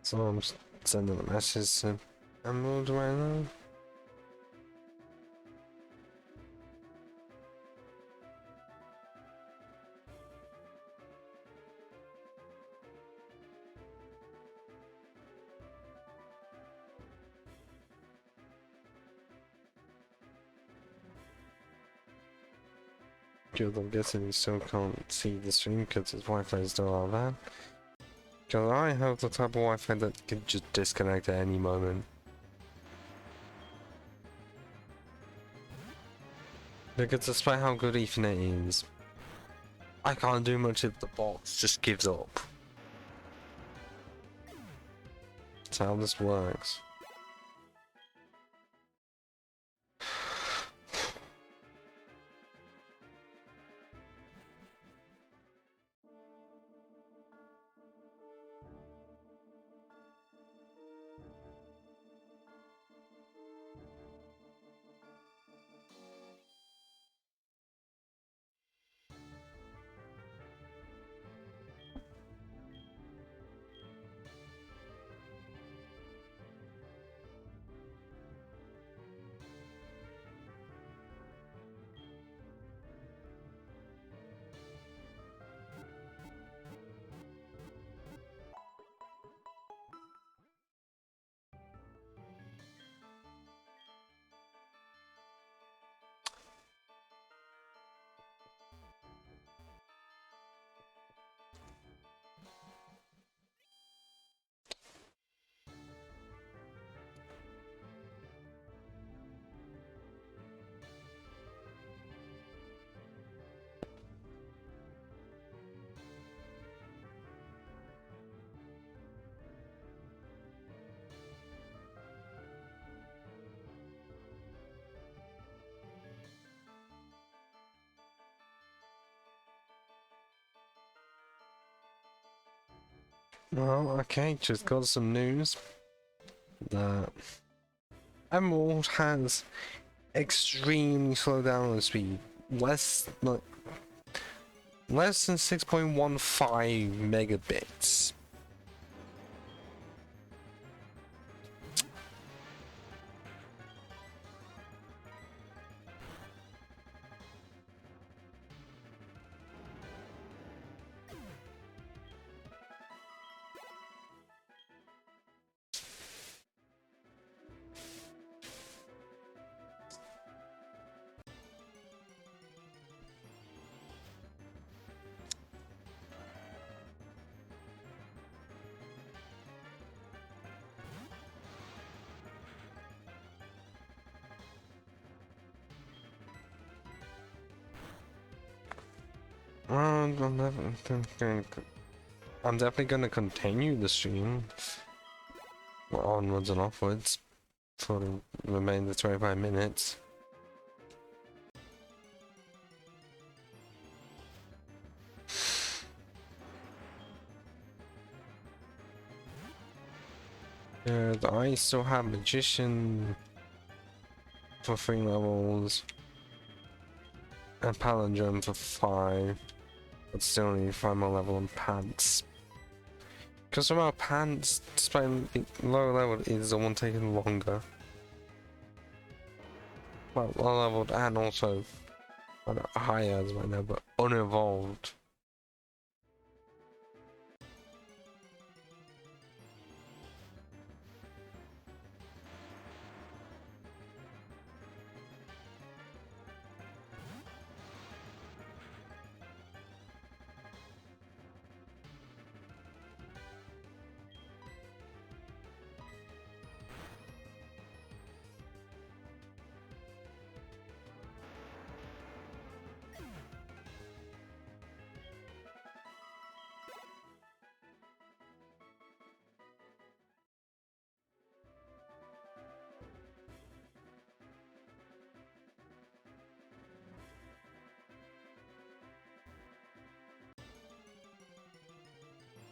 So I'm sending a message to Emerald right now. Because I'm guessing he still can't see the stream because his Wi-Fi is still out there. Because I have the type of Wi-Fi that can just disconnect at any moment. Because despite how good Ethernet is, I can't do much if the box just gives up. That's how this works. Well, okay, just got some news that Emerald has extremely slowed down on speed. Less than 6.15 megabits. I'm definitely going to continue the stream onwards and offwards for the remainder 25 minutes. And I still have Magician for 3 levels. And Palindrome for 5. But still need 5 more level in Pants. Because somehow Pants, despite being lower level, is the one taking longer. Well, low leveled and also higher as right now, but unevolved.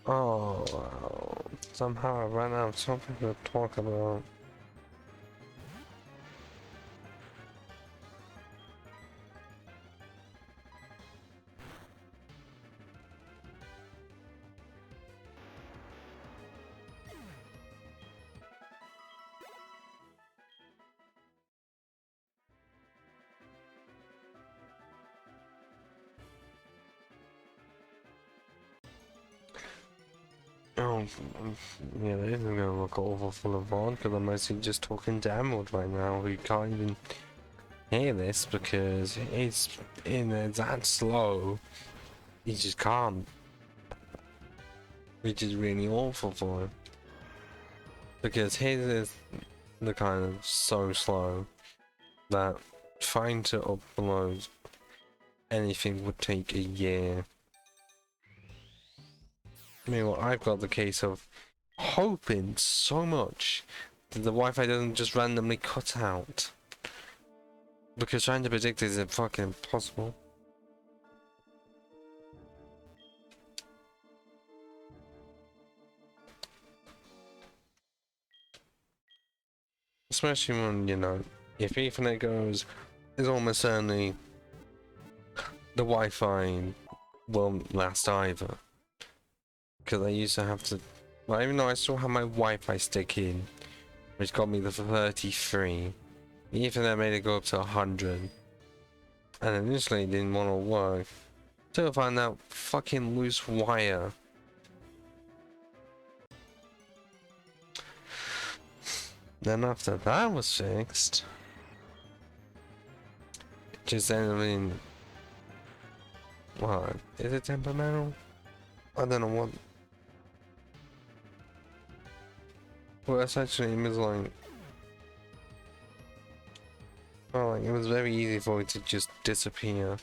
Oh, wow. Somehow I ran out of something to talk about. Oh, yeah, this is gonna look awful full of on because I'm mostly just talking downward right now. We can't even hear this because it's that slow. You just can't. Which is really awful for him. Because his is the kind of so slow that trying to upload anything would take a year. Meanwhile, I've got the case of hoping so much that the Wi-Fi doesn't just randomly cut out. Because trying to predict is fucking impossible. Especially when, you know, if Ethernet goes, it's almost certainly the Wi-Fi won't last either. Because I used to have to, well, even though I still have my Wi-Fi stick in, which got me the 33, the Ethernet made it go up to 100. And initially it didn't want to work. Till I found out fucking loose wire. Then after that was fixed, it just ended up in, what, is it temperamental? I don't know what. Well, essentially it was like, well, like, it was very easy for it to just disappear.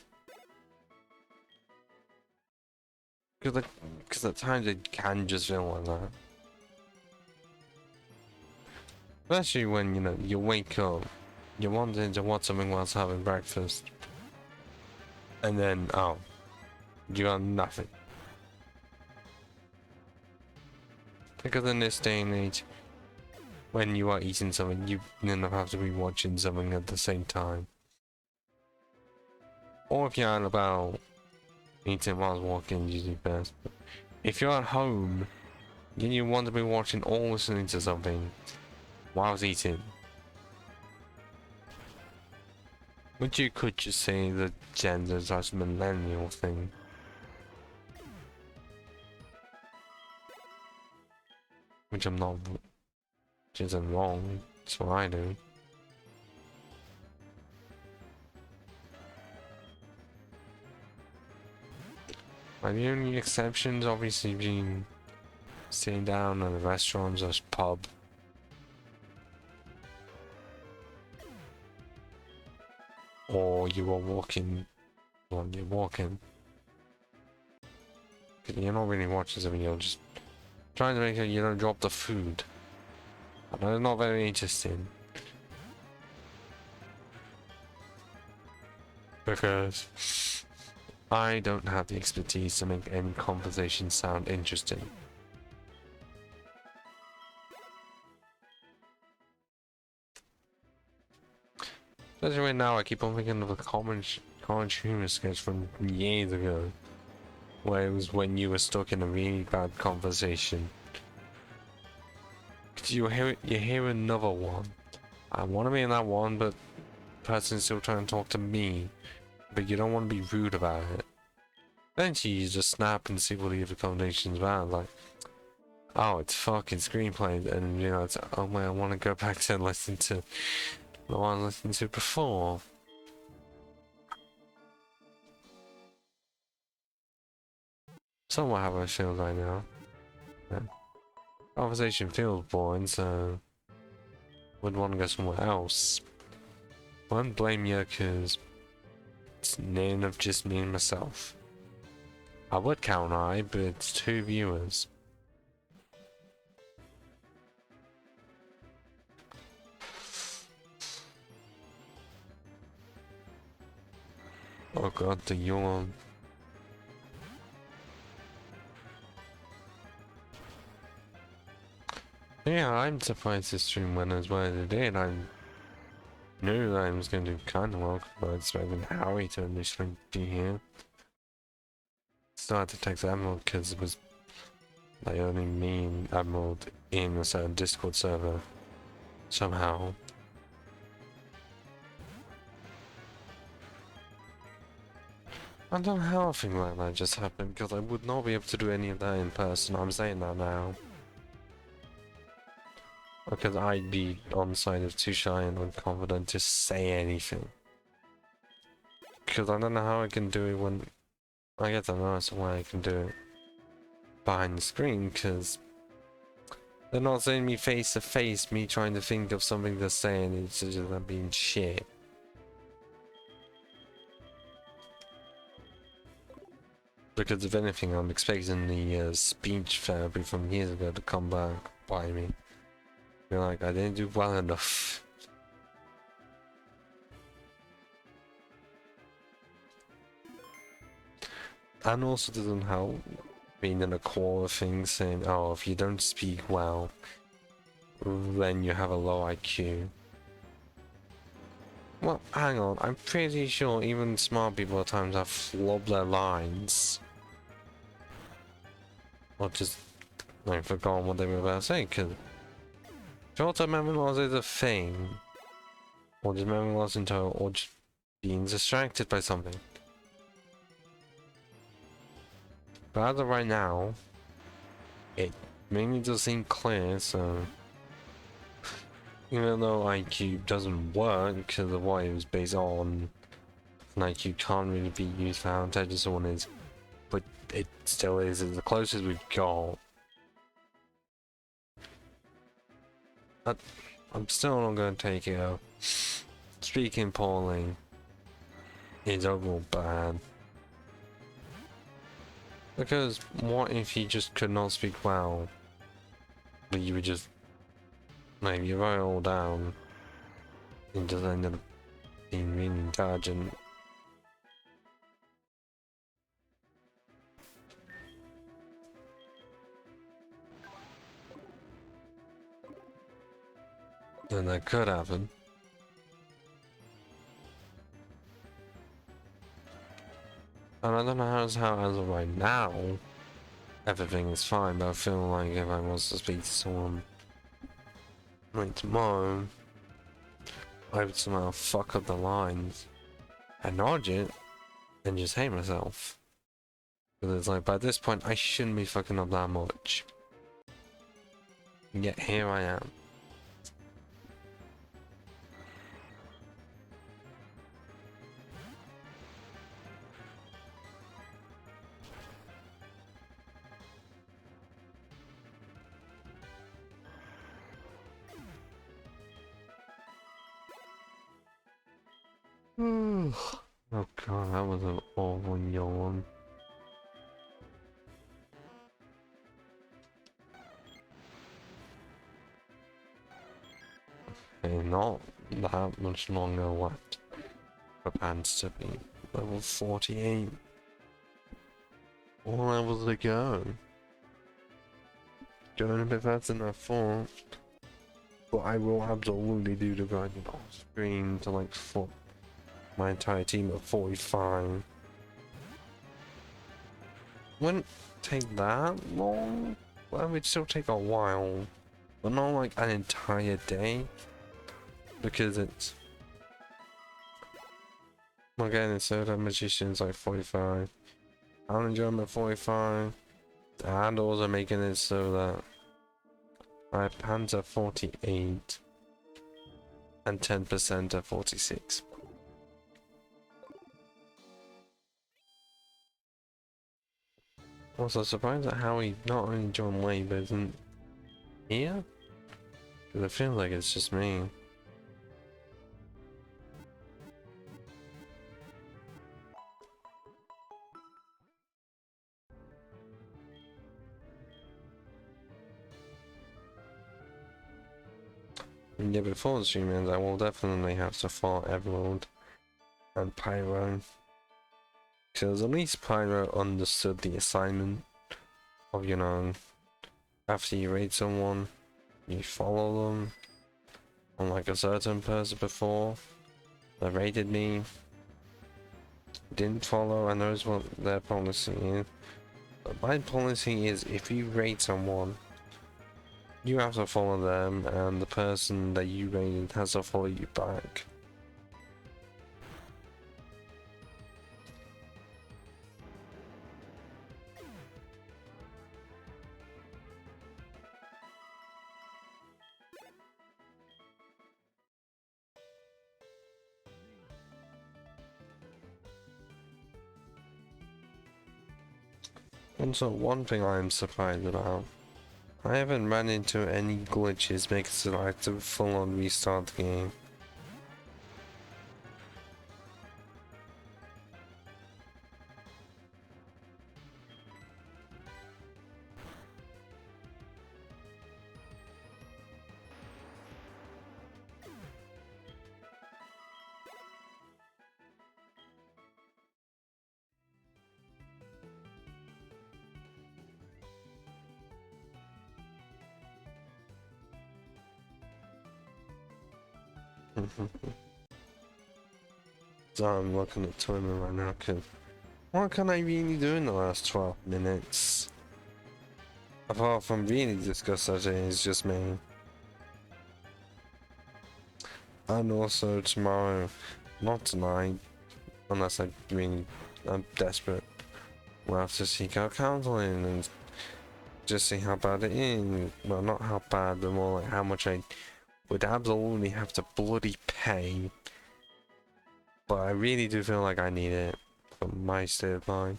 Because at times it can just feel like that. Especially when, you know, you wake up, you're wanting to watch something whilst having breakfast. And then, oh, you got nothing. Because in this day and age, when you are eating something, you then have to be watching something at the same time. Or if you're out about eating whilst walking, usually best. But if you're at home, then you want to be watching or listening to something whilst eating. Which you could just say the gender slash millennial thing. Which I'm not, which isn't wrong, that's what I do. Like, the only exceptions obviously being sitting down at a restaurant or pub. Or you are walking while you're walking. You're not really watching something, you're just trying to make sure you don't drop the food. I know it's not very interesting. Because I don't have the expertise to make any conversation sound interesting. Especially right now, I keep on thinking of a common humor sketch from years ago, where it was when you were stuck in a really bad conversation. Cause you hear another one. I want to be in that one, but the person's still trying to talk to me, but you don't want to be rude about it. Eventually, you just snap and see what the other combinations are. Like, oh, it's fucking screenplay, and you know, it's oh man, I want to go back to listen to the one I listened to before. Somewhat how I feel right now. Yeah. Conversation feels boring, so would want to go somewhere else. I won't blame you, cause it's near enough just me and myself. I would count I, but it's 2 viewers. Oh god, the yawn. Yeah, I'm surprised this stream went as well as it did. I knew that I was going to do kind of well, but I expected Howie to initially be here. Still had to text Emerald because it was like only me and Emerald in a certain Discord server. Somehow. I don't know how a thing like that just happened, because I would not be able to do any of that in person. I'm saying that now. Because I'd be on the side of too shy and unconfident to say anything. Because I don't know how I can do it when... I guess I know some way I can do it behind the screen, because they're not seeing me face to face, me trying to think of something to say, and it's just them being shit. Because if anything, I'm expecting the speech therapy from years ago to come back by me. You're like, I didn't do well enough. And also doesn't help being in a core of things saying, oh, if you don't speak well, then you have a low IQ. Well, hang on, I'm pretty sure even smart people at times have flubbed their lines. Or just, like, forgotten what they were about to say, because short-term memory loss is a thing. Or just memory loss in total, or just being distracted by something. But as of right now, it mainly does seem clear, so... Even though IQ doesn't work because of what it was based on, and IQ can't really be used for how intelligent someone is, but it still is the closest we've got. I'm still not going to take it out. Speaking poorly is overall bad. Because what if you just could not speak well, but you were just, maybe you wrote it all down, and just ended up being really intelligent. Then that could happen. And I don't know how as of right now, everything is fine, but I feel like if I was to speak to someone like tomorrow, I would somehow fuck up the lines, acknowledge it, and just hate myself. Because it's like, by this point, I shouldn't be fucking up that much. And yet here I am. Oh god, that was an awful yawn. Okay, not that much longer left for pants to be level 48. 4 levels to go. Going a bit faster than I thought. But I will absolutely do the grinding off screen to like fuck my entire team at 45. Wouldn't take that long. Well, it would still take a while, but not like an entire day, because it's again it's so that magician's like 45. I'll enjoy them at 45. The handles are making it so that my pants are 48 and 10% are 46. Also surprised at how he not only John Wayne but isn't here? Because it feels like it's just me. Yeah, before the stream ends, I will definitely have to follow Emerald and Pyro. Because at least Pyro understood the assignment of, you know, after you raid someone, you follow them. Unlike a certain person before that raided me, didn't follow, and knows what their policy is. But my policy is if you raid someone, you have to follow them, and the person that you raided has to follow you back. Also, one thing I am surprised about, I haven't run into any glitches because I have to full on restart the game. So I'm looking at timer right now because what can I really do in the last 12 minutes? Apart from really discuss that it is just me. And also tomorrow, not tonight, unless I'm desperate, we'll have to seek out counseling and just see how bad it is. Well, not how bad, but more like how much I would absolutely have to bloody pay. But I really do feel like I need it for my state of mind.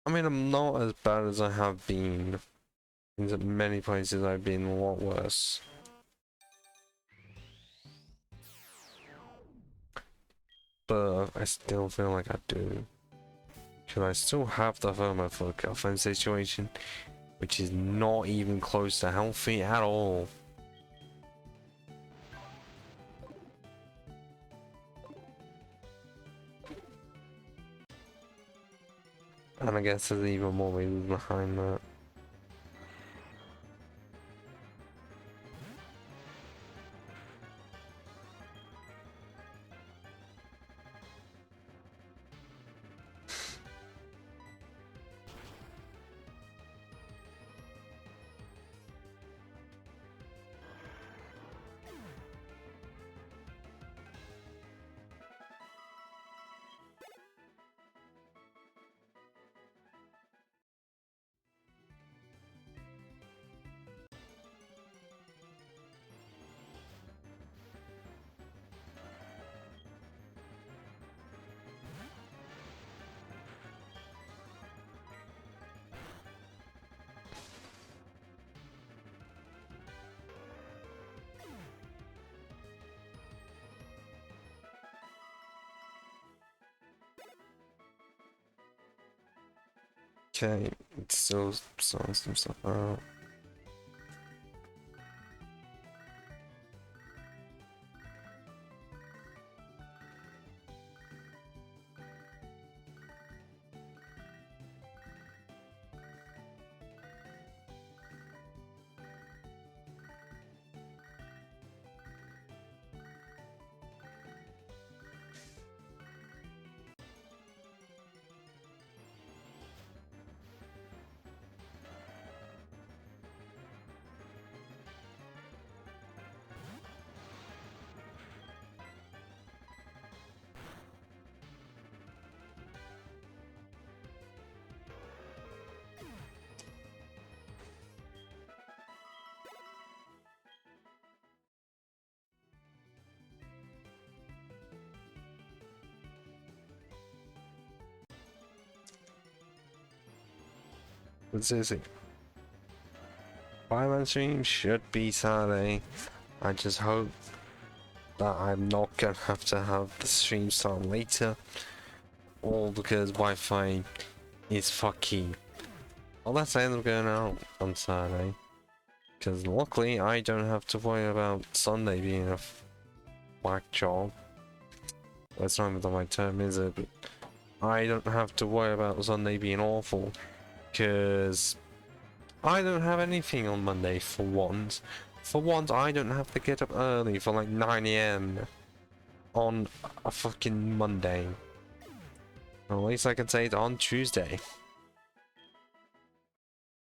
I mean, I'm not as bad as I have been. In many places I've been a lot worse. But I still feel like I do. Because I still have the FOMO for the girlfriend situation, which is not even close to healthy at all. And I guess there's even more reasons behind that. Okay, it's still sorting some stuff out. What's this? 5-man stream should be Saturday. I just hope that I'm not gonna have to have the stream start later. All because Wi-Fi is fucky. Well, let's end up going out on Saturday. Because luckily I don't have to worry about Sunday being a whack job. Well, it's not even the right term, is it? But I don't have to worry about Sunday being awful. Because I don't have anything on Monday for once. For once, I don't have to get up early for like 9 AM on a fucking Monday. Well, at least I can say it on Tuesday.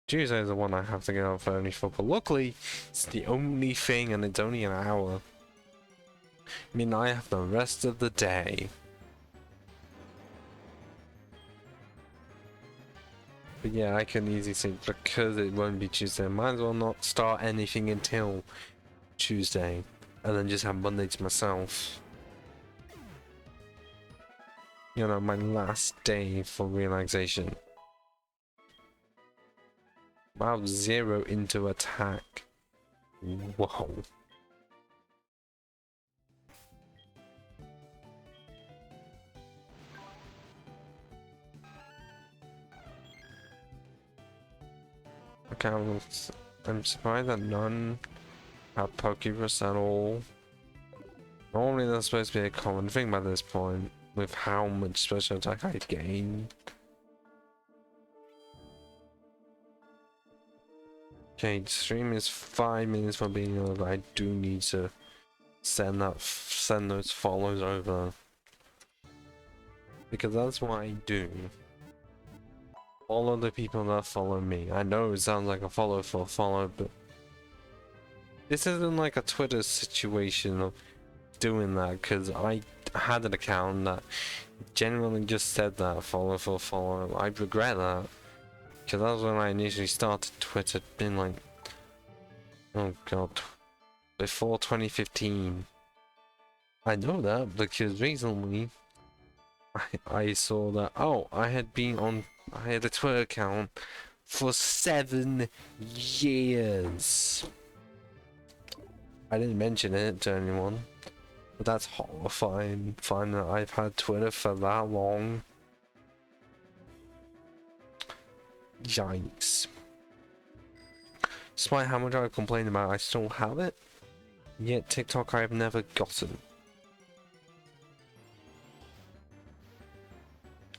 Tuesday is the one I have to get up early for, but luckily, it's the only thing and it's only an hour. I mean, I have the rest of the day. But yeah, I can easily say because it won't be Tuesday, I might as well not start anything until Tuesday. And then just have Monday to myself. You know, my last day for relaxation. Wow, 0 into attack. Whoa. Okay, I'm surprised that none have Pokeballs at all. Normally that's supposed to be a common thing by this point, with how much special attack I gain. Okay, the stream is 5 minutes from being over. I do need to send those follows over. Because that's what I do. Follow the people that follow me. I know it sounds like a follow for follow, but this isn't like a Twitter situation of doing that, because I had an account that genuinely just said that follow for follow. I regret that, because that was when I initially started Twitter, been like, oh god, before 2015. I know that because recently I saw that, oh, I had a Twitter account for 7 years. I didn't mention it to anyone, but that's horrifying. Find that I've had Twitter for that long. Yikes. Despite how much I complain about, I still have it. Yet TikTok I have never gotten.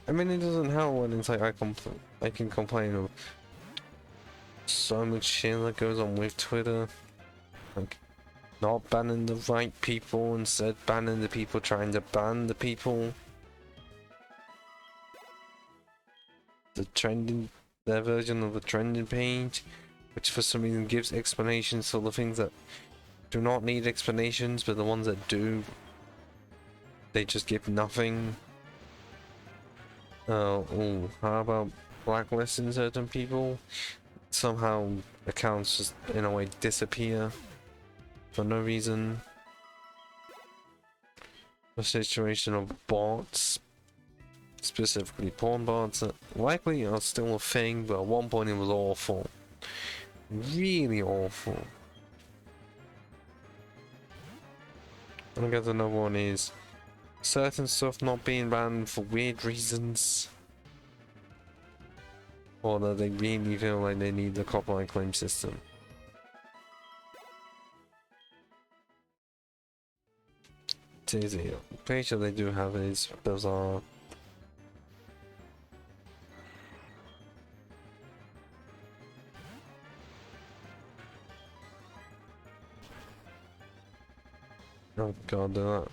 I mean, it doesn't help when it's like I can complain of so much shit that goes on with Twitter. Like, not banning the right people, instead banning the people trying to ban the people. Their version of the trending page, which for some reason gives explanations for the things that do not need explanations, but the ones that do, they just give nothing. Oh, how about blacklisting certain people? Somehow accounts just in a way disappear for no reason. The situation of bots, specifically porn bots, that likely are still a thing, but at one point it was awful. Really awful. And I guess another one is certain stuff not being banned for weird reasons. Or that they really feel like they need the copyright claim system. It's easy. I'm pretty sure they do have it. It's bizarre. Oh god, do that.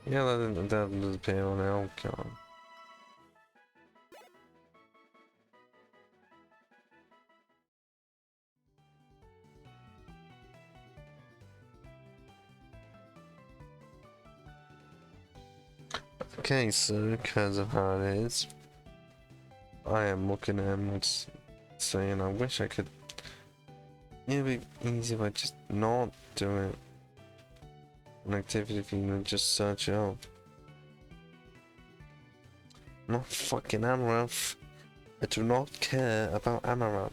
Yeah, that doesn't disappear on it. Oh god. Okay, so because of how it is, I am looking at him and saying I wish I could. It'd be easy if I just not do it. An activity if you just search it up. Not fucking Amaranth. I do not care about Amaranth.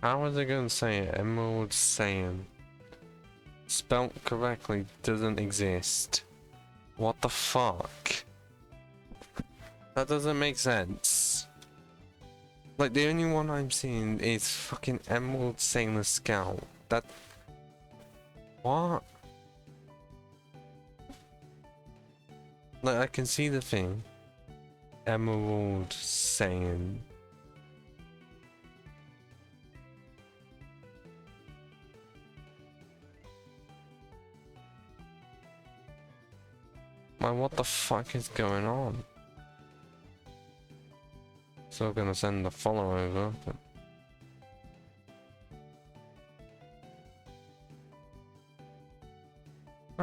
How was I going to say it? Emerald Saiyan. Spelt correctly doesn't exist. What the fuck? That doesn't make sense. Like, the only one I'm seeing is fucking Emerald Sailor Scout. That... What? Like, I can see the thing. Emerald Saiyan. Man, what the fuck is going on? Still gonna send the follow over, but...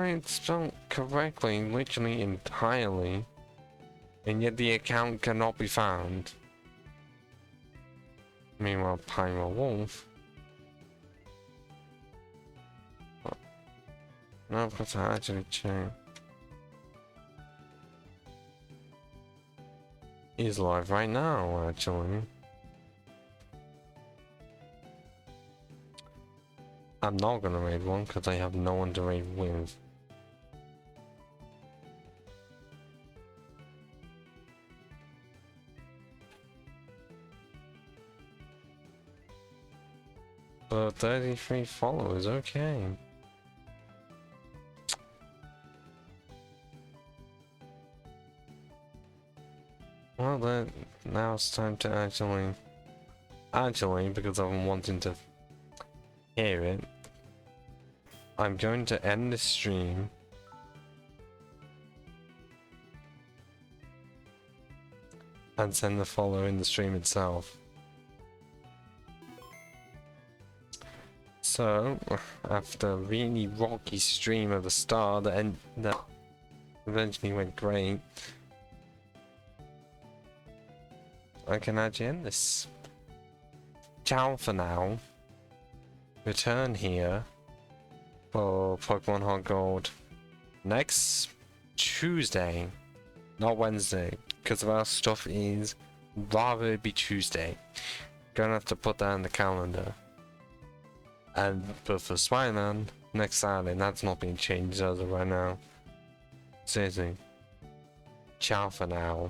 It's spelled correctly, literally entirely, and yet the account cannot be found. Meanwhile, Pyro Wolf... No, I've got to actually check. He's live right now, actually. I'm not gonna raid one because I have no one to raid with. But 33 followers, okay. Well then, now it's time to actually, because I've been wanting to hear it, I'm going to end the stream and send the follow in the stream itself. So, after a really rocky stream at the start that eventually went great, I can actually end this. Ciao for now. Return here for Pokemon HeartGold next Tuesday, not Wednesday, because of our stuff is rather it be Tuesday. Gonna have to put that in the calendar. But for Spider-Man, next Saturday, that's not being changed as of right now. Seriously. Ciao for now.